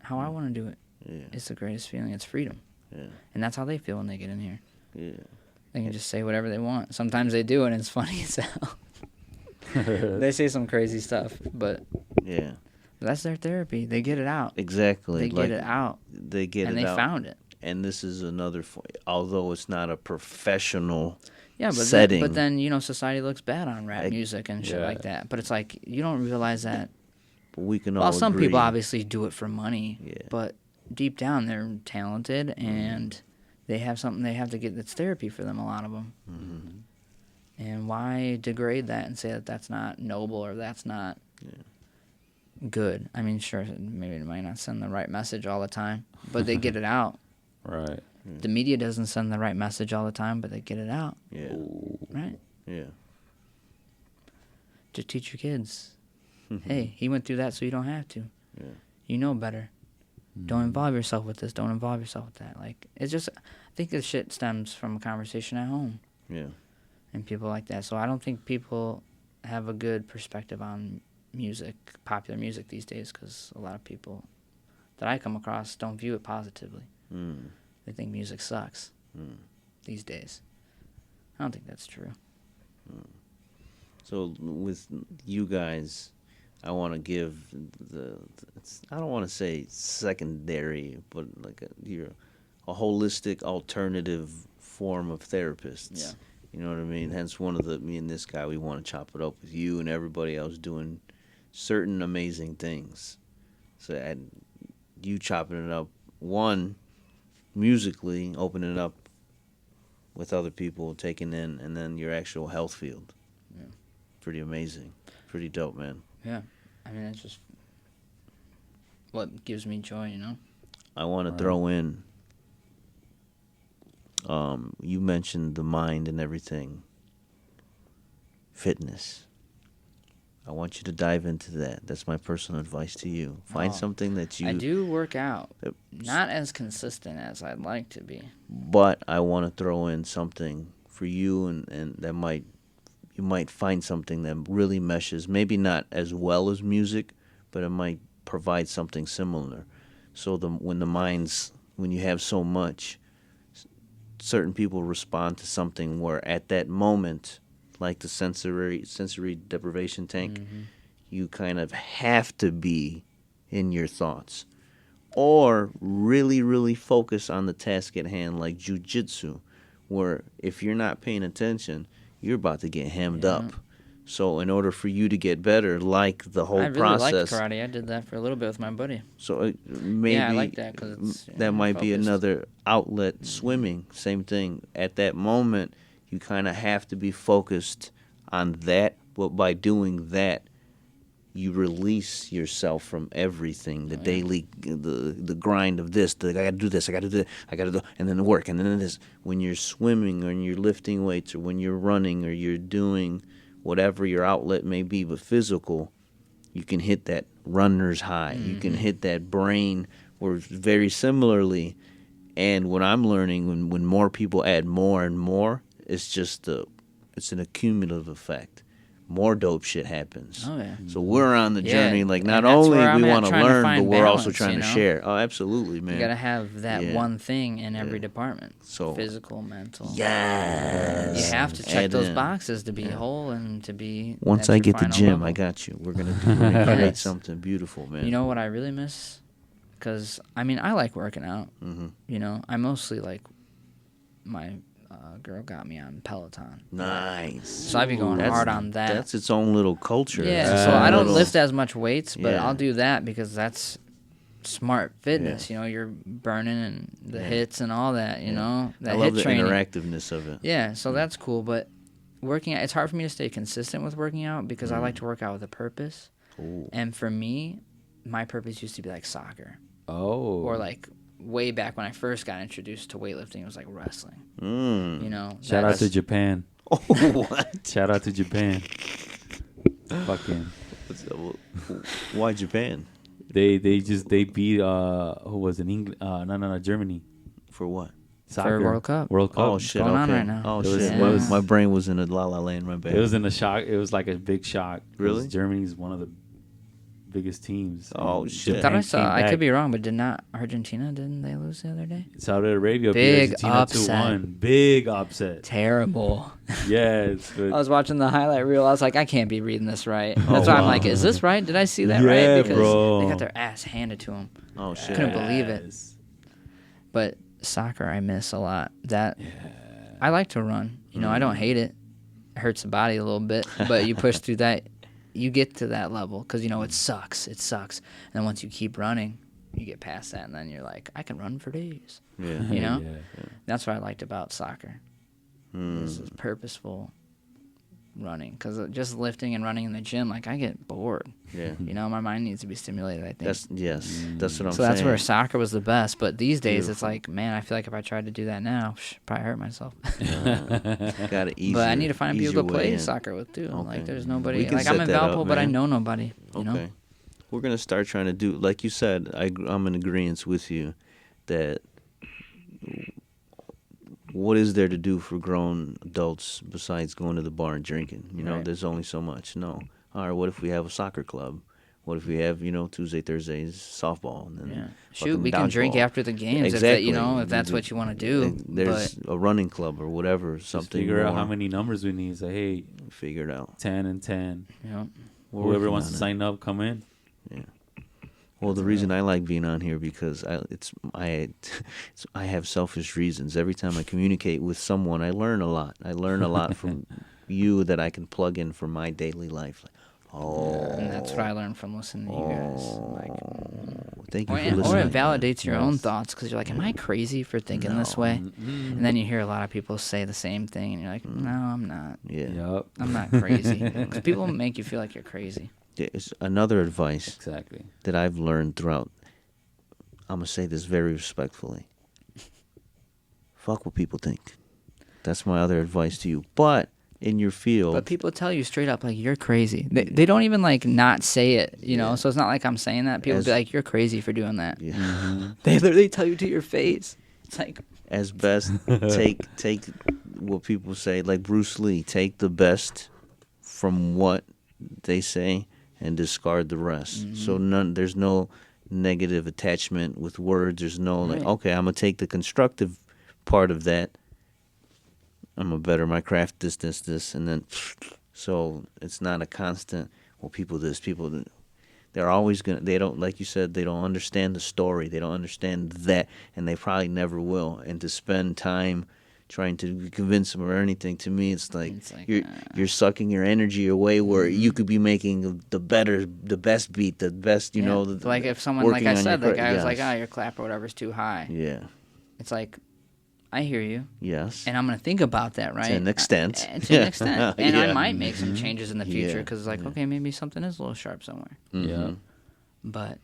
how I want to do it. Yeah. It's the greatest feeling. It's freedom. Yeah. And that's how they feel when they get in here. Yeah. They can just say whatever they want. Sometimes they do, and it's funny as hell. They say some crazy stuff, but Yeah. that's their therapy. They get it out. Exactly. They get it out, They get and it they out. found it. And this is another, although it's not a professional Yeah, but setting. but then society looks bad on rap music and shit like that. But it's like you don't realize that. we can all Well, some agree. people obviously do it for money. Yeah. But deep down, they're talented and they have something they have to get that's therapy for them. A lot of them. Mm-hmm. And why degrade that and say that that's not noble or that's not good? I mean, sure, maybe it might not send the right message all the time, but they get it out. Right. The media doesn't send the right message all the time, but they get it out. Yeah. Right? Yeah. Just teach your kids. Hey, he went through that, so you don't have to. Yeah. You know better. Don't involve yourself with this. Don't involve yourself with that. Like, it's just, I think this shit stems from a conversation at home. Yeah. And people like that. So I don't think people have a good perspective on music, popular music these days, because a lot of people that I come across don't view it positively. They think music sucks these days. I don't think that's true. So with you guys, I want to give I don't want to say secondary, but like you're a holistic alternative form of therapist. Yeah. You know what I mean? Hence me and this guy, we want to chop it up with you and everybody else doing certain amazing things. So you chopping it up, one, musically, opening it up with other people, taking in, and then your actual health field. Yeah. Pretty amazing. Pretty dope, man. Yeah. I mean, it's just what gives me joy, I want to throw in, you mentioned the mind and everything. Fitness. I want you to dive into that. That's my personal advice to you. Find something that you... I do work out. Not as consistent as I'd like to be. But I want to throw in something for you, and that you might find something that really meshes, maybe not as well as music, but it might provide something similar. So when you have so much, certain people respond to something where at that moment, like the sensory deprivation tank, you kind of have to be in your thoughts. Or really, really focus on the task at hand, like jujitsu, where if you're not paying attention, you're about to get hemmed up. So in order for you to get better, like the whole I really process... liked karate. I did that for a little bit with my buddy. So maybe I like that because that might be focused. another outlet. Swimming, same thing. At that moment, you kind of have to be focused on that. But by doing that, you release yourself from everything. The daily, the grind of this. I got to do this. I got to do that. I got to do, and then the work, and then this. When you're swimming, or when you're lifting weights, or when you're running, or you're doing whatever your outlet may be, but physical, you can hit that runner's high. You can hit that brain, or very similarly. And what I'm learning, when more people add more and more, it's an accumulative effect. More dope shit happens. Oh, yeah. So we're on the journey. Like, not and that's only where I'm we at, want to trying learn, find but we're also balance, trying to share. Oh, absolutely, man. You gotta have that Yeah. one thing in every department. So- Physical, mental. Yes. You have to check Add those in. boxes to be whole and to be. Once at I your get the final gym, level. I got you. We're gonna create Yes. something beautiful, man. You know what I really miss? Because I mean, I like working out. Mhm. I mostly like my a girl got me on Peloton. Nice. So I'd be going hard on that. That's its own little culture. Yeah, That's so its own I don't little- lift as much weights, but Yeah. I'll do that because that's smart fitness. You know, you're burning and the hits and all that. You know, that I love hit the training. interactiveness of it. Yeah, so that's cool. But working out, it's hard for me to stay consistent with working out because I Mm. like to work out with a purpose. Ooh. And for me, my purpose used to be like soccer, Oh. or like way back when I first got introduced to weightlifting, it was like wrestling. Mm. You know, Shout out to Japan. Oh, what? Shout out to Japan. Fucking. Why Japan? They beat who was in England? No, Germany. For what? Soccer. World Cup. World Cup. Oh shit! going on okay. right now. Oh It was- shit! it was- My brain was in a La La Land. My bad. It was in a shock. It was like a big shock. 'Cause Really? Germany's one of the biggest teams. Oh, And shit. Thought I Japan saw. came I back. could be wrong, but did not Argentina? Didn't they lose the other day? Saudi Arabia Big beat Argentina upset. 2-1. Big upset. Terrible. Yes. But I was watching the highlight reel. I was like, I can't be reading this right. That's Oh, why I'm wow. like, is this right? Did I see that Yeah, right? Because bro. they got their ass handed to them. Oh shit! Couldn't believe it. Yes. But soccer, I miss a lot. That I like to run. You know, I don't hate it. It hurts the body a little bit, but you push through that. You get to that level because you know it sucks. It sucks. And then once you keep running, you get past that, and then you're like, I can run for days. Yeah. You know, Yeah. that's what I liked about soccer. This is purposeful running because just lifting and running in the gym, like I get bored. Yeah. You know, my mind needs to be stimulated. I think. That's That's what I'm so saying. that's where soccer was the best. But these days, it's Beautiful. like, man, I feel like if I tried to do that now, probably hurt myself. Got it easy. But I need to find people to play soccer with too. Okay. Like, there's We nobody. can Like, I'm set in that up, Valpo, but I man. know nobody. You Okay. know. We're gonna start trying to do, like you said. I'm in agreement with you that what is there to do for grown adults besides going to the bar and drinking? You know, Right. there's only so much. No. All right. What if we have a soccer club? What if we have, Tuesday, Thursdays softball, and then Yeah. fucking Shoot, we can drink dodgeball? after the games Exactly. if that's what you want to do. There's a running club or whatever. Just Something. figure out more. how many numbers we need. Say, hey, Figure it out. 10 and 10. But, you know, We're Whoever working wants on to it. sign up, come in. Well, the reason I like being on here because I have selfish reasons. Every time I communicate with someone, I learn a lot. I learn a lot from you that I can plug in for my daily life. Like, and that's what I learned from listening to you guys. Like, thank you or, for or it listening. validates your own Yes. thoughts because you're like, am I crazy for thinking this way? And then you hear a lot of people say the same thing, and you're like, no, I'm not. Yeah. Yup. I'm not crazy. Because people make you feel like you're crazy. It's another advice Exactly. that I've learned throughout. I'm gonna say this very respectfully. Fuck what people think. That's my other advice to you. But in your field, But people tell you straight up, like, you're crazy. They don't even, like, not say it, you know? So it's not like I'm saying that. People As- be like, you're crazy for doing that. yeah. They literally tell you to your face. It's like, as best take what people say, like Bruce Lee, take the best from what they say and discard the rest. So there's no negative attachment with words. There's no like, Right. okay, I'm gonna take the constructive part of that. I'm gonna better my craft, this, and then so it's not a constant. Well, people this, people that. They're always gonna. They don't, like you said, they don't understand the story. They don't understand that, and they probably never will. And to spend time trying to convince them or anything, to me, it's like you're sucking your energy away where you could be making the best beat, the best, you yeah. know. Like if someone, like working I on said, your the guy was like, yes. your clap or whatever's too high. Yeah. It's like, I hear you. Yes. And I'm going to think about that, right? To an extent. To an extent. And I Yeah. might make some changes in the future Yeah. because it's like, okay, maybe something is a little sharp somewhere. Yeah. But,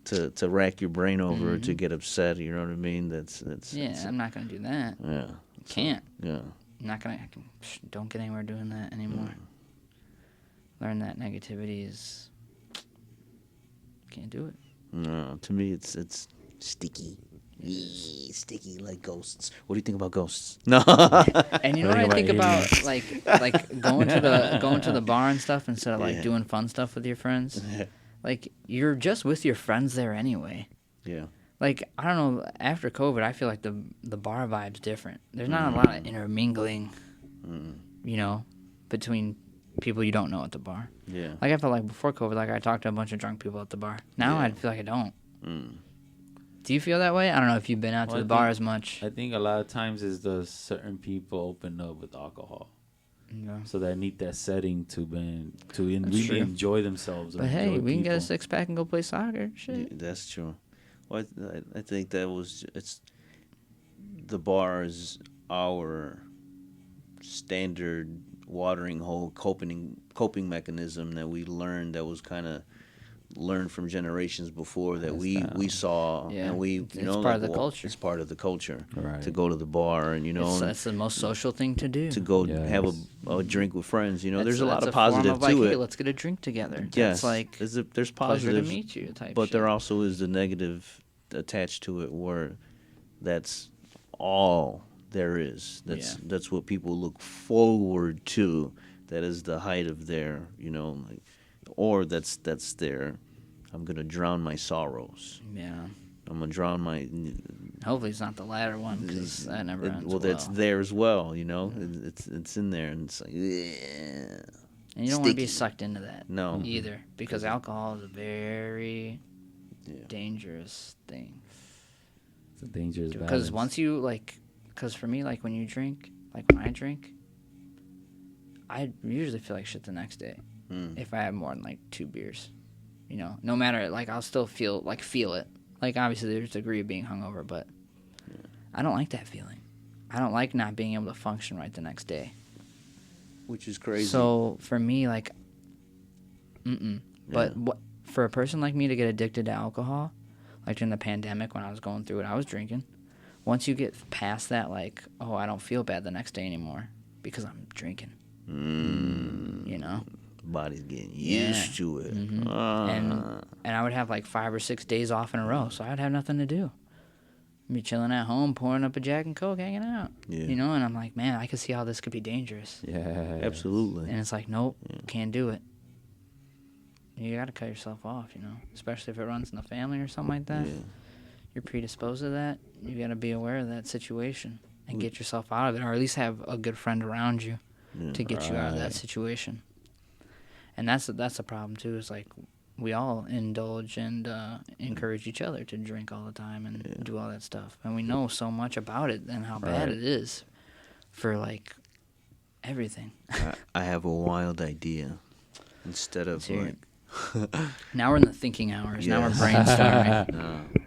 To rack your brain over, to get upset, you know what I mean? That's yeah, I'm not going to do that. yeah. Can't. Yeah. I'm not going to, don't get anywhere doing that anymore. Learn that negativity is, can't do it. No, to me it's sticky. Sticky like ghosts. What do you think about ghosts? No. And you know what I think about, like going to the bar and stuff instead of like Yeah. doing fun stuff with your friends. Like you're just with your friends there anyway. Yeah. Like I don't know. After COVID, I feel like the bar vibe's different. There's not a lot of intermingling, you know, between people you don't know at the bar. Yeah. Like I felt like before COVID, like I talked to a bunch of drunk people at the bar. Now Yeah. I feel like I don't. Do you feel that way? I don't know if you've been out to the bar as much. I think a lot of times is the certain people open up with alcohol. Yeah. So they need that setting to really true. enjoy themselves. But hey, we can get a 6-pack and go play soccer. Shit. Yeah, that's true. Well, I think the bar is our standard watering hole coping mechanism that we learned, that was kind of learned from generations before, that we saw, and it's part of the culture. It's part of the culture, Right. to go to the bar, and That's the most social thing to do. to go have a drink with friends. There's a lot of form positive like, to hey, it. let's get a drink together. Yes, It's like there's pleasure positives, to meet you type but shit. there also is the negative attached to it, where that's all there is. That's what people look forward to. That is the height of their, or that's their, I'm gonna drown my sorrows. Yeah. I'm gonna drown my. Hopefully it's not the latter one, because that never ends Well, that's there as well. It's in there, and it's like, yeah. And you don't want to be sucked into that. No. Either, because alcohol is a very dangerous thing. It's a dangerous balance. Because once you because for me, when you drink, when I drink, I usually feel like shit the next day. If I have more than 2 beers, no matter, I'll still feel it. Obviously there's a degree of being hungover, but I don't like that feeling. I don't like not being able to function right the next day. Which is crazy. So for me, But for a person like me to get addicted to alcohol, during the pandemic when I was going through it, I was drinking. Once you get past that, I don't feel bad the next day anymore because I'm drinking. Body's getting used to it. Mm-hmm. And I would have 5 or 6 days off in a row, so I'd have nothing to do. I'd be chilling at home, pouring up a Jack and Coke, hanging out. Yeah. And I'm like, man, I can see how this could be dangerous. Yeah. Absolutely. And it's nope, can't do it. You got to cut yourself off, especially if it runs in the family or something like that. Yeah. You're predisposed to that. You got to be aware of that situation and get yourself out of it, or at least have a good friend around you to get you out of that situation. And that's a problem too. Is we all indulge and encourage each other to drink all the time and do all that stuff, and we know so much about it and how bad it is for everything. I have a wild idea. Instead of now we're in the thinking hours. Now we're brainstorming.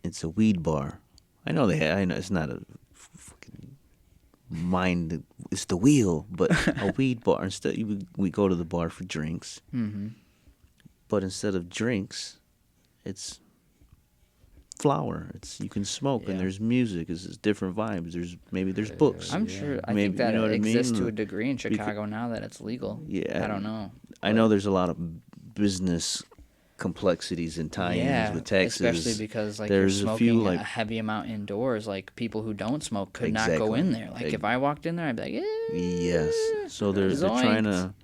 It's a weed bar. I know it's not a fucking mind. It's the wheel, but a weed bar. Instead, we go to the bar for drinks. Mm-hmm. But instead of drinks, it's flower. You can smoke, and there's music. It's different vibes. There's books. I'm sure. I Maybe, think that you know what I exists mean? to a degree in Chicago now that it's legal. Yeah. I don't know. I know there's a lot of business complexities and tie-ins with Texas. Especially because there's you're a few smoking a heavy amount indoors. People who don't smoke could not go Exactly. in there. If I walked in there, I'd be like, Yes. So they're Zoinks. trying to.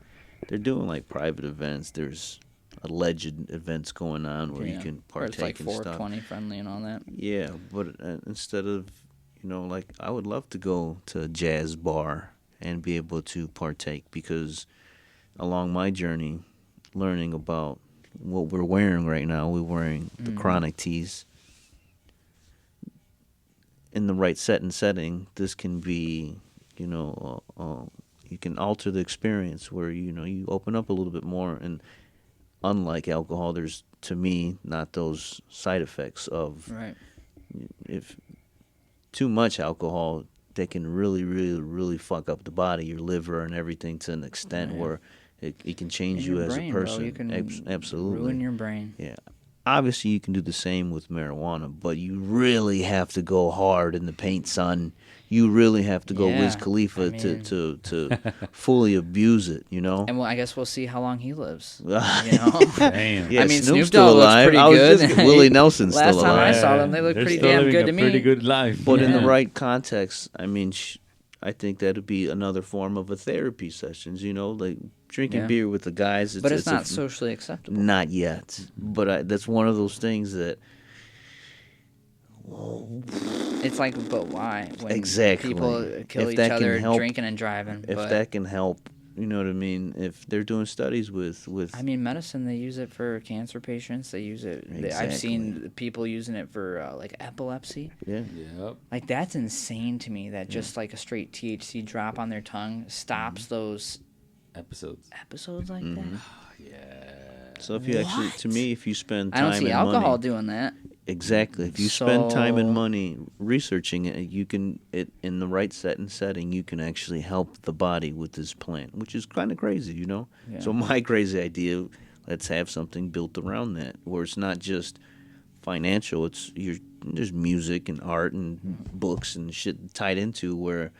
They're doing private events. There's alleged events going on where you can where it's partake in stuff. 420 friendly and all that. Yeah, but instead of, I would love to go to a jazz bar and be able to partake, because along my journey, learning about what we're wearing right now, we're wearing the chronic tees. In the right setting, this can be, you can alter the experience where, you open up a little bit more. And unlike alcohol, there's, to me, not those side effects of, Right. if too much alcohol, they can really, really, really fuck up the body, your liver and everything, to an extent where it can change And you your as brain, a bro. person. You can Absolutely. ruin your brain. Yeah. Obviously, you can do the same with marijuana, but you really have to go hard in the paint, son. You really have to go Wiz Khalifa to fully abuse it, And I guess we'll see how long he lives. Damn. Yeah, I mean, Snoop's Snoop still Dogg looks alive. pretty I was good. just Willie Nelson's Last still time I alive. saw them, they look They're pretty still damn living good a to me. pretty good life. But in the Yeah. right context, I mean, I think that'd be another form of a therapy sessions. Drinking beer with the guys. But it's not socially acceptable. Not yet. But that's one of those things that. It's but why? When Exactly. people kill If each that can other help- drinking and driving. If but that can help You know what I mean? If they're doing studies with I mean, medicine, they use it for cancer patients. They use it. I've seen people using it for like epilepsy. yeah. Yep. Like, that's insane to me that just like a straight THC drop on their tongue stops those Episodes. episodes like that. So if you actually, to me, if you spend I time don't see and alcohol money, doing that. exactly. If you spend time and So- money researching it, you can in the right setting, you can actually help the body with this plant, which is kind of crazy, you know. Yeah. So my crazy idea, let's have something built around that, where it's not just financial. There's music and art and books and shit tied into where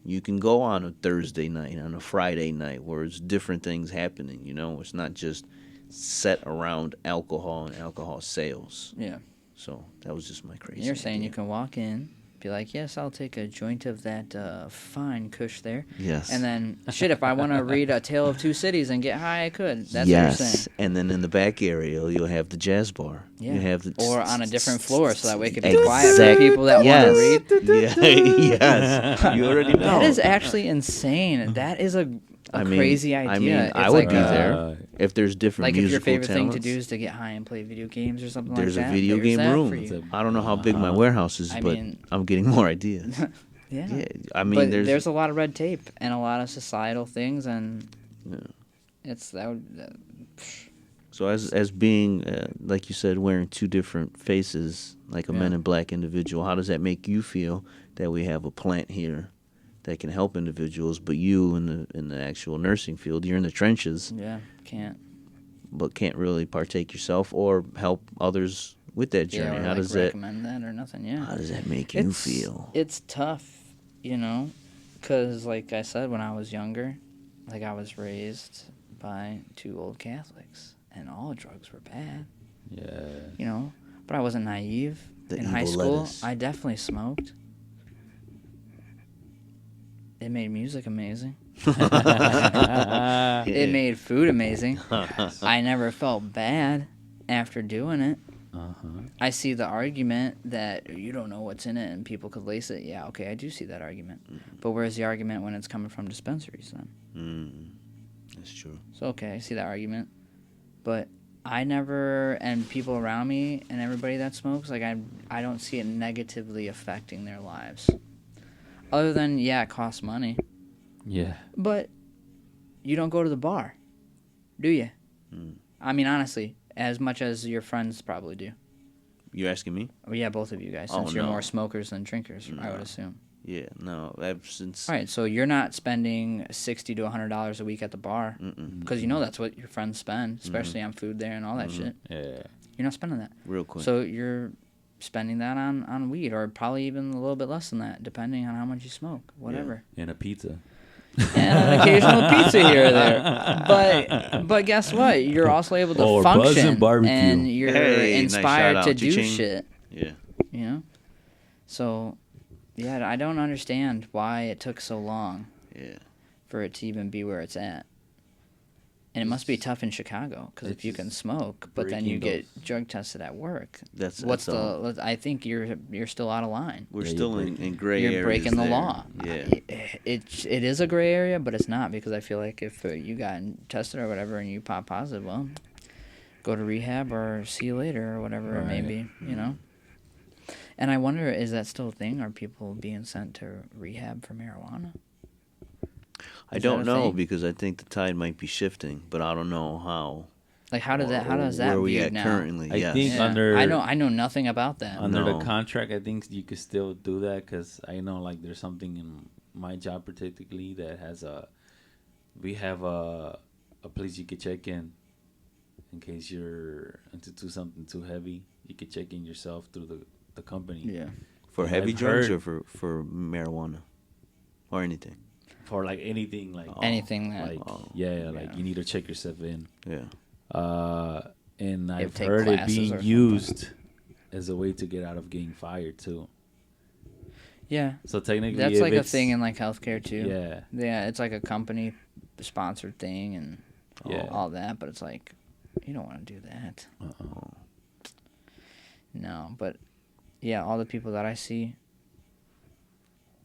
you can go on a Thursday night, on a Friday night, where it's different things happening. You know, it's not just set around alcohol and alcohol sales. Yeah. So that was just my crazy. You're saying idea. you can walk in, be like, yes, I'll take a joint of that fine kush there. Yes. And then, shit, if I want to read A Tale of Two Cities and get high, I could. That's what yes, you're saying. and then in the back area you'll have the jazz bar. Yeah. You have the Or on a different floor, so that way it can be quiet for Exact- people that yes. want to read. Yeah, yes. You already know. That is actually insane. That is a crazy idea. I mean, It's I would like be a- there if there's different Like, if your musical favorite thing talents. to do is to get high and play video games or something There's like a that. video there's game that room. for you. I don't know how big my warehouse is, I but mean- I'm getting more ideas. Yeah. Yeah, I mean, But there's a lot of red tape and a lot of societal things, and it's that would. so as being like you said, wearing two different faces, like a Men in Black individual. How does that make you feel that we have a plant here that can help individuals, but you in the actual nursing field, you're in the trenches, Yeah, can't. but can't really partake yourself or help others with that journey? Yeah, or How like does that? recommend that or nothing? Yeah. How does that make you feel? It's tough, you know, because like I said, when I was younger, like I was raised by two old Catholics, and all drugs were bad, Yeah. you know. But I wasn't naive. The In high evil school, lettuce. I definitely smoked. It made music amazing. It made food amazing. I never felt bad after doing it. I see the argument that you don't know what's in it and people could lace it. Yeah, okay, I do see that argument. But where's the argument when it's coming from dispensaries then? That's true. So, okay, I see that argument. But I never, and people around me and everybody that smokes, like I don't see it negatively affecting their lives. Other than, yeah, it costs money. Yeah. But you don't go to the bar, do you? I mean, honestly, as much as your friends probably do. You asking me? Well, yeah, both of you guys, Oh, since you're no. more smokers than drinkers, I would assume. Yeah, no. Since All right, so you're not spending $60 to $100 a week at the bar because you know that's what your friends spend, especially on food there and all that shit. Yeah. You're not spending that. real quick. So you're spending that on weed, or probably even a little bit less than that, depending on how much you smoke, whatever. And a pizza. And an occasional pizza here or there. But guess what? You're also able to Or function, Buzzin' Barbecue. and you're Hey, nice inspired shout to out. do Cha-ching. shit. yeah. You know. So, yeah, I don't understand why it took so long Yeah. for it to even be where it's at. And it must be tough in Chicago because if it's you can just smoke, but then you breaking get drug tested at work, That's the? I think you're still out of line. We're Yeah, still you're in gray You're areas breaking the there. law. Yeah. It is a gray area, but it's not, because I feel like if you got tested or whatever and you pop positive, well, go to rehab or see you later or whatever it may Right. be, you know? And I wonder, is that still a thing? Are people being sent to rehab for marijuana? I Is don't that a know thing? because I think the tide might be shifting, but I don't know how. Like, how does that Where we viewed at now? currently? I yes. think Yeah. under I know nothing about that. under No. the contract, I think you could still do that because I know like there's something in my job particularly that has we have a place you could check in case you're into something too heavy. You could check in yourself through the company. Yeah. For Yeah, heavy I've drugs heard- or for marijuana or anything. For like anything like Anything that like like you need to check yourself in. Yeah. And I've take heard it classes or being something. used as a way to get out of getting fired too. Yeah. So technically, That's if like a it's- thing in like healthcare too. Yeah, Yeah, it's like a company sponsored thing and Yeah. all that, but it's like you don't want to do that. Uh-uh. No, but yeah, all the people that I see,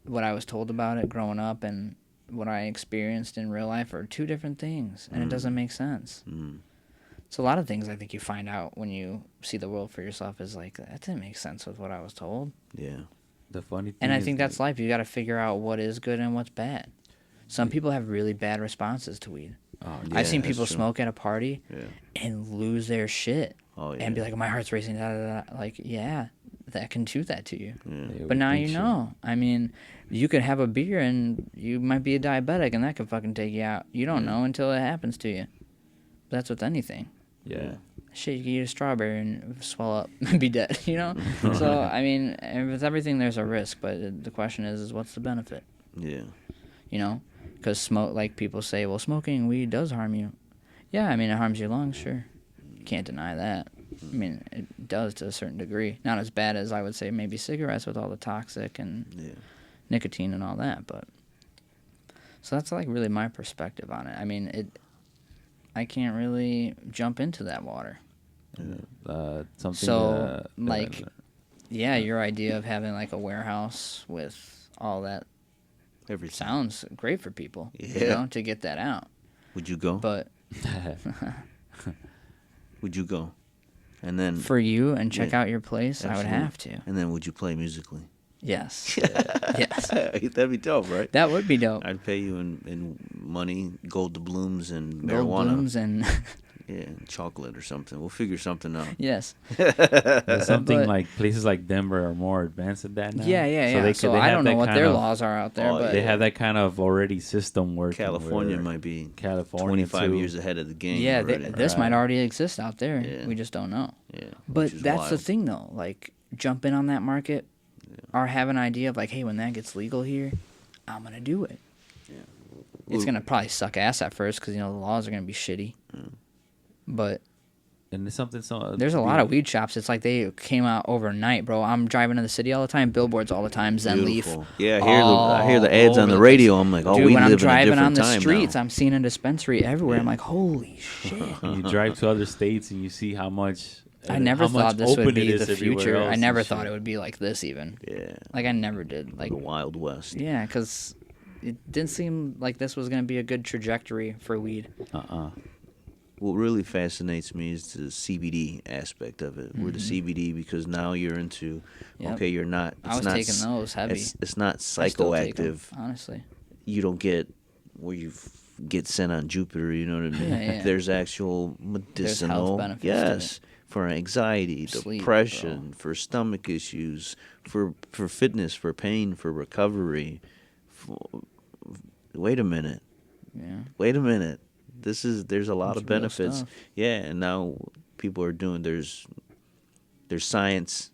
what I was told about it growing up and what I experienced in real life are two different things, and it doesn't make sense. Mm. So a lot of things I think you find out when you see the world for yourself is like, that didn't make sense with what I was told. Yeah. The funny thing And I is think that's life. You got to figure out what is good and what's bad. Some people have really bad responses to weed. oh, I've seen that's people true. smoke at a party Yeah. and lose their shit Oh, yeah. and be like, my heart's racing. Da, da, da. Like, yeah, that can do that to you. Yeah. they But would now think you so. know. I mean, you could have a beer and you might be a diabetic and that could fucking take you out. You don't know until it happens to you. That's with anything. Yeah. Shit, you could eat a strawberry and swell up and be dead, you know? So, I mean, with everything, there's a risk. But the question is what's the benefit? Yeah. You know? Because smoke, like people say, well, smoking weed does harm you. Yeah, I mean, it harms your lungs, sure. You can't deny that. I mean, it does to a certain degree. Not as bad as I would say maybe cigarettes with all the toxic and Yeah. nicotine and all that, but so that's like really my perspective on it. I mean, I can't really jump into that water. Something. So, like, yeah, your idea of having like a warehouse with all that Everything. sounds great for people, you Yeah. know, to get that out. Would you go? But Would you go? And then for you and check Yeah, out your place, I would absolutely. have to. And then would you play musically? Yes. Yes. That'd be dope, right? That would be dope. I'd pay you in money, gold doubloons, and Gold marijuana. blooms and Yeah, and chocolate or something. We'll figure something out. yes. There's something But- like places like Denver are more advanced at that now. Yeah, yeah, yeah. they So, they I have don't know that what kind their of- laws are out there, Oh, but They have that kind of already system working. California where might be California 25 too. years ahead of the game. yeah, already. this might already exist out there. Yeah. We just don't know. Yeah, But which is that's the wild. thing, though. Like, jump in on that market or have an idea of, like, hey, when that gets legal here, I'm going to do it. It's Well- going to probably suck ass at first because, you know, the laws are going to be shitty. But And it's something so. there's a lot of weed shops. It's like they came out overnight, bro. I'm driving to the city all the time, billboards all the time, Zen Leaf. Beautiful. Yeah, I hear the ads all on the over radio. place. I'm like, oh, Dude, we when live I'm in a driving different on the time streets, now. I'm seeing a dispensary everywhere. I'm like, holy shit. You drive to other states and you see how much. I never how much thought this would open be it is the everywhere future. else I and never shit. thought it would be like this, even. Yeah, Like, I never did. Like, the Wild West. yeah, because it didn't seem like this was going to be a good trajectory for weed. What really fascinates me is the CBD aspect of it. We're the CBD because now you're into, Mm-hmm. Yep. okay, you're not. I was taking those heavy. It's not I still take 'em, psychoactive. honestly. You don't get where you get sent on Jupiter. You know what I mean? Yeah, yeah. There's actual medicinal. benefits to Yes, for anxiety, Sleep, depression, for stomach issues, for fitness, for pain, for recovery. Wait a minute. Yeah. Wait a minute. There's a lot It's of real benefits. stuff. Yeah, and now people are doing there's science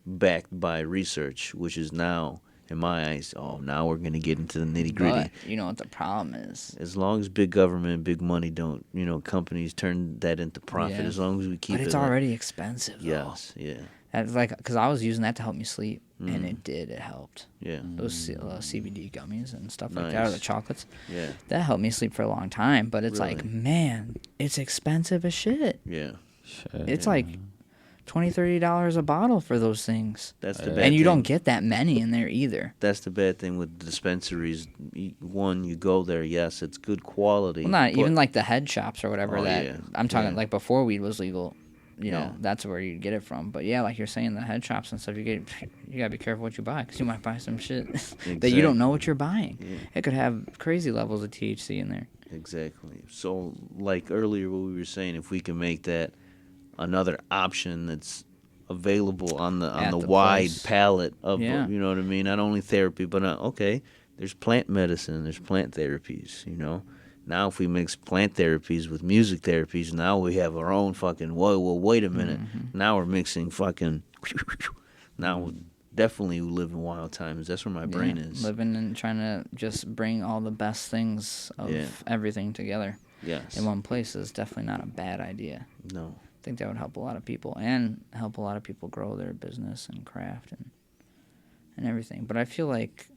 backed by research, which is now in my eyes, now we're gonna get into the nitty gritty. But you know what the problem is? As long as big government, big money don't, companies turn that into profit. Yeah. As long as we keep But it. it's like- already expensive, though. Yes. Yeah. That's like, because I was using that to help me sleep, Mm. and it helped. Yeah. Those CBD gummies and stuff like that, or the Nice. chocolates, Yeah. that helped me sleep for a long time. But it's like, Really? man, it's expensive as shit. Yeah. It's like $20-$30 a bottle for those things. That's the bad And you thing. don't get that many in there either. That's the bad thing with dispensaries. One, you go there, yes, it's good quality. Well, not but- even like the head shops or whatever Oh, that yeah. I'm talking Yeah. like before weed was legal. You know, Yeah. that's where you get it from. But yeah, like you're saying, the head shops and stuff, you gotta be careful what you buy because you might buy some shit that you don't know what you're buying. Yeah. It could have crazy levels of THC in there. Exactly. So, like earlier, what we were saying, if we can make that another option that's available on the At the wide place. palette of, Yeah. you know what I mean? Not only therapy, but okay, there's plant medicine, there's plant therapies. Now if we mix plant therapies with music therapies, now we have our own fucking. Well, wait a minute. Mm-hmm. Now we're mixing fucking. Now we definitely live in wild times. That's where my brain Yeah, is. living and trying to just bring all the best things of Yeah. everything together Yes. in one place is definitely not a bad idea. No. I think that would help a lot of people and help a lot of people grow their business and craft and everything. But I feel like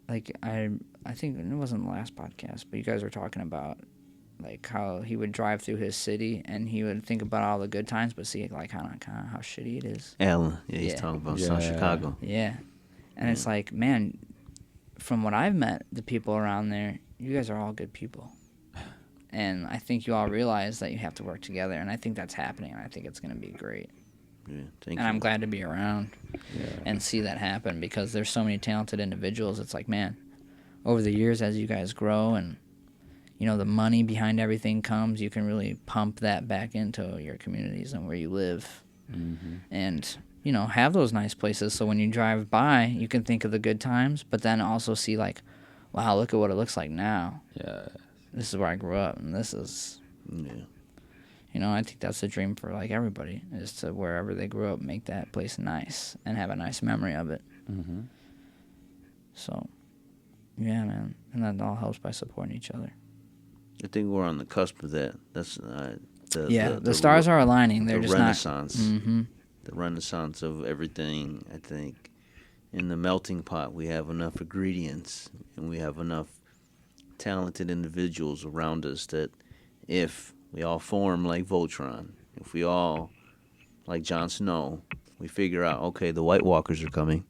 I think it wasn't the last podcast, but you guys were talking about like how he would drive through his city and he would think about all the good times, but see like kind of how shitty it is. Alan, yeah, he's Yeah. talking about Yeah. South Chicago. Yeah, and it's like, man, from what I've met, the people around there, you guys are all good people. And I think you all realize that you have to work together, and I think that's happening, and I think it's going to be great. Yeah, thank And you. I'm glad to be around and see that happen, because there's so many talented individuals. It's like, man, over the years as you guys grow and, you know, the money behind everything comes, you can really pump that back into your communities and where you live. Mm-hmm. And, you know, have those nice places so when you drive by, you can think of the good times, but then also see, like, wow, look at what it looks like now. Yeah. This is where I grew up, and this is, Yeah. you know, I think that's the dream for, like, everybody, is to wherever they grew up, make that place nice and have a nice memory of it. Mm-hmm. So, yeah, man. And that all helps by supporting each other. I think we're on the cusp of that. That's the stars are aligning. They're the just renaissance. not. Mm-hmm. The renaissance of everything. I think in the melting pot we have enough ingredients and we have enough talented individuals around us that if we all form like Voltron, if we all, like Jon Snow, we figure out, okay, the White Walkers are coming.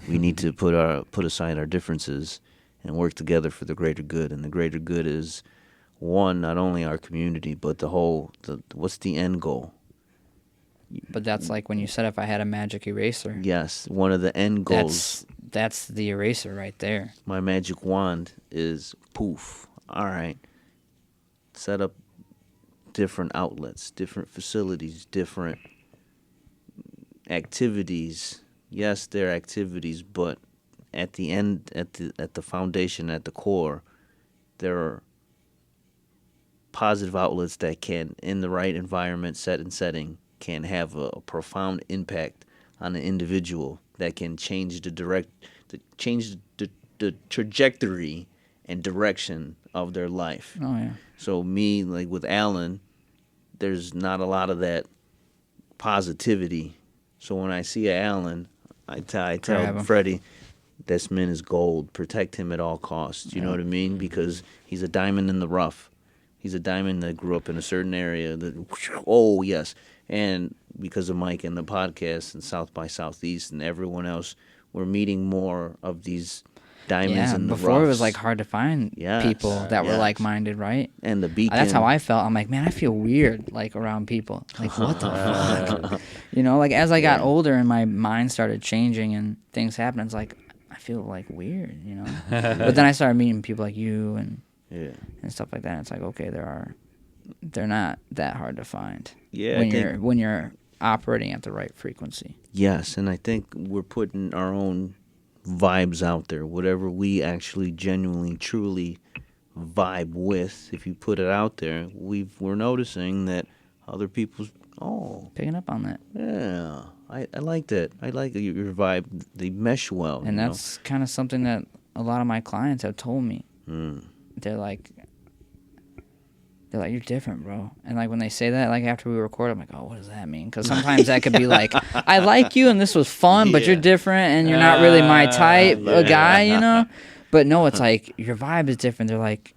We need to put aside our differences and work together for the greater good. And the greater good is, one, not only our community, but what's the end goal? But that's like when you said, if I had a magic eraser. Yes, one of the end goals. That's the eraser right there. My magic wand is poof. All right. Set up different outlets, different facilities, different activities. Yes, they're activities, but at the end, at the foundation, at the core, there are positive outlets that can, in the right environment, setting, can have a profound impact on an individual that can change the trajectory and direction of their life. Oh, yeah. So me, like with Alan, there's not a lot of that positivity. So when I see Alan, I tell Freddie, this man is gold. Protect him at all costs. You know what I mean? Because he's a diamond in the rough. He's a diamond that grew up in a certain area. Oh, yes. And because of Mike and the podcast and South by Southeast and everyone else, we're meeting more of these diamonds in the rough. Before it was like hard to find people that were like-minded, right? And the beacon. That's how I felt. I'm like, man, I feel weird, like, around people. Like, what the fuck? You know, like, as I got older and my mind started changing and things happened, it's like, I feel, like, weird, you know? But then I started meeting people like you and stuff like that. And it's like, okay, they're not that hard to find. Yeah, when you're operating at the right frequency. Yes, and I think we're putting our own vibes out there. Whatever we actually genuinely, truly vibe with, if you put it out there, we're noticing that other people's picking up on that. Yeah, I like that. I like your vibe. They mesh well. And that's kind of something that a lot of my clients have told me. Mm. They're like, you're different, bro. And like when they say that, like after we record, I'm like, oh, what does that mean? Because sometimes that could be like, I like you and this was fun, but you're different and you're not really my type of guy, you know? But no, it's like your vibe is different. They're like,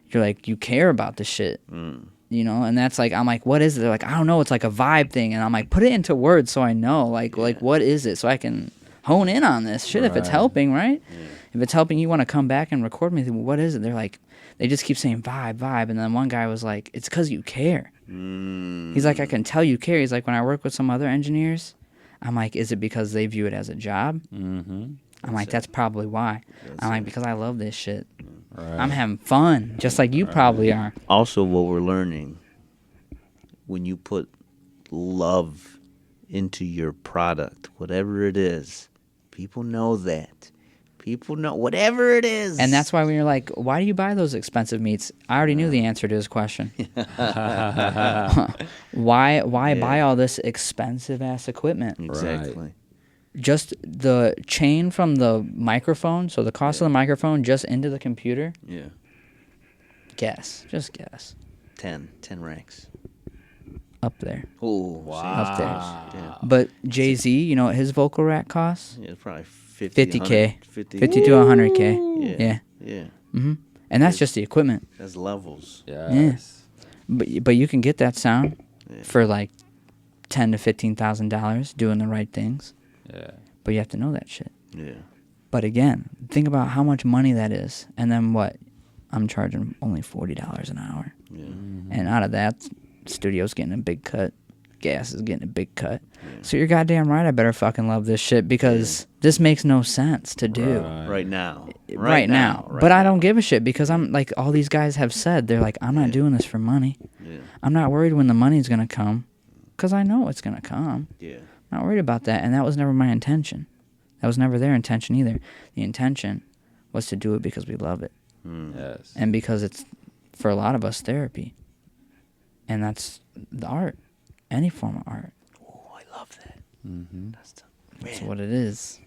you're like, you care about the shit, you know? And that's like, I'm like, what is it? They're like, I don't know. It's like a vibe thing. And I'm like, put it into words so I know, like what is it? So I can hone in on this shit if it's helping, right? Yeah. If it's helping you want to come back and record me, what is it? They're like, they just keep saying vibe. And then one guy was like, it's because you care. He's like, I can tell you care. He's like, when I work with some other engineers, I'm like, is it because they view it as a job? I'm like, that's probably why. I'm like, because I love this shit. Right. I'm having fun, just like you probably are. Also, what we're learning, when you put love into your product, whatever it is, people know that. People know whatever it is. And that's why when you're like, why do you buy those expensive meats? I already knew the answer to his question. Why buy all this expensive ass equipment? Exactly. Right. Just the chain from the microphone, so the cost of the microphone just into the computer. Yeah. Guess. Just guess. 10 racks. Up there. Oh, wow. Up there. Yeah. But Jay-Z, you know what his vocal rack costs? Yeah, probably 50K. 50 to 100K. Yeah. Mm-hmm. And that's just the equipment. That's levels. Yes. Yeah. But you can get that sound for like $10,000 to $15,000 doing the right things. Yeah. But you have to know that shit. Yeah. But again, think about how much money that is, and then what? I'm charging only $40 an hour, and out of that, studio's getting a big cut, gas is getting a big cut. So you're goddamn right. I better fucking love this shit because this makes no sense to do right now. Right now. But I don't give a shit because I'm like all these guys have said. They're like, I'm not doing this for money. Yeah. I'm not worried when the money's gonna come, because I know it's gonna come. Yeah. I'm not worried about that, and that was never my intention. That was never their intention either. The intention was to do it because we love it. Yes. And because it's, for a lot of us, therapy. And that's the art. Any form of art. Oh, I love that. Mm-hmm. That's what it is.